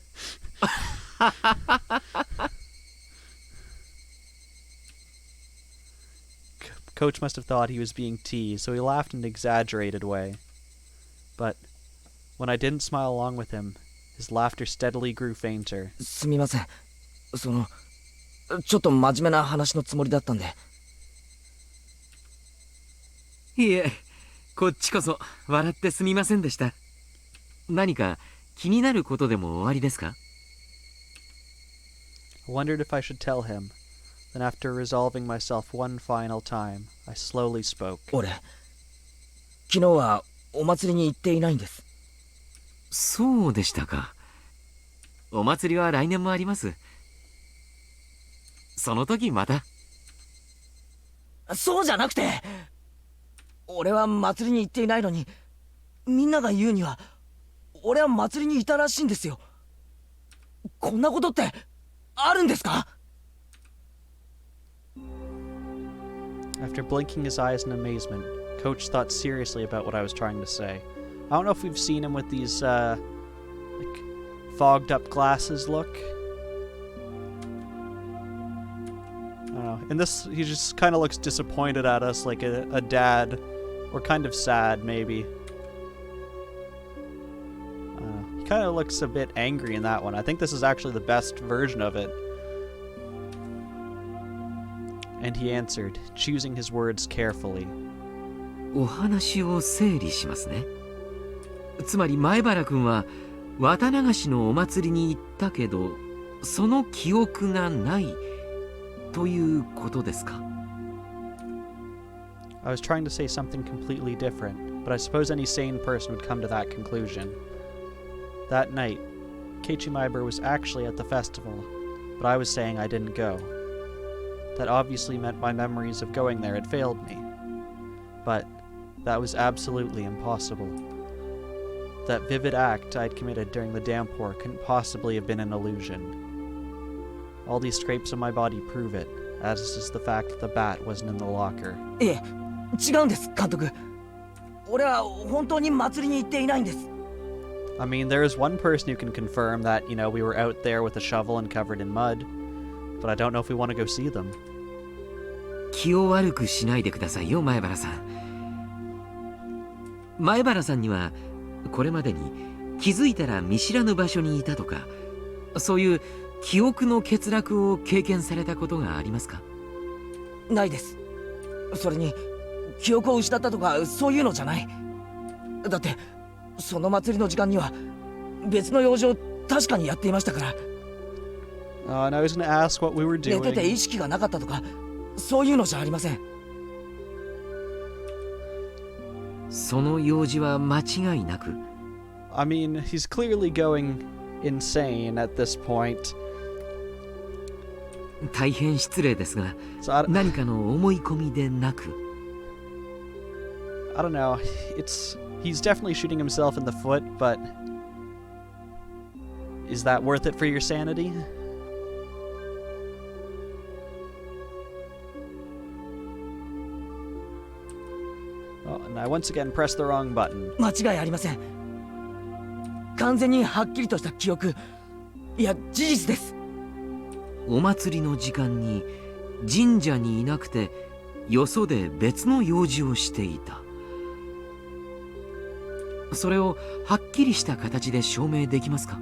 Coach must have thought he was being teased, so he laughed in an exaggerated way. But when I didn't smile along with him, his laughter steadily grew fainter. すみません。ちょっと真面目な話のつもりだったんで。いえ、こっちこそ笑ってすみませんでした。何か気になることでもおありですか？ I wondered if I should tell him. Then after resolving myself one final time, I slowly spoke. 俺、昨日はお祭りに行っていないんです。そうでしたか。お祭りは来年もあります。その時また。そうじゃなくて、俺は祭りに行っていないのに、みんなが言うには俺は祭りにいたらしいんですよ。こんなことってあるんですか？ After blinking his eyes in amazement, Coach thought seriously about what I was trying to say. I don't know if we've seen him with these, like, fogged up glasses look. I don't know. And this, he just kind of looks disappointed at us, like a dad, or kind of sad, maybe. He kind of looks a bit angry in that one. I think this is actually the best version of it. And he answered, choosing his words carefully. お話を整理しますね。つまり前原君は綿流しのお祭りに行ったけど、その記憶がないということですか？ I was trying to say something completely different, but I suppose any sane person would come to that conclusion. That night, Keiichi Maibara was actually at the festival, but I was saying I didn't go. That obviously meant my memories of going there had failed me. But that was absolutely impossible. That vivid act I'd committed during the downpour couldn't possibly have been an illusion. All these scrapes on my body prove it, as is the fact that the bat wasn't in the locker. いえ、違うんです、監督。俺は本当に祭りに行っていないんです。I mean, there is one person who can confirm that, you know, we were out there with a shovel and covered in mud, but I don't know if we want to go see them. 気を悪くしないでくださいよ、前原さん。前原さんにはこれまでに気づいたら見知らぬ場所にいたとか、そういう記憶の欠落を経験されたことがありますか？ないです。それに記憶を失ったとかそういうのじゃない。だってその祭りの時間には別の用事を確かにやっていましたから。And I was going to ask what we were 寝てて doing. 意識がなかったとかそういうのじゃありません。その用事は間違いなく。I mean, he's clearly going insane at this point. 大変失礼ですが、 So I 何かの思い込みでなく。don't know. He's definitely shooting himself in the foot, but is that worth it for your sanity? Oh, and I once again pressed the wrong button. 間違いありません。完全にはっきりとした記憶、いや事実です。お祭りの時間に神社にいなくて、よそで別の用事をしていた。それをはっきりした形で証明できますか？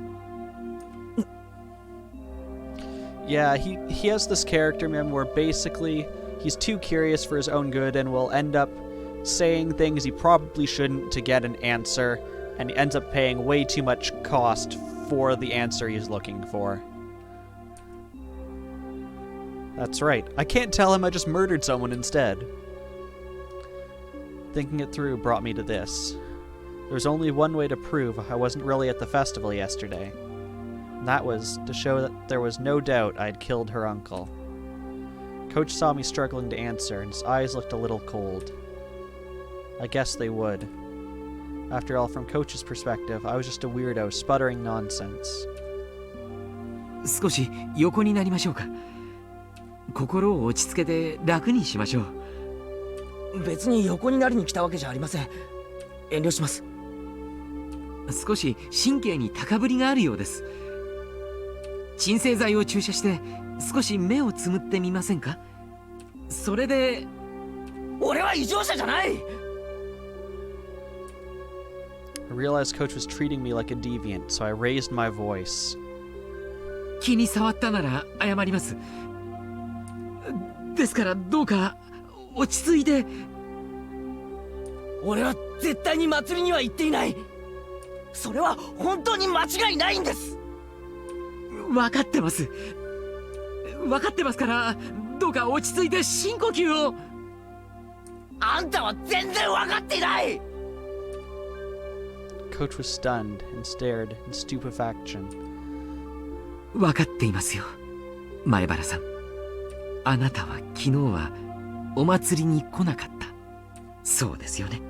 Yeah, he has this character, man, where basically he's too curious for his own good and will end up saying things he probably shouldn't to get an answer, and he ends up paying way too much cost for the answer he's looking for. That's right. I can't tell him I just murdered someone instead. Thinking it through brought me to this. There's only one way to prove I wasn't really at the festival yesterday. And that was to show that there was no doubt I'd killed her uncle. Coach saw me struggling to answer, and his eyes looked a little cold. I guess they would. After all, from Coach's perspective, I was just a weirdo sputtering nonsense. 少し横になりましょうか。心を落ち着けて楽にしましょう。別に横になりに来たわけじゃありません。遠慮します。少し神経に高ぶりがあるようです。鎮静剤を注射して少し目をつむってみませんか？それで。俺は異常者じゃない。I realized Coach was treating me like a deviant, so I raised my voice. 気に障ったなら謝ります。ですからどうか落ち着いて。俺は絶対に祭りには行っていない。それは本当に間違いないんです。分かってます。分かってますから、どうか落ち着いて深呼吸を。あんたは全然分かっていない。Coach was stunned and stared in stupefaction. 分かっていますよ、前原さん。あなたは昨日はお祭りに来なかった。そうですよね。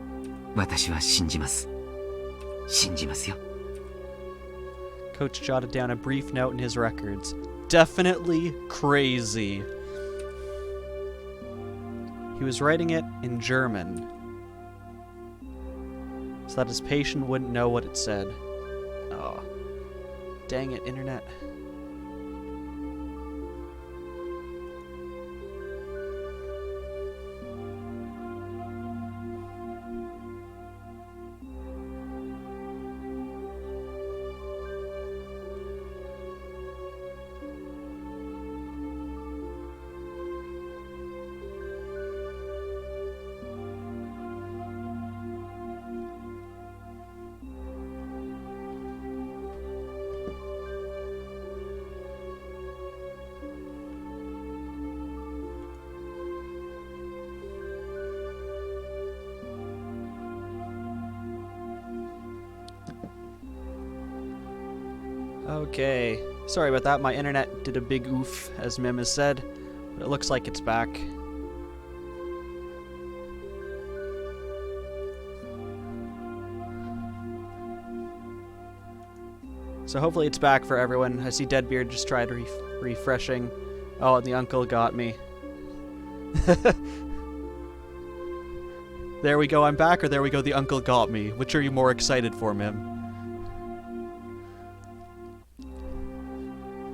私は信じます。信じますよ。Coach jotted down a brief note in his records. Definitely crazy. He was writing it in German, so that his patient wouldn't know what it said. Oh, dang it, internet. Okay. Sorry about that. My internet did a big oof, as Mim has said. But it looks like it's back. So hopefully it's back for everyone. I see Deadbeard just tried refreshing. Oh, and the uncle got me. There we go, I'm back, or there we go, the uncle got me. Which are you more excited for, Mim?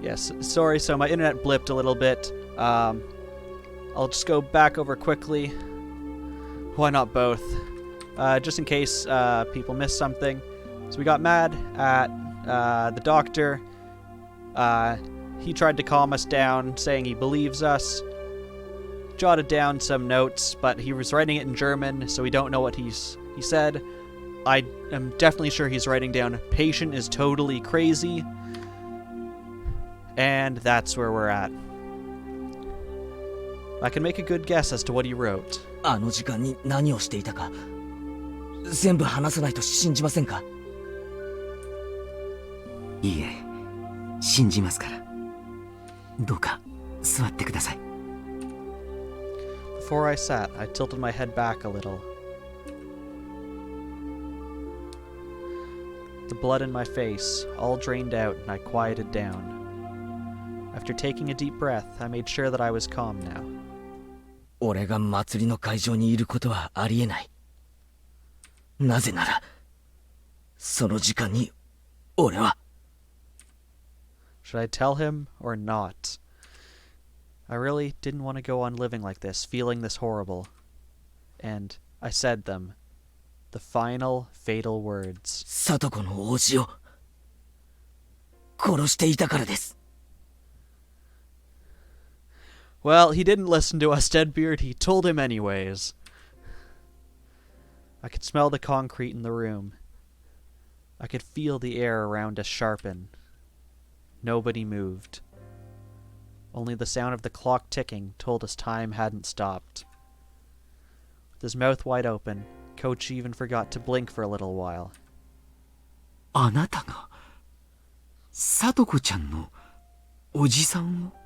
Yes, sorry, so my internet blipped a little bit. I'll just go back over quickly. Why not both? Just in case people missed something. So we got mad at the doctor. He tried to calm us down, saying he believes us. Jotted down some notes, but he was writing it in German, so we don't know what he said. I am definitely sure he's writing down, "Patient is totally crazy." And that's where we're at. I can make a good guess as to what he wrote. あの時間に何をしていたか全部話さないと信じませんか？いいえ、信じますから。どうか座ってください。Before I sat, I tilted my head back a little. The blood in my face all drained out and I quieted down. After taking a deep breath, I made sure that I was calm now. 俺が祭りの会場にいることはありえない。なぜなら、その時間に俺は。Should I tell him or not? I really didn't want to go on living like this, feeling this horrible. And I said them. The final, fatal words. 聡子の王子を殺していたからです。Well, he didn't listen to us, Deadbeard. He told him anyways. I could smell the concrete in the room. I could feel the air around us sharpen. Nobody moved. Only the sound of the clock ticking told us time hadn't stopped. With his mouth wide open, Coach even forgot to blink for a little while. あなたが聡子ちゃんのおじさんを？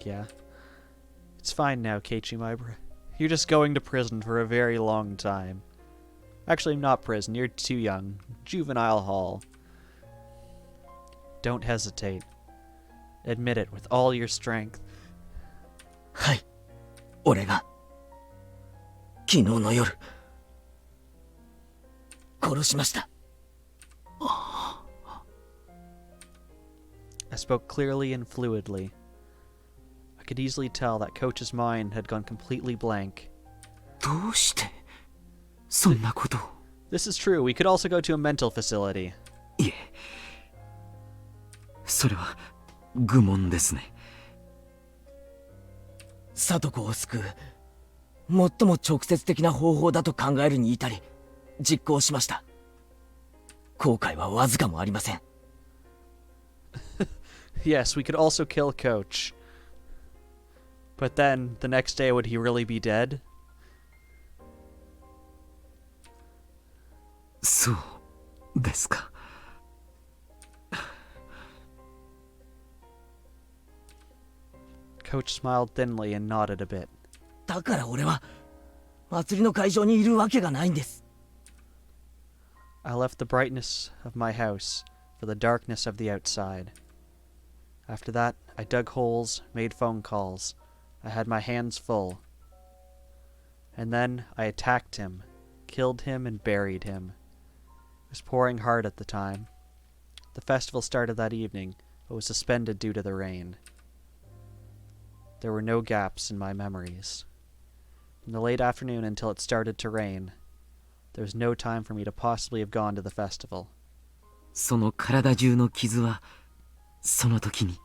Yeah. It's fine now, Keiichi, my bro. You're just going to prison for a very long time. Actually, not prison. You're too young. Juvenile hall. Don't hesitate. Admit it with all your strength. はい。俺が昨日の夜殺しました。I spoke clearly and fluidly. I could easily tell that Coach's mind had gone completely blank. どうしてそんなことを？ This is true. We could also go to a mental facility. いえ、それは愚問ですね。聡子を救う最も直接的な方法だと考えるに至り実行しました。後悔はわずかもありません。Yes, we could also kill Coach. But then, the next day, would he really be dead? そうですか。Coach smiled thinly and nodded a bit. だから俺は祭りの会場にいるわけがないんです。I left the brightness of my house for the darkness of the outside. After that, I dug holes, made phone calls. I had my hands full. And then I attacked him, killed him, and buried him. It was pouring hard at the time. The festival started that evening, but was suspended due to the rain. There were no gaps in my memories. From the late afternoon until it started to rain, there was no time for me to possibly have gone to the festival. その体中の傷はその時に。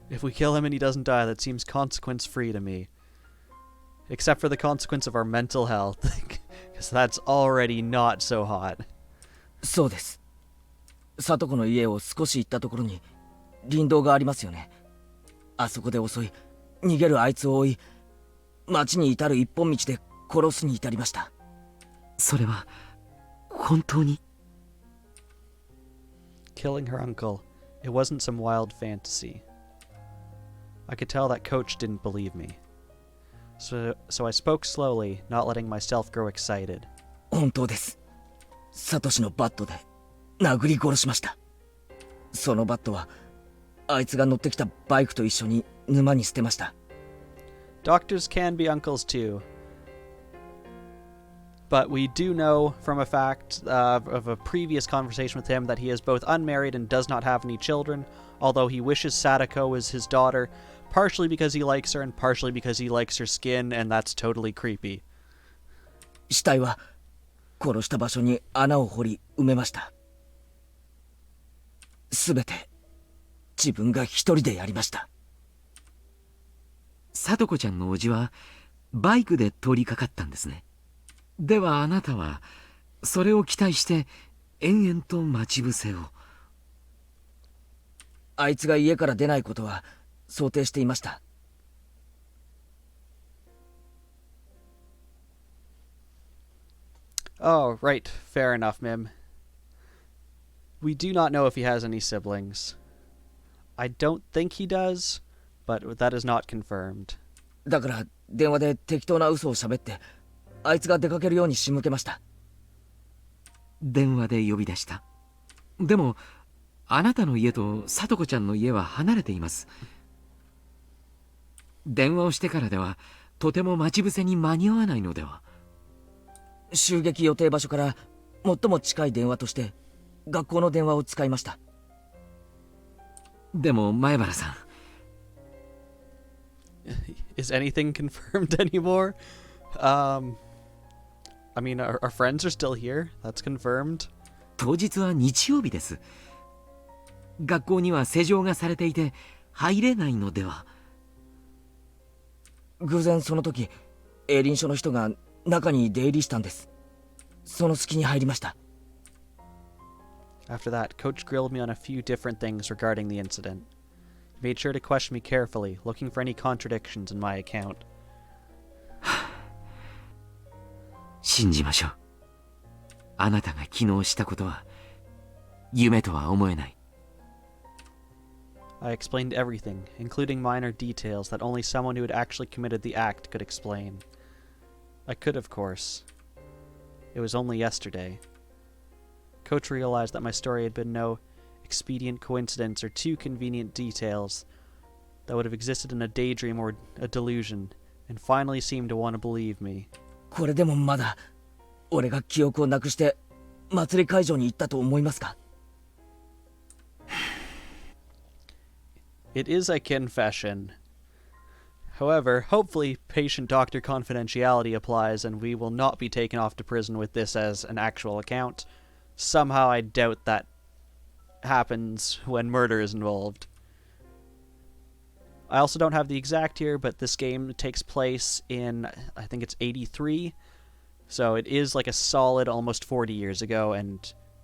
If we kill him and he doesn't die, that seems consequence-free to me. Except for the consequence of our mental health, because that's already not so hot. そうです。聡子の家を少し行ったところに林道がありますよね。あそこで襲い逃げるあいつを追い町に至る一本道で殺すに至りました。それは本当に？ Killing her uncle, it wasn't some wild fantasy. I could tell that Coach didn't believe me. So I spoke slowly, not letting myself grow excited. 本当です。サトシのバットで殴り殺しました。そのバットはあいつが乗ってきたバイクと一緒に沼に捨てました。Doctors can be uncles too. But we do know from a fact of a previous conversation with him that he is both unmarried and does not have any children, although he wishes Sadako was his daughter, partially because he likes her and partially because he likes her skin, and that's totally creepy. 死体は殺した場所に穴を掘り埋めました。すべて自分が一人でやりました。さとこちゃんの叔父はバイクで通りかかったんですね。ではあなたはそれを期待して延々と待ち伏せを。あいつが家から出ないことは想定していました。Oh, right. Fair enough, Mim. We do not know if he has any siblings. I don't think he does, but that is not confirmed. だから電話で適当な嘘を喋ってあいつが出かけるように仕向けました。電話で呼び出した。でもあなたの家とさとこちゃんの家は離れています。電話をしてからではとても待ち伏せに間に合わないのでは。襲撃予定場所から最も近い電話として学校の電話を使いました。でも前原さん。Is anything confirmed anymore? I mean, our friends are still here. That's confirmed. 当日は日曜日です。学校には施錠がされていて入れないのでは。偶然その時営林署の人が中に出入りしたんです。その隙に入りました。After that, Coach grilled me on a few different things regarding the incident. He made sure to question me carefully, looking for any contradictions in my account. 信じましょう。あなたが昨日したことは夢とは思えない。I explained everything, including minor details that only someone who had actually committed the act could explain. I could, of course. It was only yesterday. Coach realized that my story had been no expedient coincidence or too convenient details that would have existed in a daydream or a delusion, and finally seemed to want to believe me. これでもまだ俺が記憶をなくして祭り会場に行ったと思いますか？ It is a confession. However, hopefully patient-doctor confidentiality applies and we will not be taken off to prison with this as an actual account. Somehow I doubt that happens when murder is involved. I also don't have the exact here, but this game takes place in, I think it's 83. So it is like a solid almost 40 years ago, and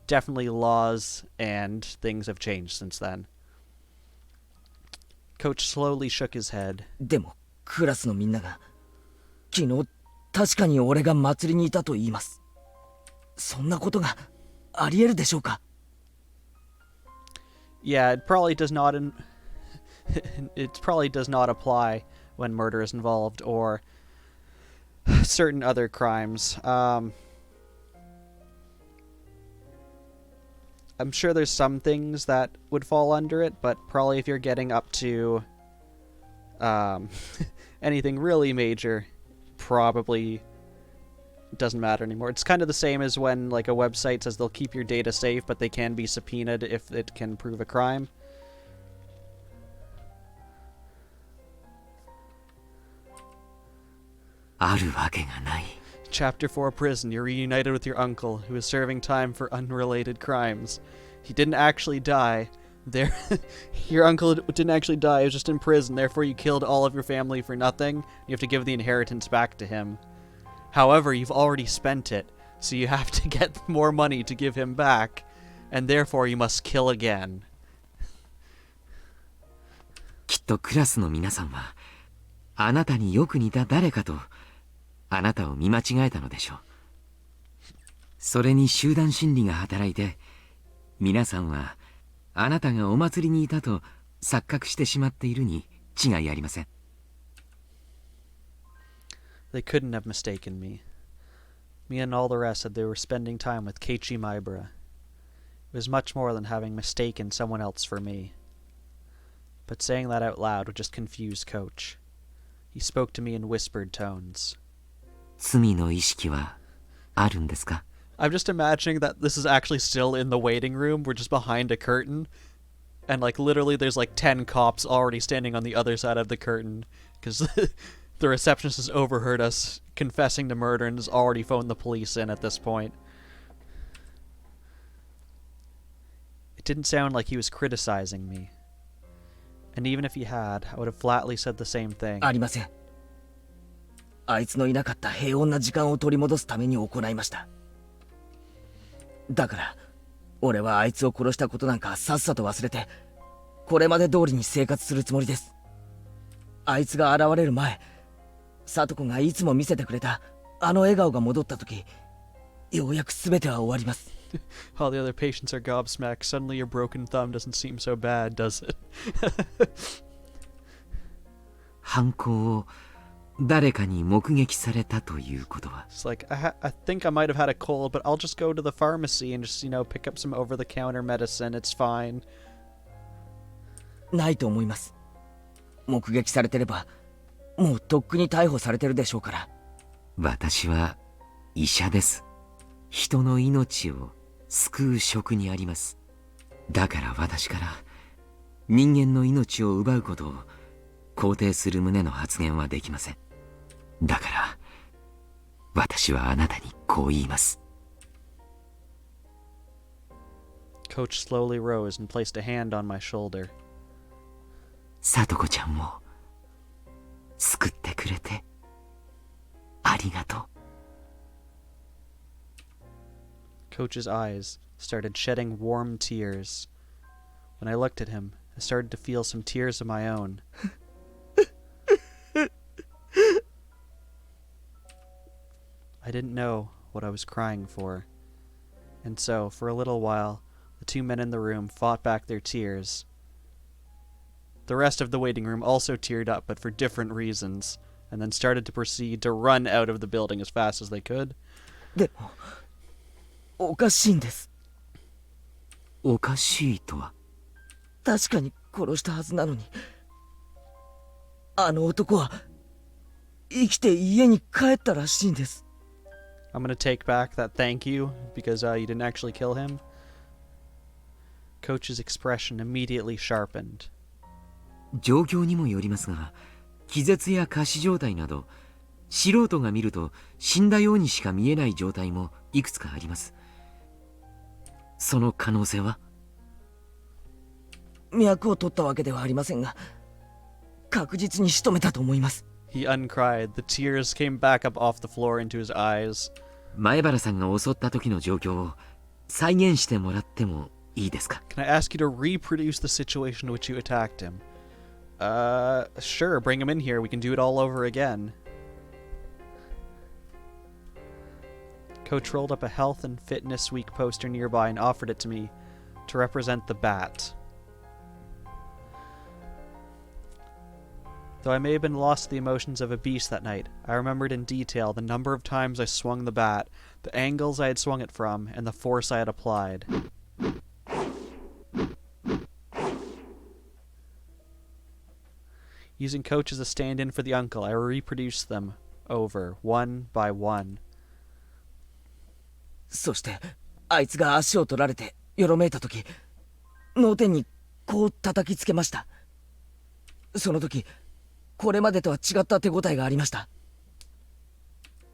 definitely laws and things have changed since then. Coach slowly shook his head. でもクラスのみんなが昨日確かに俺が祭りにいたと言います。そんなことがありえるでしょうか？ Yeah, it probably does not it probably does not apply when murder is involved or certain other crimes. I'm sure there's some things that would fall under it, but probably if you're getting up to anything really major, probably doesn't matter anymore. It's kind of the same as when like a website says they'll keep your data safe, but they can be subpoenaed if it can prove a crime. Chapter 4 Prison. You're reunited with your uncle, who is serving time for unrelated crimes. He didn't actually die. Your uncle didn't actually die, he was just in prison, therefore you killed all of your family for nothing. You have to give the inheritance back to him. However, you've already spent it, so you have to get more money to give him back, and therefore you must kill again. きっとクラスの皆さんはあなたによく似た誰かとあなたを見間違えたのでしょう。それに集団心理が働いて皆さんはあなたがお祭りにいたと錯覚してしまっているに違いありません。They couldn't have mistaken me. Me and all the rest said they were spending time with Keiichi Maibara. It was much more than having mistaken someone else for me. But saying that out loud would just confuse Coach. He spoke to me in whispered tones. 罪の意識はあるんですか？ I'm just imagining that this is actually still in the waiting room. We're just behind a curtain. And, like, literally there's, like, 10 cops already standing on the other side of the curtain. Because the receptionist has overheard us confessing to murder and has already phoned the police in at this point. It didn't sound like he was criticizing me. And even if he had, I would have flatly said the same thing. ありません。あいつのいなかった平穏な時間を取り戻すために行いました。だから俺はあいつを殺したことなんかさっさと忘れて、これまで通りに生活するつもりです。あいつが現れる前、聡子がいつも見せてくれたあの笑顔が戻った時、ようやく全ては終わります。While the other patients are gobsmacked, suddenly your broken thumb doesn't seem so bad, does it? 犯行を誰かに目撃されたということは？ It's like, I think I might have had a cold, but I'll just go to the pharmacy and just, pick up some over-the-counter medicine. It's fine. ないと思います。目撃されてれば、もうとっくに逮捕されてるでしょうから。私は医者です。人の命を救う職にあります。だから私から人間の命を奪うことを肯定する旨の発言はできません。だから私はあなたにこう言います。Coach slowly rose and placed a hand on my shoulder. 聡子ちゃんを救ってくれてありがとう。Coach's eyes started shedding warm tears. When I looked at him, I started to feel some tears of my own. I didn't know what I was crying for. And so, for a little while, the two men in the room fought back their tears. The rest of the waiting room also teared up, but for different reasons, and then started to proceed to run out of the building as fast as they could. でもおかしいんです。おかしいとは？確かに殺したはずなのに、あの男は生きて家に帰ったらしいんです。I'm gonna take back that thank you, because you didn't actually kill him. Coach's expression immediately sharpened. 状況にもよりますが、気絶や仮死状態など素人が見ると死んだようにしか見えない状態もいくつかあります。その可能性は？脈を取ったわけではありませんが、確実に仕留めたと思います。He uncried. The tears came back up off the floor into his eyes. 前原さんが襲った時の状況を再現してもらってもいいですか？ Can I ask you to reproduce the situation in which you attacked him? Sure, bring him in here. We can do it all over again. Coach rolled up a health and fitness week poster nearby and offered it to me to represent the bat. Though I may have been lost to the emotions of a beast that night, I remembered in detail the number of times I swung the bat, the angles I had swung it from, and the force I had applied. Using Coach as a stand-in for the uncle, I reproduced them over, one by one. そしてあいつが足を取られてよろめいた時、脳天にこう叩きつけました。その時これまでとは違った手応えがありました。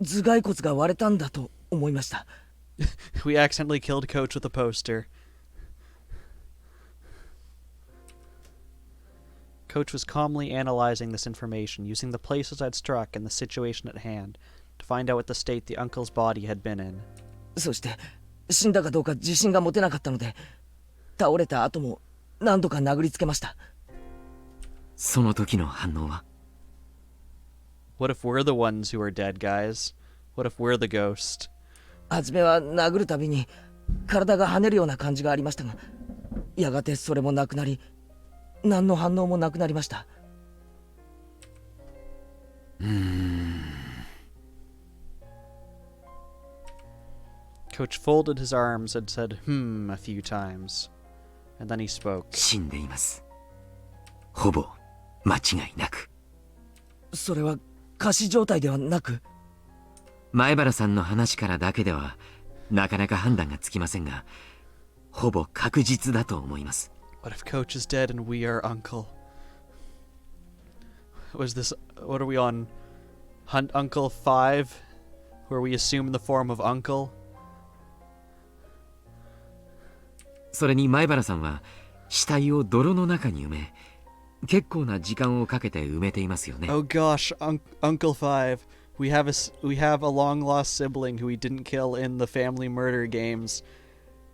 頭蓋骨が割れたんだと思いました。We accidentally killed Coach with a poster. Coach was calmly analyzing this information, using the places I'd struck and the situation at hand, to find out what the state the uncle's body had been in. そして死んだかどうか自信が持てなかったので、倒れた後も何度か殴りつけました。その時の反応は？ What if we're the ones who are dead, guys? What if we're the ghost? 初めは殴るたびに体が跳ねるような感じがありましたが、やがてそれもなくなり、何の反応もなくなりました。Coach folded his arms and said, a few times. And then he spoke. 死んでいます。ほぼ間違いなく。それは仮死状態ではなく、前原さんの話からだけではなかなか判断がつきませんが、ほぼ確実だと思います。What if Coach is dead and we are Uncle? Was this... What are we on? Hunt Uncle 5? Where we assume the form of Uncle? それに前原さんは死体を泥の中に埋め、結構な時間をかけて埋めていますよね。Oh gosh, Uncle 5. We have a long lost sibling who we didn't kill in the family murder games.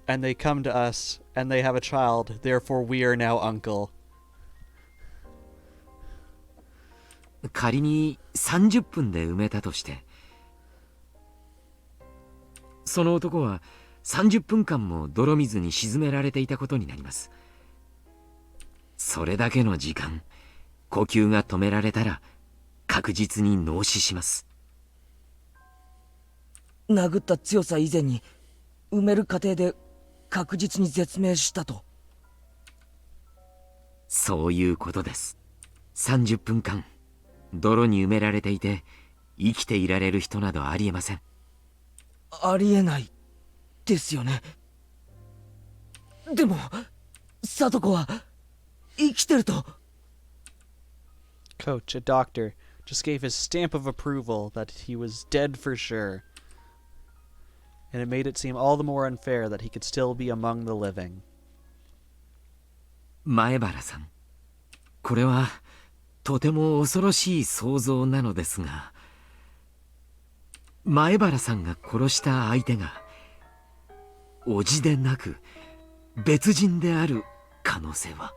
And they come to us, and they have a child, therefore we are now Uncle. 仮に30分で埋めたとして、その男は30分間も泥水に沈められていたことになります。それだけの時間、呼吸が止められたら確実に脳死します。殴った強さ以前に埋める過程で確実に絶命したと。そういうことです。30分間泥に埋められていて生きていられる人などありえません。ありえないですよね。でも聡子は生きてると。 Coach, a doctor, just gave his stamp of approval that he was dead for sure. And it made it seem all the more unfair that he could still be among the living. 前原さん、これはとても恐ろしい想像なのですが、前原さんが殺した相手が叔父でなく別人である可能性は。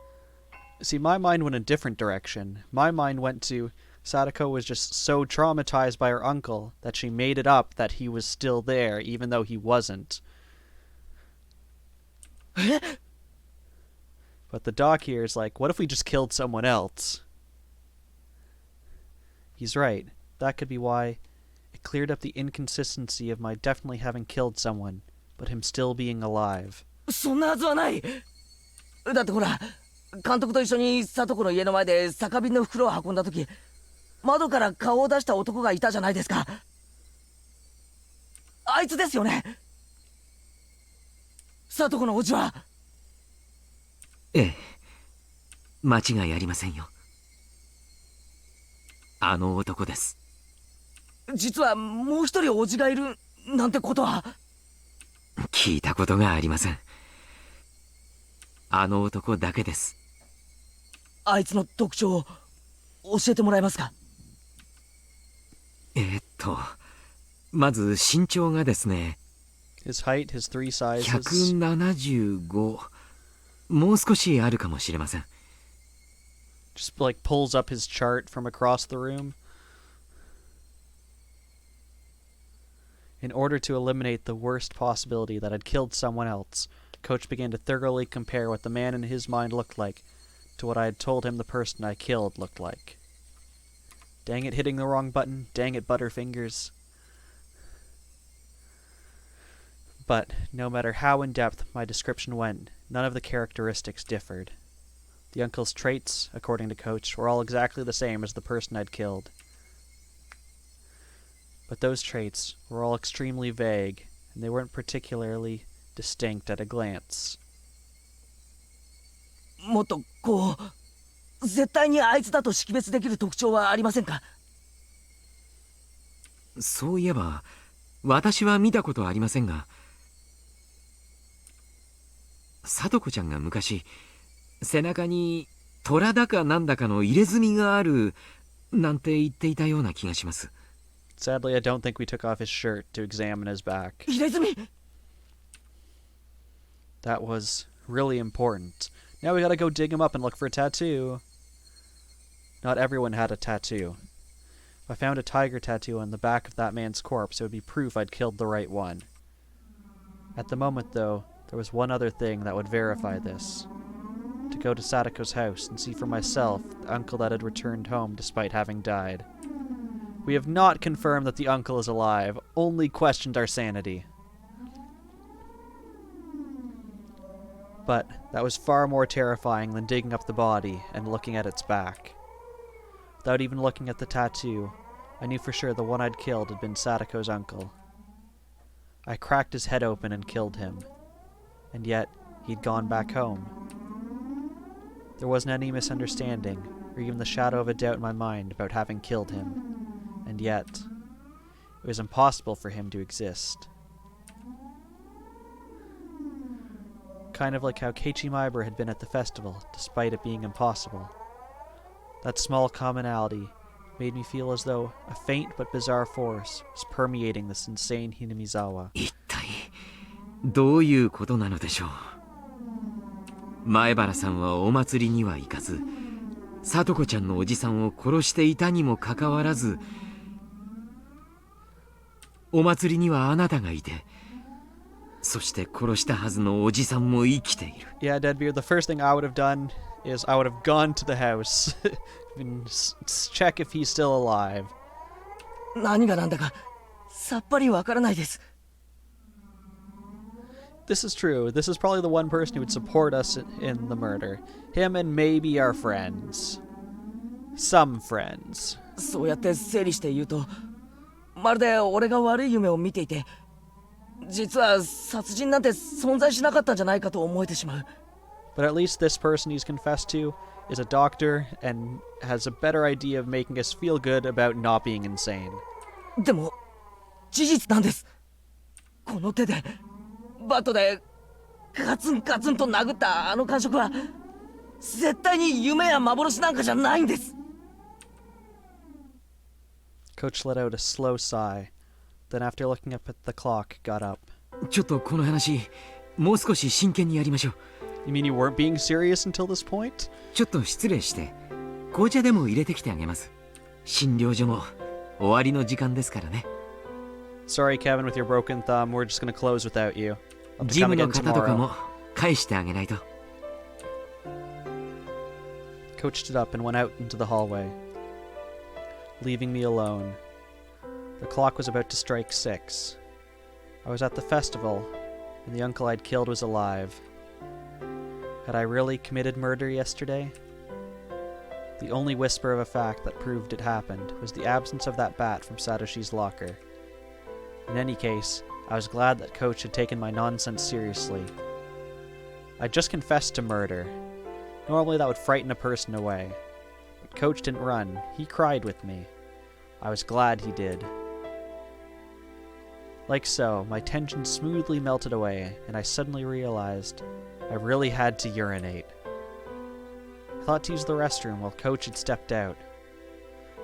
See, my mind went a different direction. My mind went to Sadako was just so traumatized by her uncle that she made it up that he was still there, even though he wasn't. But the doc here is like, what if we just killed someone else? He's right. That could be why it cleared up the inconsistency of my definitely having killed someone, but him still being alive. そんなはずはない。だってほら、監督と一緒に聡子の家の前で酒瓶の袋を運んだ時、窓から顔を出した男がいたじゃないですか。あいつですよね。聡子の叔父は。ええ、間違いありませんよ。あの男です。実はもう一人叔父がいるなんてことは。聞いたことがありません。あの男だけです。あいつの特徴を教えてもらえますか。まず身長がですね、 His height, his three sizes. 175、もう少しあるかもしれません。 Just like pulls up his chart from across the room. In order to eliminate the worst possibility that I'd killed someone else, Coach began to thoroughly compare what the man in his mind looked like to what I had told him the person I killed looked like. Dang it, hitting the wrong button. Dang it, Butterfingers. But no matter how in-depth my description went, none of the characteristics differed. The uncle's traits, according to Coach, were all exactly the same as the person I'd killed. But those traits were all extremely vague, and they weren't particularly distinct at a glance. もっとこう絶対にあいつだと識別できる特徴はありませんか。そういえば私は見たことありませんが、聡子ちゃんが昔背中に虎だかなんだかの入れ墨があるなんて言っていたような気がします。 Sadly, I don't think we took off his shirt to examine his back. 入れ墨。 That was really important. Now we gotta go dig him up and look for a tattoo. Not everyone had a tattoo. If I found a tiger tattoo on the back of that man's corpse, it would be proof I'd killed the right one. At the moment, though, There was one other thing that would verify this. To go to Sadako's house and see for myself the uncle that had returned home despite having died. We have not confirmed that the uncle is alive, only questioned our sanity. But that was far more terrifying than digging up the body and looking at its back. Without even looking at the tattoo, I knew for sure the one I'd killed had been Sadako's uncle. I cracked his head open and killed him. And yet, he'd gone back home. There wasn't any misunderstanding, or even the shadow of a doubt in my mind about having killed him. And yet, it was impossible for him to exist. Kind of like how Keiichi Maiber had been at the festival, despite it being impossible. That small commonality made me feel as though a faint but bizarre force was permeating this insane Hinamizawa. 一体どういうことなのでしょう。前原さんはお祭りには行かず、聡子ちゃんのおじさんを殺していたにもかかわらず、お祭りにはあなたがいて、そして殺したはずのおじさんも生きている。Yeah, Deadbeard, the first thing I would have done is I would have gone to the house and check if he's still alive. 何がなんだかさっぱりわからないです。This is true. This is probably the one person who would support us in the murder. Him and maybe our friends. Some friends. そうやって整理して言うと、まるで俺が悪い夢を見ていて、実は殺人なんて存在しなかったんじゃないかと思えてしまう。But at least this person he's confessed to is a doctor and has a better idea of making us feel good about not being insane. でも事実なんです。この手でバットでガツンガツンと殴ったあの感触は絶対に夢や幻なんかじゃないんです。 Coach let out a slow sigh, then after looking up at the clock, got up. ちょっとこの話、もう少し真剣にやりましょう。You mean you weren't being serious until this point? ちょっと失礼して、紅茶でも入れてきてあげます。診療所も終わりの時間ですからね。Sorry, Kevin, with your broken thumb, we're just gonna close without you. I'll have to ジ come ムの again 方とか tomorrow. も返してあげないと。Coach stood up and went out into the hallway, leaving me alone. The clock was about to strike 6. I was at the festival, and the uncle I'd killed was alive. Had I really committed murder yesterday? The only whisper of a fact that proved it happened was the absence of that bat from Satoshi's locker. In any case, I was glad that Coach had taken my nonsense seriously. I'd just confessed to murder. Normally that would frighten a person away. But Coach didn't run. He cried with me. I was glad he did. Like so, my tension smoothly melted away, and I suddenly realized I really had to urinate. I thought to use the restroom while Coach had stepped out.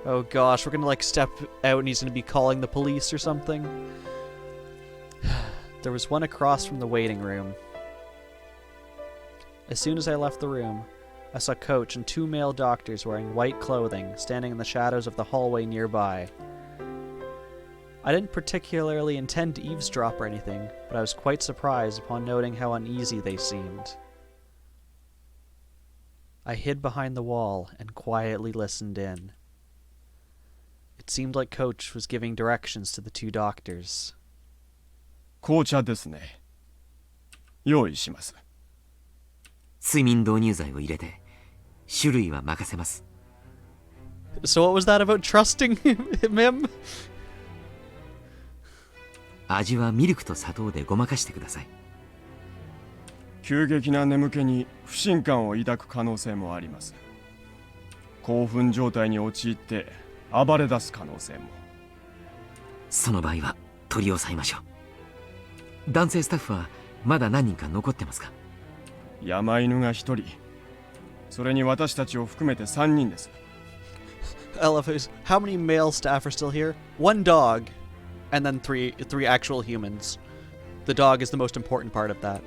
Oh gosh, we're gonna step out and he's gonna be calling the police or something. There was one across from the waiting room. As soon as I left the room, I saw Coach and 2 male doctors wearing white clothing standing in the shadows of the hallway nearby. I didn't particularly intend to eavesdrop or anything, but I was quite surprised upon noting how uneasy they seemed. I hid behind the wall and quietly listened in. It seemed like Coach was giving directions to the 2 doctors. 紅茶ですね。用意します。睡眠導入剤を入れて、種類は任せます。So what was that about trusting him? 味はミルクと砂糖でごまかしてください。急激な眠気に不信感を抱く可能性もあります。興奮状態に陥って暴れ出す可能性も。その場合は取り押さえましょう。男性スタッフはまだ何人か残ってますか？山犬が1人、それに私たちを含めて3人です。I love his. How many male staff are still here? 1 dog, and then three actual humans. The dog is the most important part of that.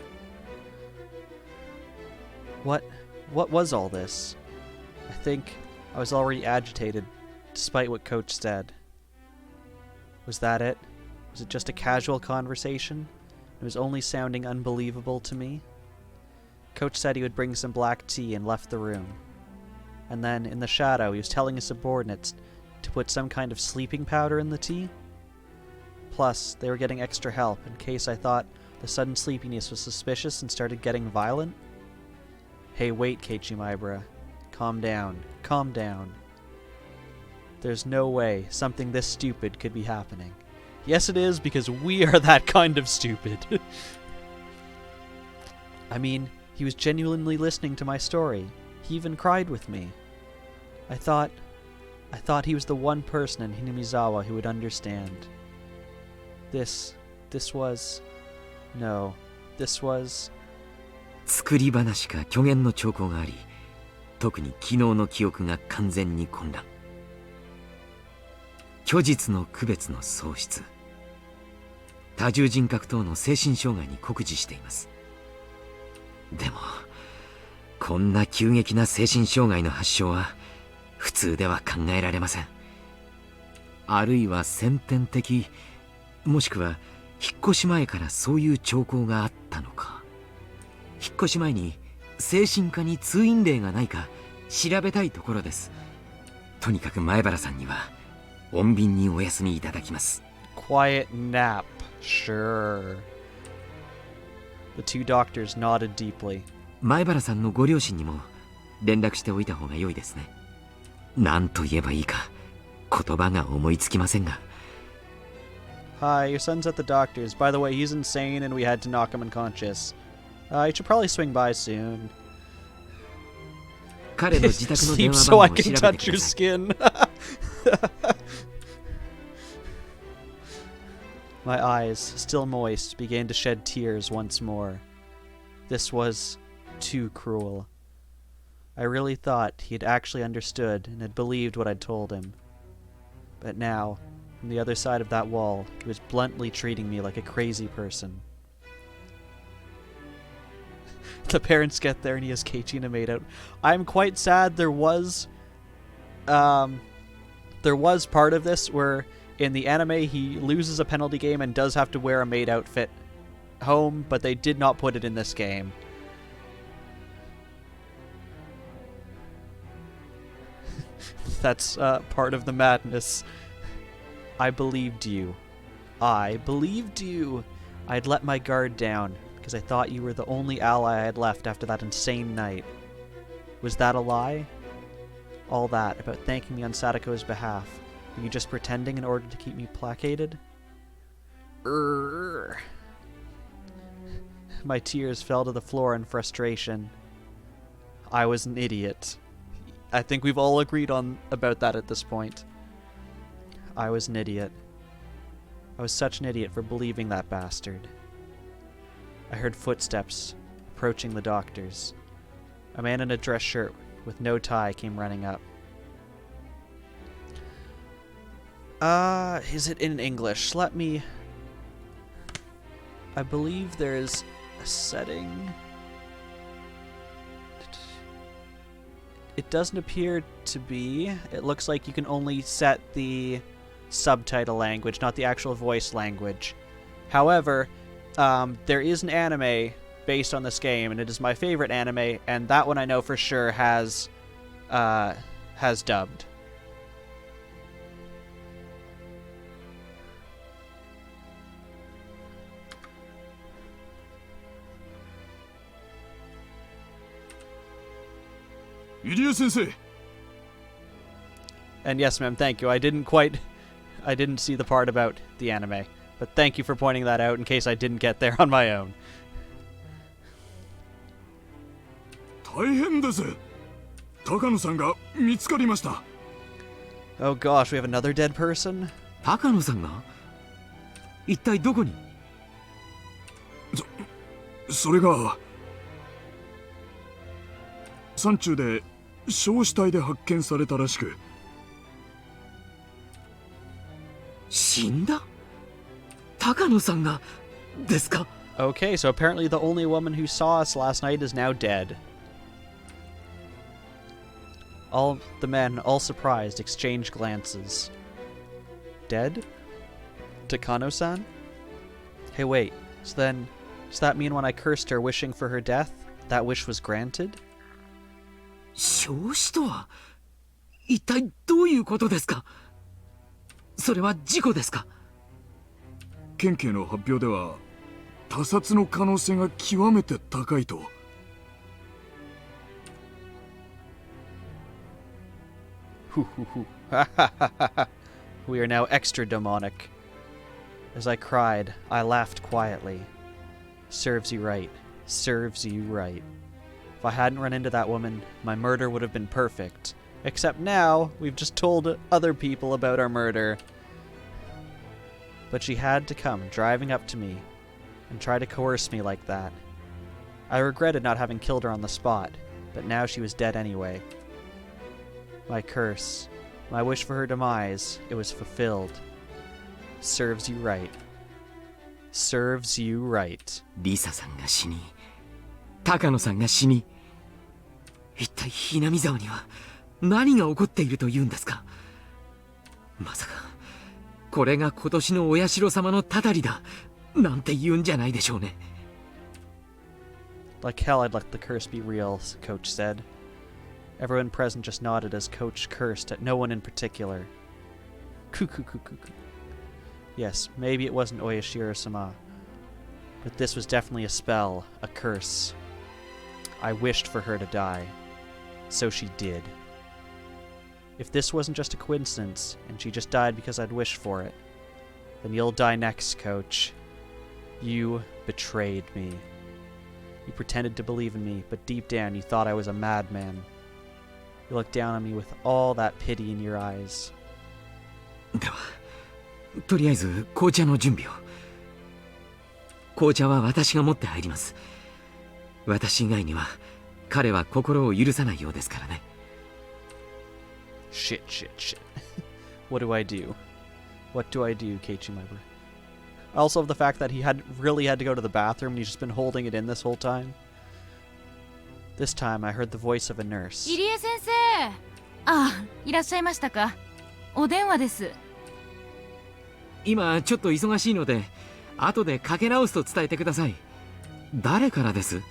What was all this? I think I was already agitated, despite what Coach said. Was that it? Was it just a casual conversation? It was only sounding unbelievable to me. Coach said he would bring some black tea and left the room. And then, in the shadow, he was telling his subordinates to put some kind of sleeping powder in the tea. Plus, they were getting extra help in case I thought the sudden sleepiness was suspicious and started getting violent. Hey, wait, Keiichi Maibara. Calm down. Calm down. There's no way something this stupid could be happening. Yes, it is, because we are that kind of stupid. I mean, he was genuinely listening to my story. He even cried with me. I thought he was the one person in Hinamizawa who would understand. This was...作り話か虚言の兆候があり、特に昨日の記憶が完全に混乱。虚実の区別の喪失、多重人格等の精神障害に酷似しています。でもこんな急激な精神障害の発症は普通では考えられません。あるいは先天的、もしくは引っ越し前からそういう兆候があったのか。引っ越し前に精神科に通院例がないか調べたいところです。とにかく前原さんには穏便にお休みいただきます。 Quiet nap. Sure. The two doctors nodded deeply. 前原さんのご両親にも連絡しておいた方が良いですね。何と言えばいいか言葉が思いつきませんが。 Hi, your son's at the doctor's. By the way, he's insane and we had to knock him unconscious. You should probably swing by soon. 彼の自宅の電 Sleep 話 so 番 I 号を調 can べて touch く your ださい。 skin. My eyes, still moist, began to shed tears once more. This was too cruel. I really thought he had actually understood and had believed what I'd told him. But now, from the other side of that wall, he was bluntly treating me like a crazy person. The parents get there and he has Keiichi and a maid out. I'm quite sad there was part of this where in the anime he loses a penalty game and does have to wear a maid outfit home, but they did not put it in this game. That's part of the madness. I believed you. I believed you. I'd let my guard down because I thought you were the only ally I had left after that insane night. Was that a lie? All that about thanking me on Sadako's behalf. Were you just pretending in order to keep me placated? My tears fell to the floor in frustration. I was an idiot. I think we've all agreed about that at this point. I was an idiot. I was such an idiot for believing that bastard. I heard footsteps approaching the doctors. A man in a dress shirt with no tie came running up. Is it in English? Let me... I believe there's a setting. It doesn't appear to be. It looks like you can only set the subtitle language, not the actual voice language. However, there is an anime based on this game, and it is my favorite anime, and that one I know for sure has dubbed. And yes, ma'am, thank you. I didn't see the part about the anime. But thank you for pointing that out in case I didn't get there on my own. Oh gosh, we have another dead person? 高野さんが一体どこに？それが山中で焼死体で発見されたらしく。死んだ？高野さんがですか？ Okay, so apparently the only woman who saw us last night is now dead. All the men, all surprised, exchange glances. Dead? Takano-san? Hey, wait. So then, Does that mean when I cursed her wishing for her death, that wish was granted? 焼死とは一体どういうことですか？それは事故ですか？県警の発表では他殺の可能性が極めて高いと。We are now extra demonic. As I cried, I laughed quietly. Serves you right. Serves you right. If I hadn't run into that woman, my murder would have been perfect. Except now, we've just told other people about our murder. But she had to come driving up to me and try to coerce me like that. I regretted not having killed her on the spot, but now she was dead anyway. My curse, my wish for her demise, it was fulfilled. Serves you right. Serves you right. リサさんが死に、高野さんが死に、一体ひなみ沢には何が起こっているというんですか？まさかこれが今年のお社様のたたりだなんて言うんじゃないでしょうね。Like hell I'd let the curse be real, Coach said. Everyone present just nodded as Coach cursed at no one in particular. Cuckoo. Yes, maybe it wasn't Oyashiro-sama, but this was definitely a spell, a curse. I wished for her to die. So she did. If this wasn't just a coincidence, and she just died because I'd wished for it, then you'll die next, Coach. You betrayed me. You pretended to believe in me, but deep down you thought I was a madman. You looked down on me with all that pity in your eyes. では、とりあえず紅茶の準備を。紅茶は私が持って入ります。私以外には彼は心を許さないようですからね。Shit. What do I do? What do I do, Keiichi-maru? Also, the fact that he really had to go to the bathroom and he's just been holding it in this whole time. This time, I heard the voice of a nurse. 入江先生、あ、いらっしゃいましたか。お電話です。今ちょっと忙しいので、後でかけ直すと伝えてください。誰からです？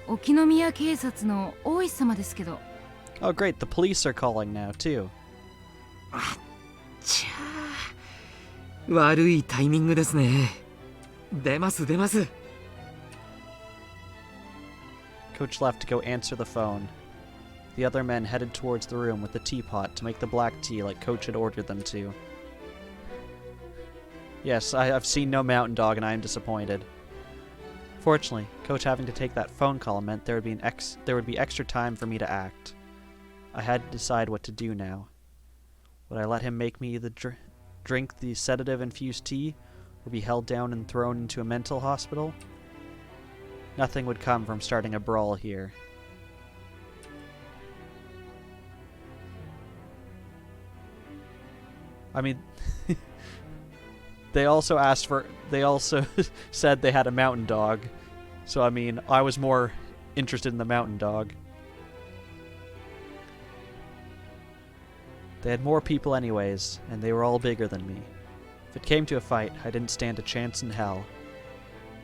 沖宮警察の大石様ですけど。Oh, great! The police are calling now too. あっちゃー、悪いタイミングですね。出ます。Coach left to go answer the phone. The other men headed towards the room with the teapot to make the black tea like Coach had ordered them to. Yes, I've seen no mountain dog and I am disappointed. Fortunately, Coach having to take that phone call meant there would be extra time for me to act. I had to decide what to do now. Would I let him make me drink the sedative-infused tea, or be held down and thrown into a mental hospital? Nothing would come from starting a brawl here. I mean, they also said they had a mountain dog. So, I mean, I was more interested in the mountain dog. They had more people anyways, and they were all bigger than me. If it came to a fight, I didn't stand a chance in hell.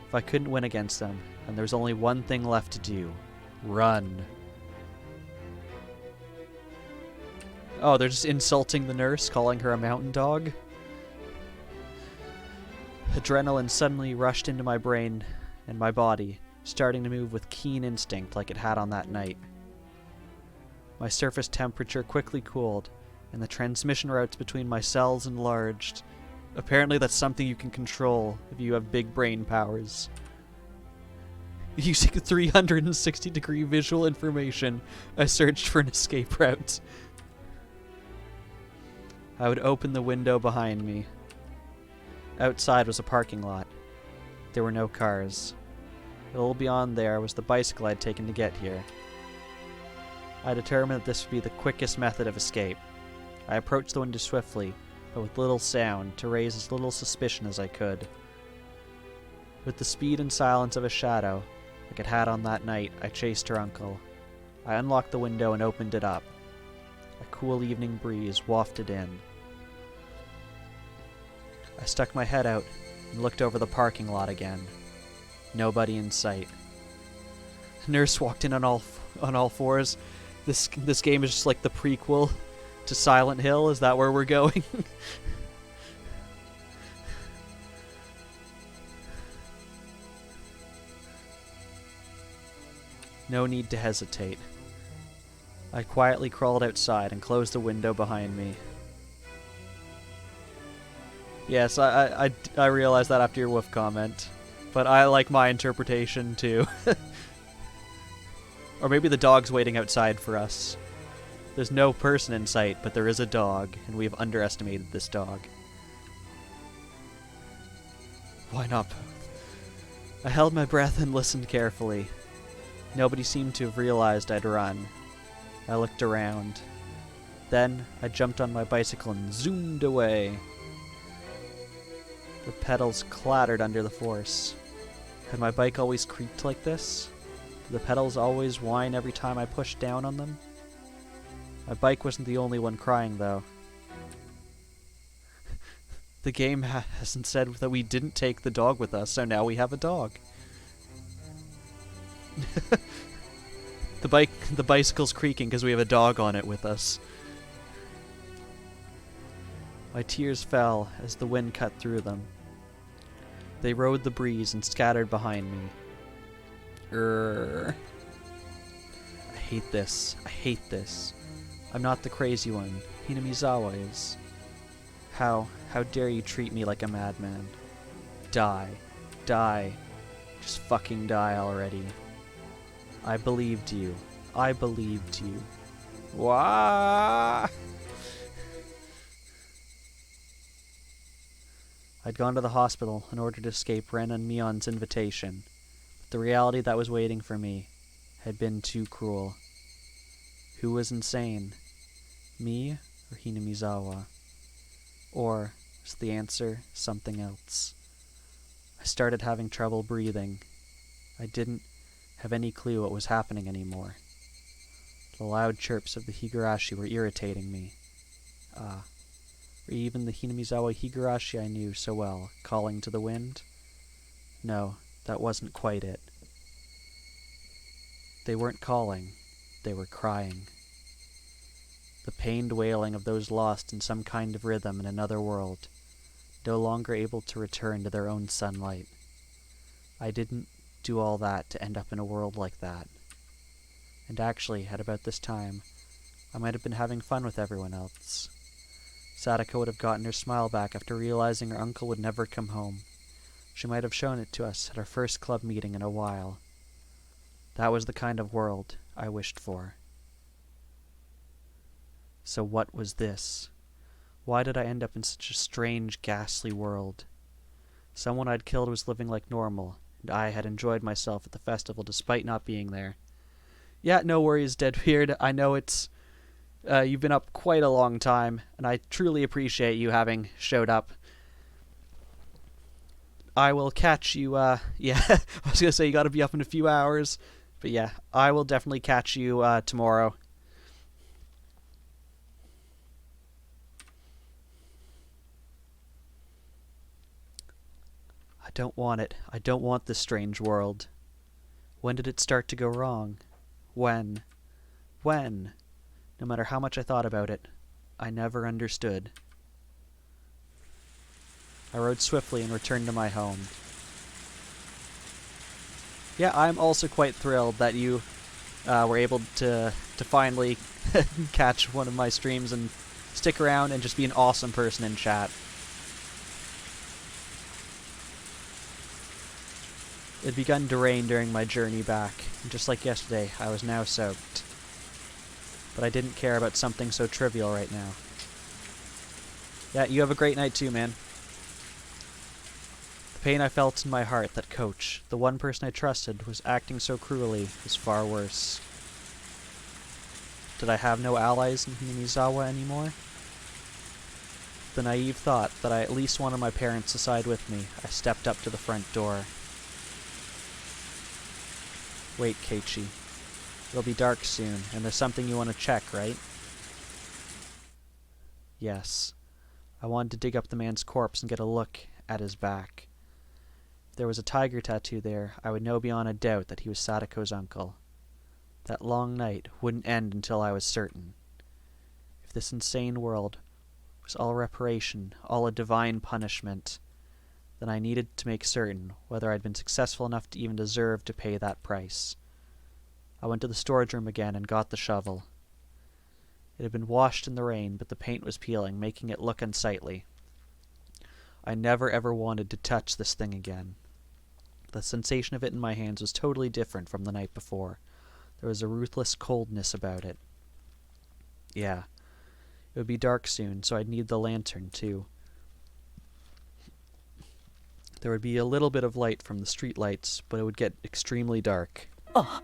If I couldn't win against them, then there was only one thing left to do. Run. Oh, they're just insulting the nurse, calling her a mountain dog? Adrenaline suddenly rushed into my brain and my body, starting to move with keen instinct like it had on that night. My surface temperature quickly cooled, and the transmission routes between my cells enlarged. Apparently that's something you can control if you have big brain powers. Using 360-degree visual information, I searched for an escape route. I would open the window behind me. Outside was a parking lot. There were no cars. A little beyond there was the bicycle I'd taken to get here. I determined that this would be the quickest method of escape. I approached the window swiftly, but with little sound, to raise as little suspicion as I could. With the speed and silence of a shadow, like it had on that night, I chased her uncle. I unlocked the window and opened it up. A cool evening breeze wafted in. I stuck my head out and looked over the parking lot again. Nobody in sight. Nurse walked in on all fours. This game is just like the prequel to Silent Hill. Is that where we're going? No need to hesitate. I quietly crawled outside and closed the window behind me. Yes, I realized that after your woof comment. But I like my interpretation, too. Or maybe the dog's waiting outside for us. There's no person in sight, but there is a dog, and we've underestimated this dog. Why not both? I held my breath and listened carefully. Nobody seemed to have realized I'd run. I looked around. Then I jumped on my bicycle and zoomed away. The pedals clattered under the force. Had my bike always creaked like this? Did the pedals always whine every time I pushed down on them? My bike wasn't the only one crying, though. The game hasn't said that we didn't take the dog with us, so now we have a dog. The bicycle's creaking because we have a dog on it with us. My tears fell as the wind cut through them. They rode the breeze and scattered behind me. I hate this. I hate this. I'm not the crazy one. Hinamizawa is. How dare you treat me like a madman? Die. Die. Just fucking die already. I believed you. I believed you. Wah! I'd gone to the hospital in order to escape Ren and Mion's invitation, but the reality that was waiting for me had been too cruel. Who was insane? Me or Hinamizawa? Or was the answer something else? I started having trouble breathing. I didn't have any clue what was happening anymore. The loud chirps of the Higurashi were irritating me. Or even the Hinamizawa Higurashi I knew so well, calling to the wind? No, that wasn't quite it. They weren't calling, they were crying. The pained wailing of those lost in some kind of rhythm in another world, no longer able to return to their own sunlight. I didn't do all that to end up in a world like that. And actually, at about this time, I might have been having fun with everyone else. Sadako would have gotten her smile back after realizing her uncle would never come home. She might have shown it to us at our first club meeting in a while. That was the kind of world I wished for. So what was this? Why did I end up in such a strange, ghastly world? Someone I'd killed was living like normal, and I had enjoyed myself at the festival despite not being there. Yeah, no worries, Deadbeard. I know it's... you've been up quite a long time, and I truly appreciate you having showed up. I will catch you, yeah, I was gonna say you gotta be up in a few hours, but yeah, I will definitely catch you, tomorrow. I don't want it. I don't want this strange world. When did it start to go wrong? When? When? No matter how much I thought about it, I never understood. I rode swiftly and returned to my home. Yeah, I'm also quite thrilled that you were able to finally catch one of my streams and stick around and just be an awesome person in chat. It had begun to rain during my journey back, and just like yesterday, I was now soaked. But I didn't care about something so trivial right now. Yeah, you have a great night too, man. The pain I felt in my heart that Coach, the one person I trusted, was acting so cruelly was far worse. Did I have no allies in Hinamizawa anymore? The naive thought that I at least wanted my parents to side with me, I stepped up to the front door. Wait, Keiichi. It'll be dark soon, and there's something you want to check, right? Yes. I wanted to dig up the man's corpse and get a look at his back. If there was a tiger tattoo there, I would know beyond a doubt that he was Sadako's uncle. That long night wouldn't end until I was certain. If this insane world was all reparation, all a divine punishment, then I needed to make certain whether I'd been successful enough to even deserve to pay that price. I went to the storage room again and got the shovel. It had been washed in the rain, but the paint was peeling, making it look unsightly. I never ever wanted to touch this thing again. The sensation of it in my hands was totally different from the night before. There was a ruthless coldness about it. Yeah, it would be dark soon, so I'd need the lantern, too. There would be a little bit of light from the street lights, but it would get extremely dark. Oh.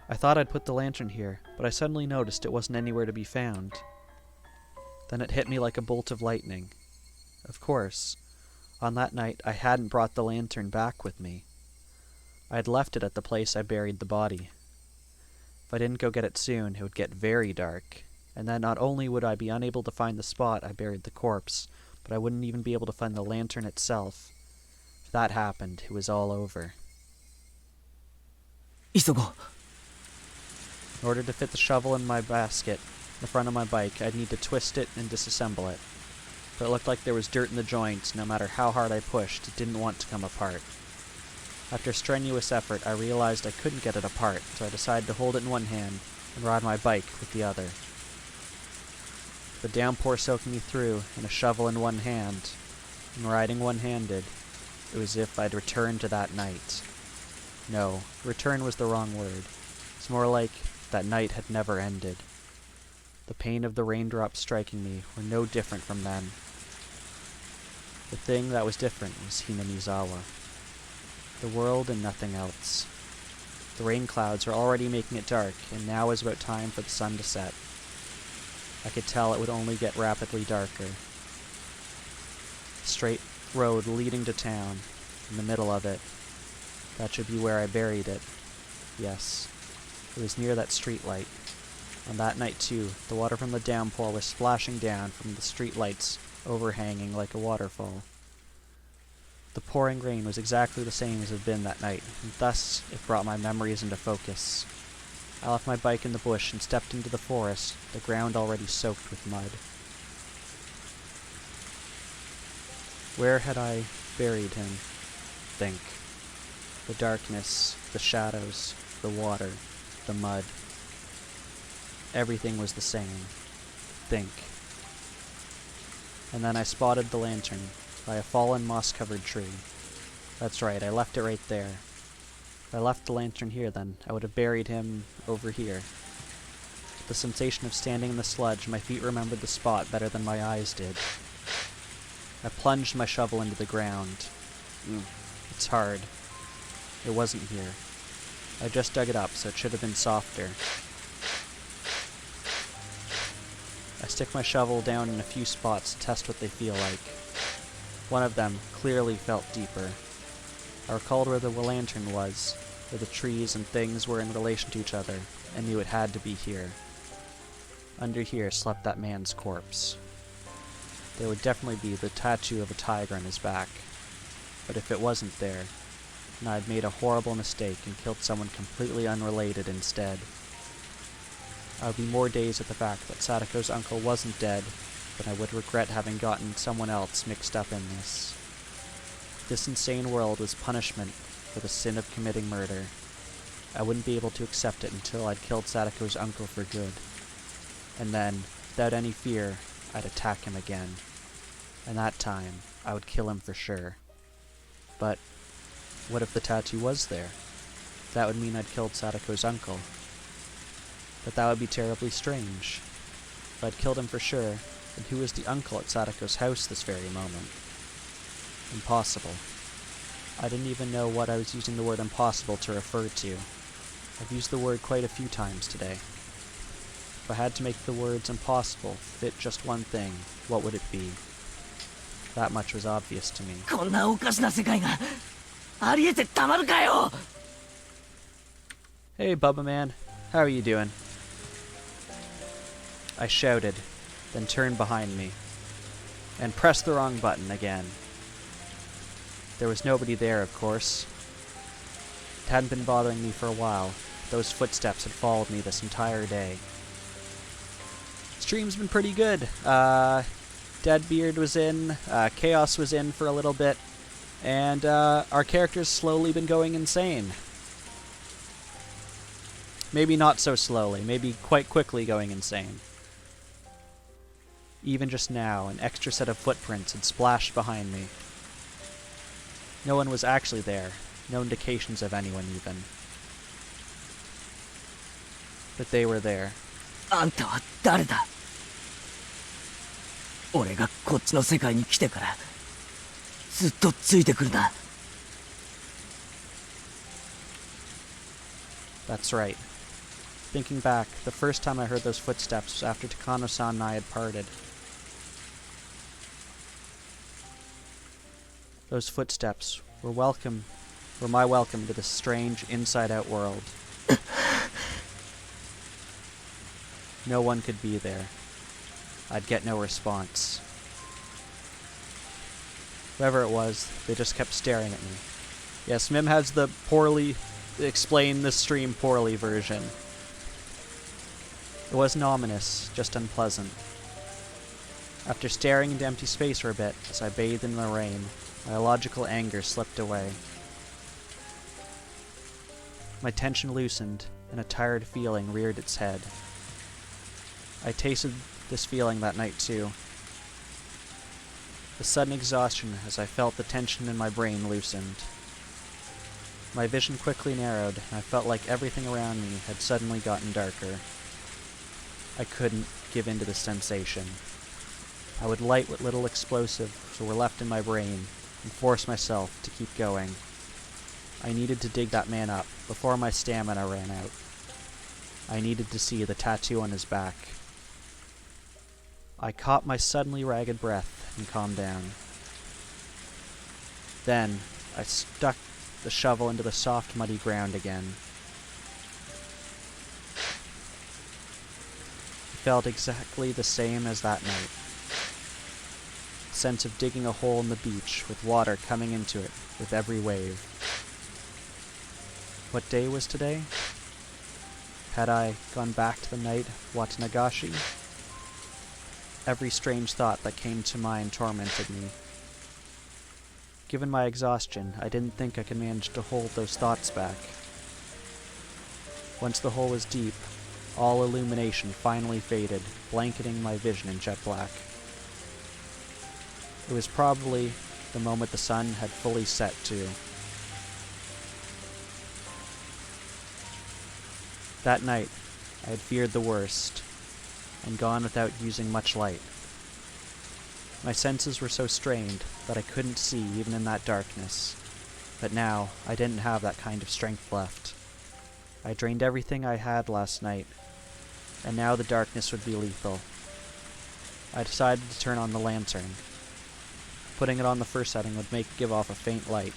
I thought I'd put the lantern here, but I suddenly noticed it wasn't anywhere to be found. Then it hit me like a bolt of lightning. Of course, on that night I hadn't brought the lantern back with me. I had left it at the place I buried the body. If I didn't go get it soon, it would get very dark, and then not only would I be unable to find the spot I buried the corpse, but I wouldn't even be able to find the lantern itself. If that happened, it was all over. 急ごう。 In order to fit the shovel in my basket, in the front of my bike, I'd need to twist it and disassemble it. But it looked like there was dirt in the joints. No matter how hard I pushed, it didn't want to come apart. After strenuous effort, I realized I couldn't get it apart, so I decided to hold it in one hand and ride my bike with the other. The downpour soaking me through, and a shovel in one hand, and riding one-handed, it was as if I'd returned to that night. No, return was the wrong word. It's more like that night had never ended. The pain of the raindrops striking me were no different from then. The thing that was different was Hinamizawa. The world and nothing else. The rain clouds were already making it dark, and now was about time for the sun to set. I could tell it would only get rapidly darker. Straight road leading to town, in the middle of it. That should be where I buried it. Yes, it was near that street light. On that night, too, the water from the downpour was splashing down from the street lights, overhanging like a waterfall. The pouring rain was exactly the same as it had been that night, and thus it brought my memories into focus. I left my bike in the bush and stepped into the forest, the ground already soaked with mud. Where had I buried him? Think. The darkness, the shadows, the water, the mud. Everything was the same. Think. And then I spotted the lantern by a fallen moss-covered tree. That's right, I left it right there. If I left the lantern here then, I would have buried him over here. The sensation of standing in the sludge, my feet remembered the spot better than my eyes did. I plunged my shovel into the ground. It's hard. It wasn't here. I just dug it up, so it should have been softer. I stick my shovel down in a few spots to test what they feel like. One of them clearly felt deeper. I recalled where the lantern was, where the trees and things were in relation to each other, and knew it had to be here. Under here slept that man's corpse. There would definitely be the tattoo of a tiger on his back. But if it wasn't there, then I'd made a horrible mistake and killed someone completely unrelated instead. I would be more dazed at the fact that Sadako's uncle wasn't dead than I would regret having gotten someone else mixed up in this. This insane world was punishment for the sin of committing murder. I wouldn't be able to accept it until I'd killed Sadako's uncle for good. And then, without any fear, I'd attack him again. And that time, I would kill him for sure. But what if the tattoo was there? That would mean I'd killed Sadako's uncle. But that would be terribly strange. If I'd killed him for sure, then who was the uncle at Sadako's house this very moment? Impossible. I didn't even know what I was using the word impossible to refer to. I've used the word quite a few times today. If I had to make the words impossible fit just one thing, what would it be? That much was obvious to me. こんなおかしな世界がありえてたまるかよ。 Hey, Bubba Man. How are you doing? I shouted, then turned behind me, and pressed the wrong button again. There was nobody there, of course. It hadn't been bothering me for a while. Those footsteps had followed me this entire day. Stream's been pretty good. Deadbeard was in, Chaos was in for a little bit, and our character's slowly been going insane. Maybe not so slowly, maybe quite quickly going insane. Even just now, an extra set of footprints had splashed behind me. No one was actually there, no indications of anyone even. But they were there. あんたは誰だ？俺がこっちの世界に来てからずっとついてくるな。That's right. Thinking back, the first time I heard those footsteps was after Takano-san and I had parted. Those footsteps were my welcome to this strange inside-out world. No one could be there. I'd get no response. Whoever it was, they just kept staring at me. Yes, Mim has the poorly explain the stream poorly version. It wasn't ominous, just unpleasant. After staring into empty space for a bit, as I bathed in the rain, my illogical anger slipped away. My tension loosened, and a tired feeling reared its head. I tasted this feeling that night too. The sudden exhaustion as I felt the tension in my brain loosened. My vision quickly narrowed, and I felt like everything around me had suddenly gotten darker. I couldn't give in to the sensation. I would light what little explosives were left in my brain and force myself to keep going. I needed to dig that man up before my stamina ran out. I needed to see the tattoo on his back. I caught my suddenly ragged breath and calmed down. Then, I stuck the shovel into the soft, muddy ground again. It felt exactly the same as that night. The sense of digging a hole in the beach with water coming into it with every wave. What day was today? Had I gone back to the night of Watanagashi? Every strange thought that came to mind tormented me. Given my exhaustion, I didn't think I could manage to hold those thoughts back. Once the hole was deep, all illumination finally faded, blanketing my vision in jet black. It was probably the moment the sun had fully set too. That night, I had feared the worst, and gone without using much light. My senses were so strained that I couldn't see even in that darkness, but now I didn't have that kind of strength left. I drained everything I had last night, and now the darkness would be lethal. I decided to turn on the lantern. Putting it on the first setting would give off a faint light.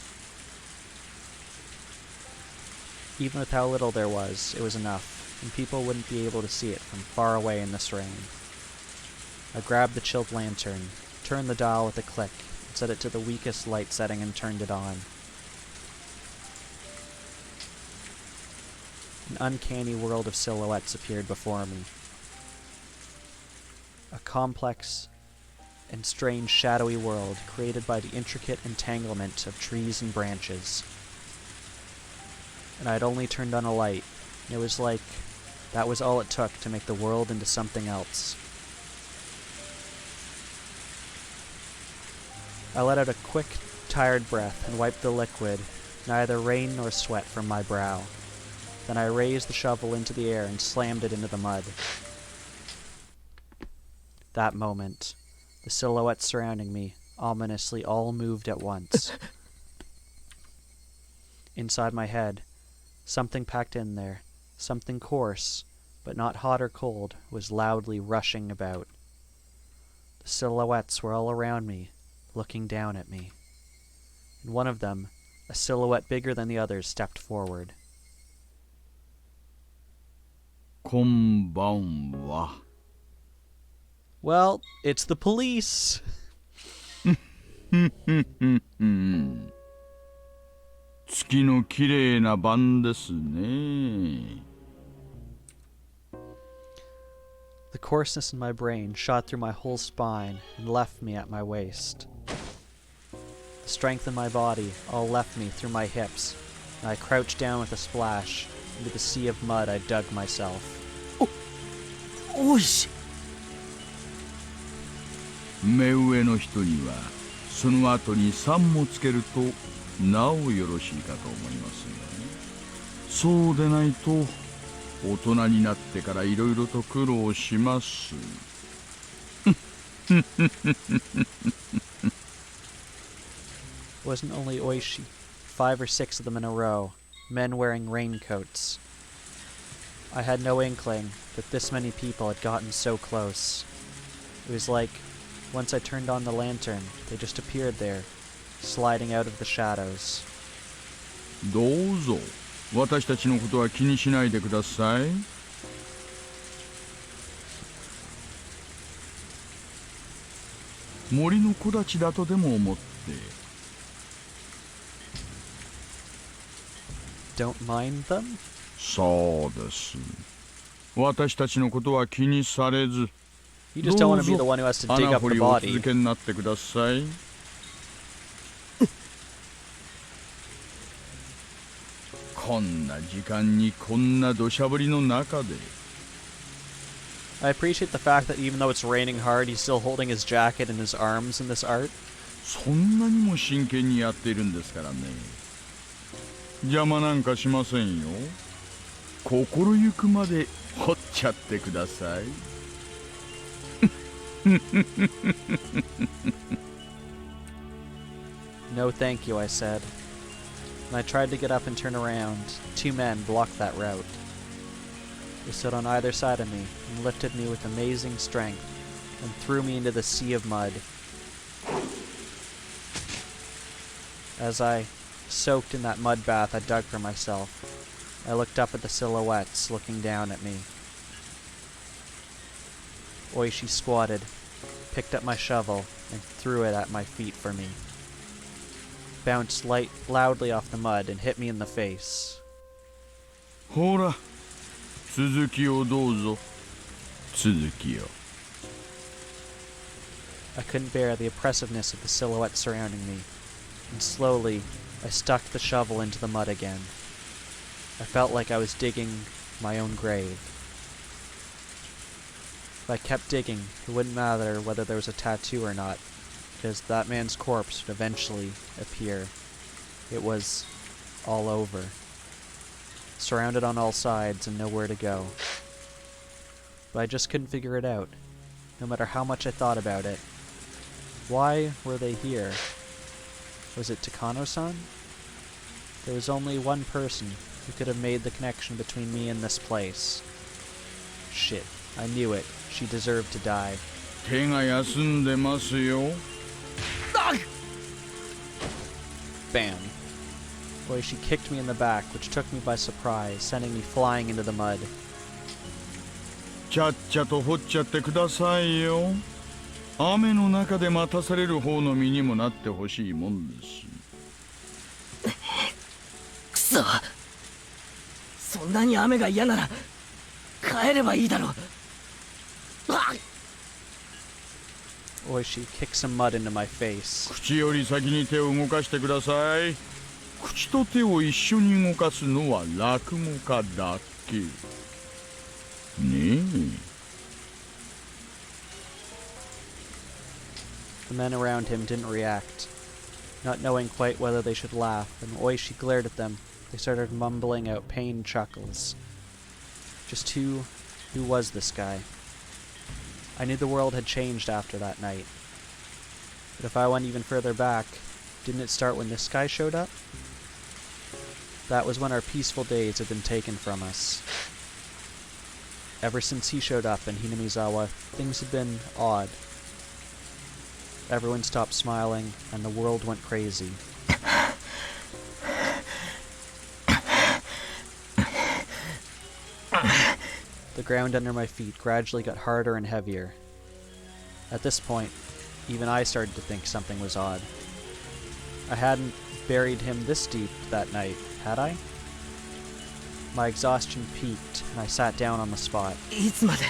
Even with how little there was, it was enough, and people wouldn't be able to see it from far away in this rain. I grabbed the chilled lantern, turned the dial with a click, and set it to the weakest light setting and turned it on. An uncanny world of silhouettes appeared before me. A complex and strange shadowy world created by the intricate entanglement of trees and branches. And I'd only turned on a light, and it was like that was all it took to make the world into something else. I let out a quick, tired breath and wiped the liquid, neither rain nor sweat, from my brow. Then I raised the shovel into the air and slammed it into the mud. That moment, the silhouettes surrounding me ominously all moved at once. Inside my head, something packed in there, something coarse, but not hot or cold, was loudly rushing about. The silhouettes were all around me, looking down at me. And one of them, a silhouette bigger than the others, stepped forward. こんばんは。 Well, it's the police! 月の綺麗な晩ですね。The coarseness in my brain shot through my whole spine and left me at my waist. The strength in my body all left me through my hips, and I crouched down with a splash into the sea of mud I dug myself. おいし目上の人にはその後に3もつけるとなおよろしいかと思いますが、そうでないと大人になってからいろいろと苦労します。It wasn't only Oishi, 5 or 6 of them in a row, men wearing raincoats. I had no inkling that this many people had gotten so close. It was like, once I turned on the lantern, they just appeared there, sliding out of the shadows. どうぞ、私たちのことは気にしないでください。森の木立だとでも思って。Don't mind them? そうです。私たちのことは気にされず。You just don't want to be the one who has to dig up the お body. 続けになってください。こんな時間にこんな土砂降りの中で。I appreciate the fact that even though it's raining hard, he's still holding his jacket in his arms in this art. そんなにも真剣にやっているんですからね。邪魔なんかしませんよ。心ゆくまで掘っちゃってください。No thank you, I said. When I tried to get up and turn around, 2 men blocked that route. They stood on either side of me and lifted me with amazing strength and threw me into the sea of mud. As I soaked in that mud bath I dug for myself, I looked up at the silhouettes looking down at me. Oishi squatted, picked up my shovel, and threw it at my feet for me. Bounced loudly off the mud and hit me in the face. ほら、続きをどうぞ。続きを。I couldn't bear the oppressiveness of the silhouette surrounding me, and slowly I stuck the shovel into the mud again. I felt like I was digging my own grave. If I kept digging, it wouldn't matter whether there was a tattoo or not, because that man's corpse would eventually appear. It was all over. Surrounded on all sides and nowhere to go. But I just couldn't figure it out, no matter how much I thought about it. Why were they here? Was it Takano-san? There was only one person who could have made the connection between me and this place. Shit, I knew it. She deserved to die. 手が休んでますよ。Bam. Boy, she kicked me in the back, which took me by surprise, sending me flying into the mud. ちゃっちゃと掘っちゃってくださいよ。雨の中で待たされる方の身にもなってほしいもんです。くそ、そんなに雨が嫌なら帰ればいいだろう。Oishi kicked some mud into my face. 口より先に手を動かしてください。口と手を一緒に動かすのは落語家だけ。ねえ。The men around him didn't react, not knowing quite whether they should laugh, and Oishi glared at them. They started mumbling out pained chuckles. Just who was this guy? I knew the world had changed after that night. But if I went even further back, didn't it start when this guy showed up? That was when our peaceful days had been taken from us. Ever since he showed up in Hinamizawa, things had been odd. Everyone stopped smiling, and the world went crazy. The ground under my feet gradually got harder and heavier. At this point, even I started to think something was odd. I hadn't buried him this deep that night, had I? My exhaustion peaked, and I sat down on the spot. いつまで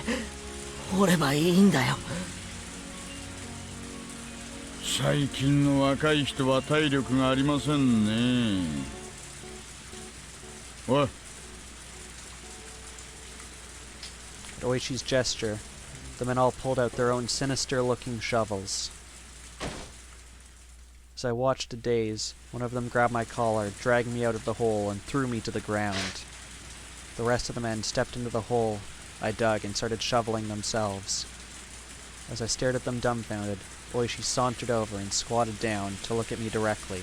掘ればいいんだよ。最近の若い人は体力がありませんね。おい。 At Oishi's gesture, the men all pulled out their own sinister-looking shovels. As I watched to daze, one of them grabbed my collar, dragged me out of the hole, and threw me to the ground. The rest of the men stepped into the hole I dug and started shoveling themselves. As I stared at them dumbfounded, Oishi sauntered over and squatted down to look at me directly.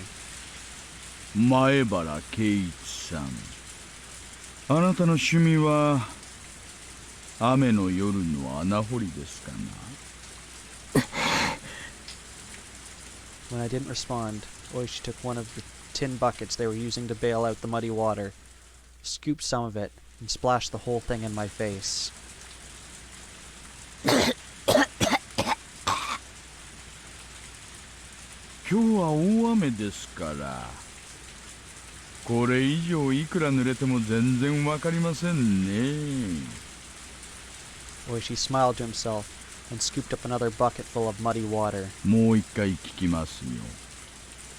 前原圭一さん、あなたの趣味は雨の夜の穴掘りですかな。 When I didn't respond, Oishi took one of the tin buckets they were using to bail out the muddy water, scooped some of it, and splashed the whole thing in my face. 今日は大雨ですから、これ以上いくら濡れても全然わかりませんね。 Oishi smiled to himself and scooped up another bucket full of muddy water. もう一回聞きますよ。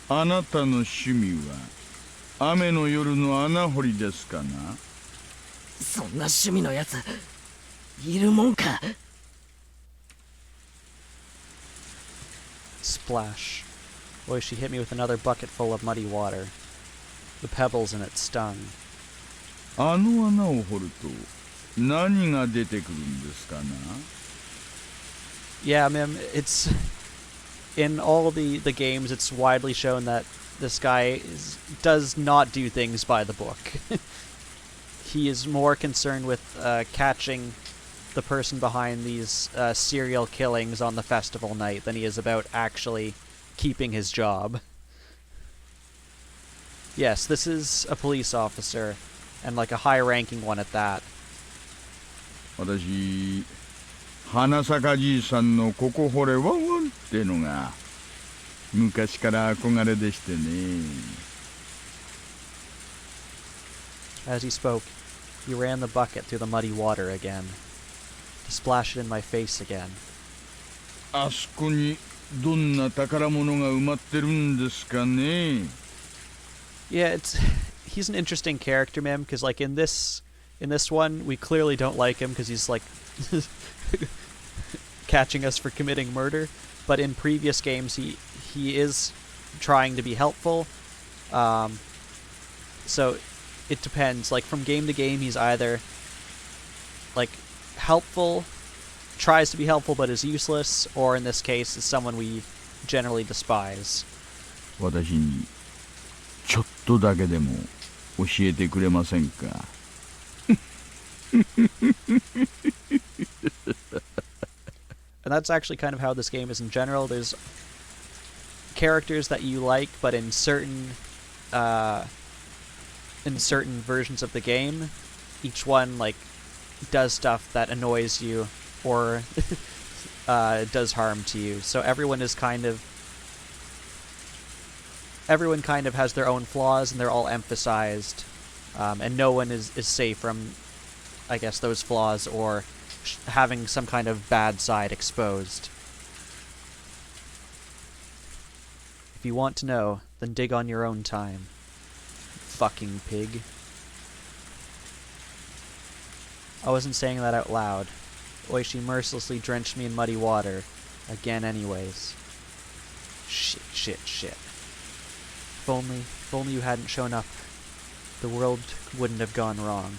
あなたの趣味は雨の夜の穴掘りですかな。そんな趣味のやついるもんか。 Splash. Oishi hit me with another bucket full of muddy water. The pebbles in it stung. あの穴を掘ると何が出てくるんですかな。 Yeah, Mim, it's... In all the games, it's widely shown that this guy does not do things by the book. He is more concerned with catching the person behind these serial killings on the festival night than he is about actually keeping his job. Yes, this is a police officer, and like a high-ranking one at that. 私、花坂じいさんのここ掘れワンワンってのが昔から憧れでしてね。 As he spoke, he ran the bucket through the muddy water again, to splash it in my face again. あそこにどんな宝物が埋まってるんですかね。 Yeah, he's an interesting character, man, because like in this one, we clearly don't like him because he's like catching us for committing murder. But in previous games, he is trying to be helpful. So it depends. Like from game to game, he's either like helpful, tries to be helpful but is useless, or in this case, is someone we generally despise. 私にちょっとだけでも教えてくれませんか。 And that's actually kind of how this game is in general. There's characters that you like, but in certain versions of the game, each one like does stuff that annoys you or does harm to you. So everyone kind of has their own flaws, and they're all emphasized, and no one is safe from, I guess, those flaws or having some kind of bad side exposed. If you want to know, then dig on your own time. Fucking pig. I wasn't saying that out loud. Oishi mercilessly drenched me in muddy water. Again anyways. Shit. If only you hadn't shown up, the world wouldn't have gone wrong.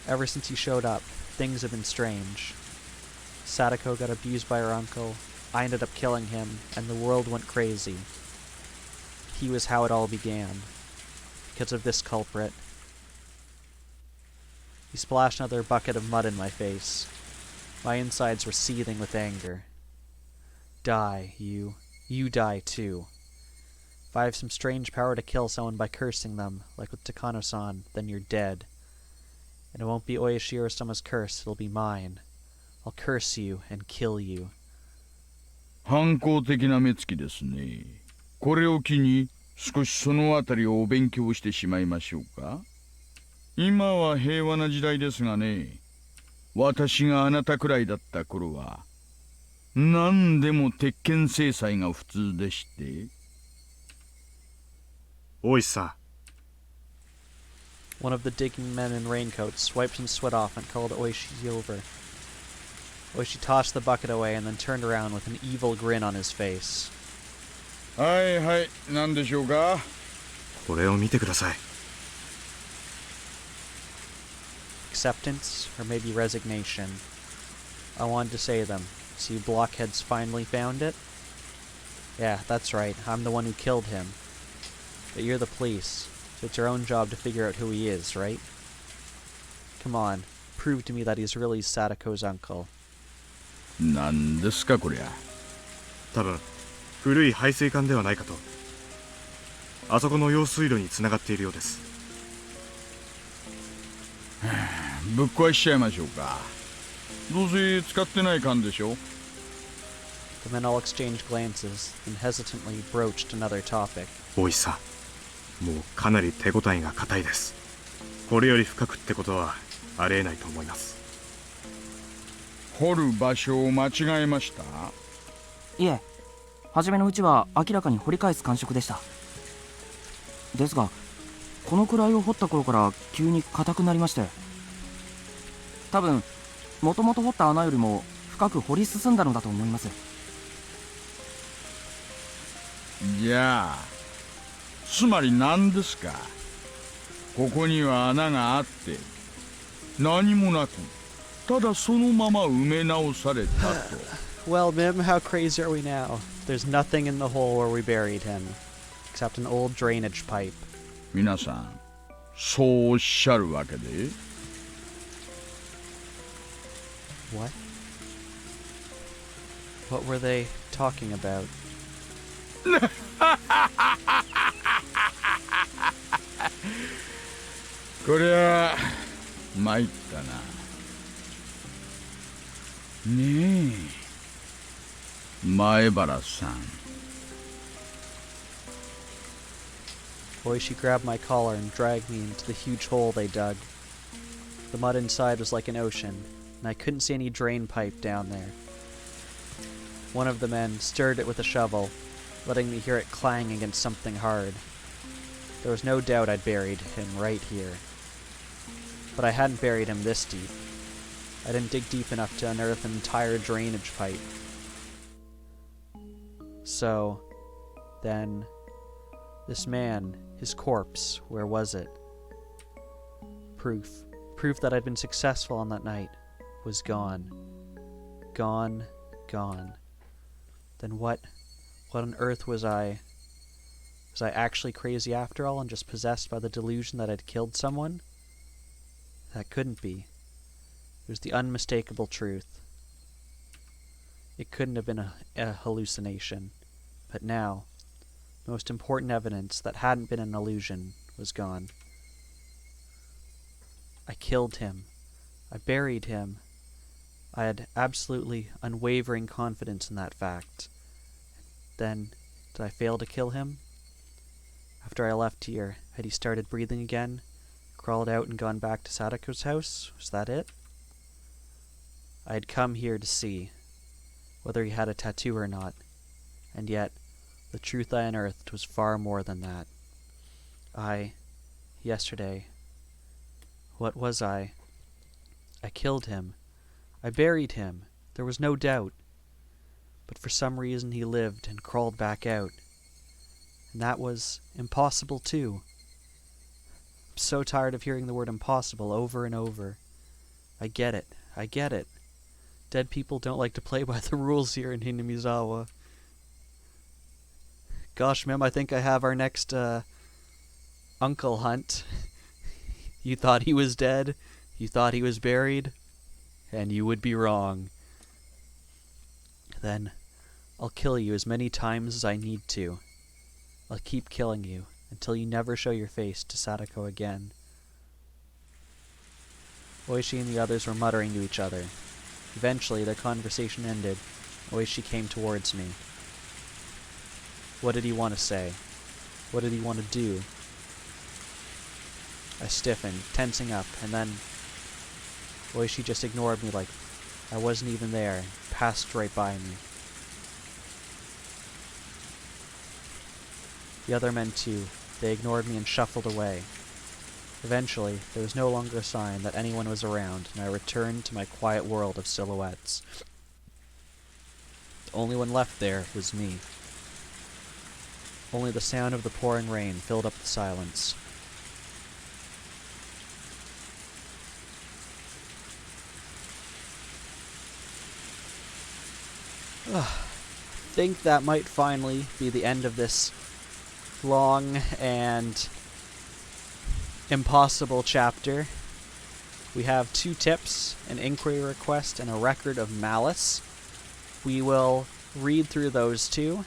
Ever since you showed up, things have been strange. Sadako got abused by her uncle, I ended up killing him, and the world went crazy. He was how it all began. Because of this culprit. He splashed another bucket of mud in my face. My insides were seething with anger. Die, you. You die too. If I have some strange power to kill someone by cursing them, like with Takano-san, then you're dead. And it won't be Oishi Urasawa's curse, it'll be mine. I'll curse you and kill you. 反抗的な目つきですね。これを機に少しそのあたりをお勉強してしまいましょうか。今は平和な時代ですがね、私があなたくらいだった頃は何でも鉄拳制裁が普通でして。おいさ。 One of the digging men in raincoats wiped some sweat off and called Oishi over. Oishi tossed the bucket away and then turned around with an evil grin on his face. はいはい、何でしょうか。これを見てください。 Acceptance, or maybe resignation. I wanted to say them. See, blockheads finally found it? Yeah, that's right. I'm the one who killed him. But you're the police, so it's your own job to figure out who he is, right? Come on, prove to me that he's really Sadako's uncle. 何ですかこりゃ。多分古い排水管ではないかと。あそこの用水路につながっているようです。ぶっ壊しちゃいましょうか。どうせ使ってない缶でしょ。 The men all exchanged glances and hesitantly broached another topic. おいさ。もうかなり手応えが固いです。これより深くってことはありえないと思います。掘る場所を間違えました。いえ、初めのうちは明らかに掘り返す感触でした。ですがこのくらいを掘った頃から急に硬くなりまして、多分もともと掘った穴よりも深く掘り進んだのだと思います。じゃあつまり何ですか。ここには穴があって何もなく、ただそのまま埋め直されたと。Well, Mim, how crazy are we now? There's nothing in the hole where we buried him, except an old drainage pipe. 皆さんそうおっしゃるわけで。What? What were they talking about? こりゃ参ったな。ねえ、前原さん。Oishi grabbed my collar and dragged me into the huge hole they dug. The mud inside was like an ocean, and I couldn't see any drain pipe down there. One of the men stirred it with a shovel, letting me hear it clang against something hard. There was no doubt I'd buried him right here. But I hadn't buried him this deep. I didn't dig deep enough to unearth an entire drainage pipe. So, then, this man, his corpse, where was it? Proof that I'd been successful on that night, was gone. Gone. Then what on earth was I? Was I actually crazy after all and just possessed by the delusion that I'd killed someone? That couldn't be. It was the unmistakable truth. It couldn't have been a hallucination. But now, most important evidence that hadn't been an illusion was gone. I killed him. I buried him. I had absolutely unwavering confidence in that fact. Then, did I fail to kill him? After I left here, had he started breathing again, crawled out and gone back to Sadako's house? Was that it? I had come here to see whether he had a tattoo or not, and yet the truth I unearthed was far more than that. Yesterday, what was I? I killed him. I buried him. There was no doubt. But for some reason he lived and crawled back out. And that was impossible too. I'm so tired of hearing the word impossible over and over. I get it. Dead people don't like to play by the rules here in Hinamizawa. Gosh, Mem, I think I have our next uncle hunt. You thought he was dead, you thought he was buried, and you would be wrong. Then I'll kill you as many times as I need to. I'll keep killing you until you never show your face to Sadako again. Oishi and the others were muttering to each other. Eventually, their conversation ended. Oishi came towards me. What did he want to say? What did he want to do? I stiffened, tensing up, and then Oishi just ignored me like I wasn't even there, passed right by me. The other men too. They ignored me and shuffled away. Eventually, there was no longer a sign that anyone was around, and I returned to my quiet world of silhouettes. The only one left there was me. Only the sound of the pouring rain filled up the silence. I think that might finally be the end of this long and impossible chapter. We have 2 tips, an inquiry request, and a record of malice. We will read through those 2.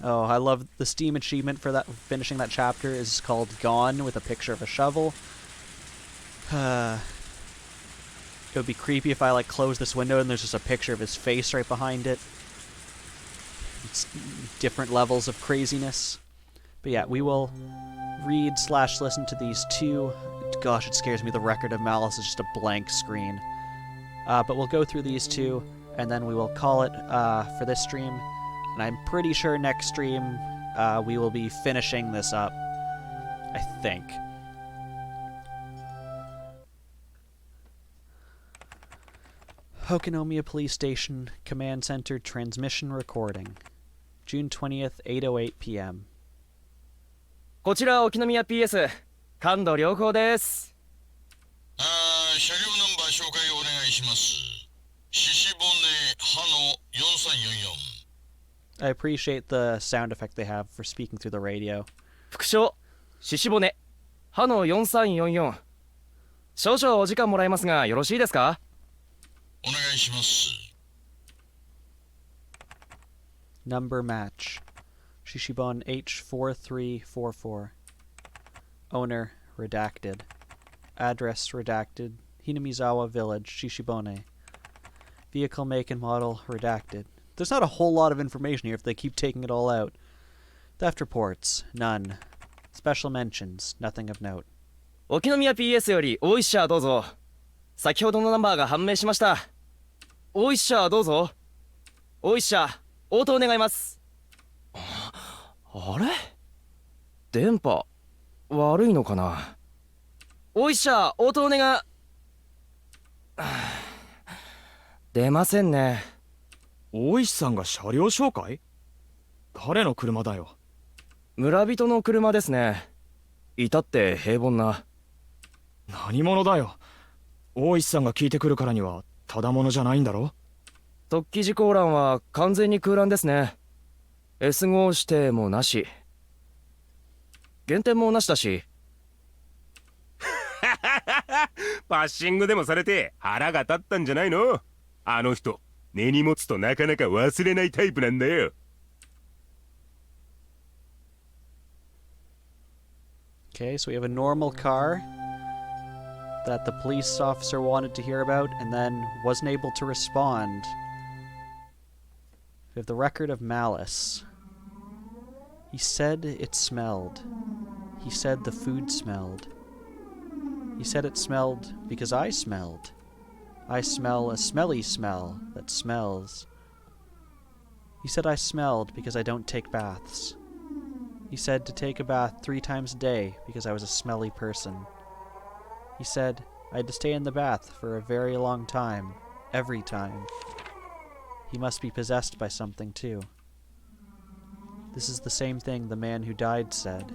Oh, I love the Steam achievement for that. Finishing that chapter is called Gone, with a picture of a shovel. It would be creepy if I like close this window and there's just a picture of his face right behind it. It's different levels of craziness. But yeah, we will read/listen to these 2. Gosh, it scares me. The record of malice is just a blank screen. But we'll go through these 2, and then we will call it for this stream. And I'm pretty sure next stream we will be finishing this up. I think. Hokonomiya Police Station, Command Center Transmission Recording. June 20th, 8:08 p.m. こちら沖宮 PS 感度良好です。車両ナンバー紹介をお願いします。獅子骨歯の4344。 I appreciate the sound effect they have for speaking through the radio. 副将獅子骨歯の4344。少々お時間もらえますがよろしいですか？お願いします。 Number match. Shishibon H4344. Owner redacted. Address redacted. Hinamizawa Village, Shishibone. Vehicle make and model redacted. There's not a whole lot of information here if they keep taking it all out. Theft reports, none. Special mentions, nothing of note. 沖宮 PS より大石社どうぞ。先ほどのナンバーが判明しました。大石社どうぞ。大石社応答願います。あれ？電波悪いのかな。大石社応答願出ませんね。大石さんが車両紹介？誰の車だよ。村人の車ですね。至って平凡な。何者だよ。大石さんが聞いてくるからにはただ者じゃないんだろ。突起事項欄は完全に空欄ですね。S 号指定もなし。減点もなしだし。バッシングでもされて腹が立ったんじゃないの？あの人根に持つとなかなか忘れないタイプなんだよ。Okay, so we have a normal car that the police officer wanted to hear about and then wasn't able to respond. We have the record of malice. He said it smelled. He said the food smelled. He said it smelled because I smelled. I smell a smelly smell that smells. He said I smelled because I don't take baths. He said to take a bath 3 times a day because I was a smelly person. He said I had to stay in the bath for a very long time, every time. He must be possessed by something too. This is the same thing the man who died said.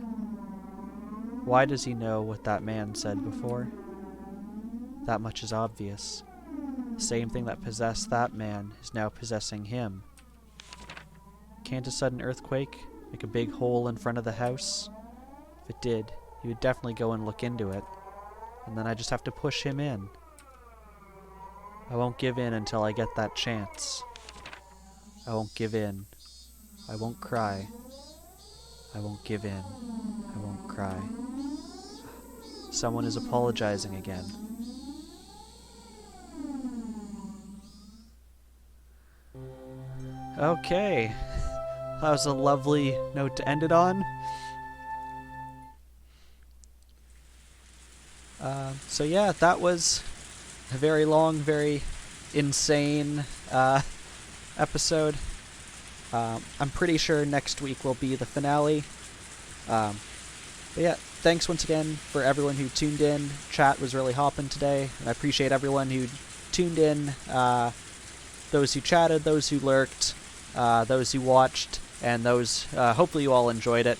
Why does he know what that man said before? That much is obvious. The same thing that possessed that man is now possessing him. Can't a sudden earthquake make a big hole in front of the house? If it did, he would definitely go and look into it. And then I just have to push him in. I won't give in until I get that chance. I won't give in. I won't cry. I won't give in. I won't cry. Someone is apologizing again. Okay. that was a lovely note to end it on. So yeah, that was a very long, very insane episode. I'm pretty sure next week will be the finale. But yeah, thanks once again for everyone who tuned in. Chat was really hopping today, and I appreciate everyone who tuned in, those who chatted, those who lurked, those who watched, and those, hopefully you all enjoyed it.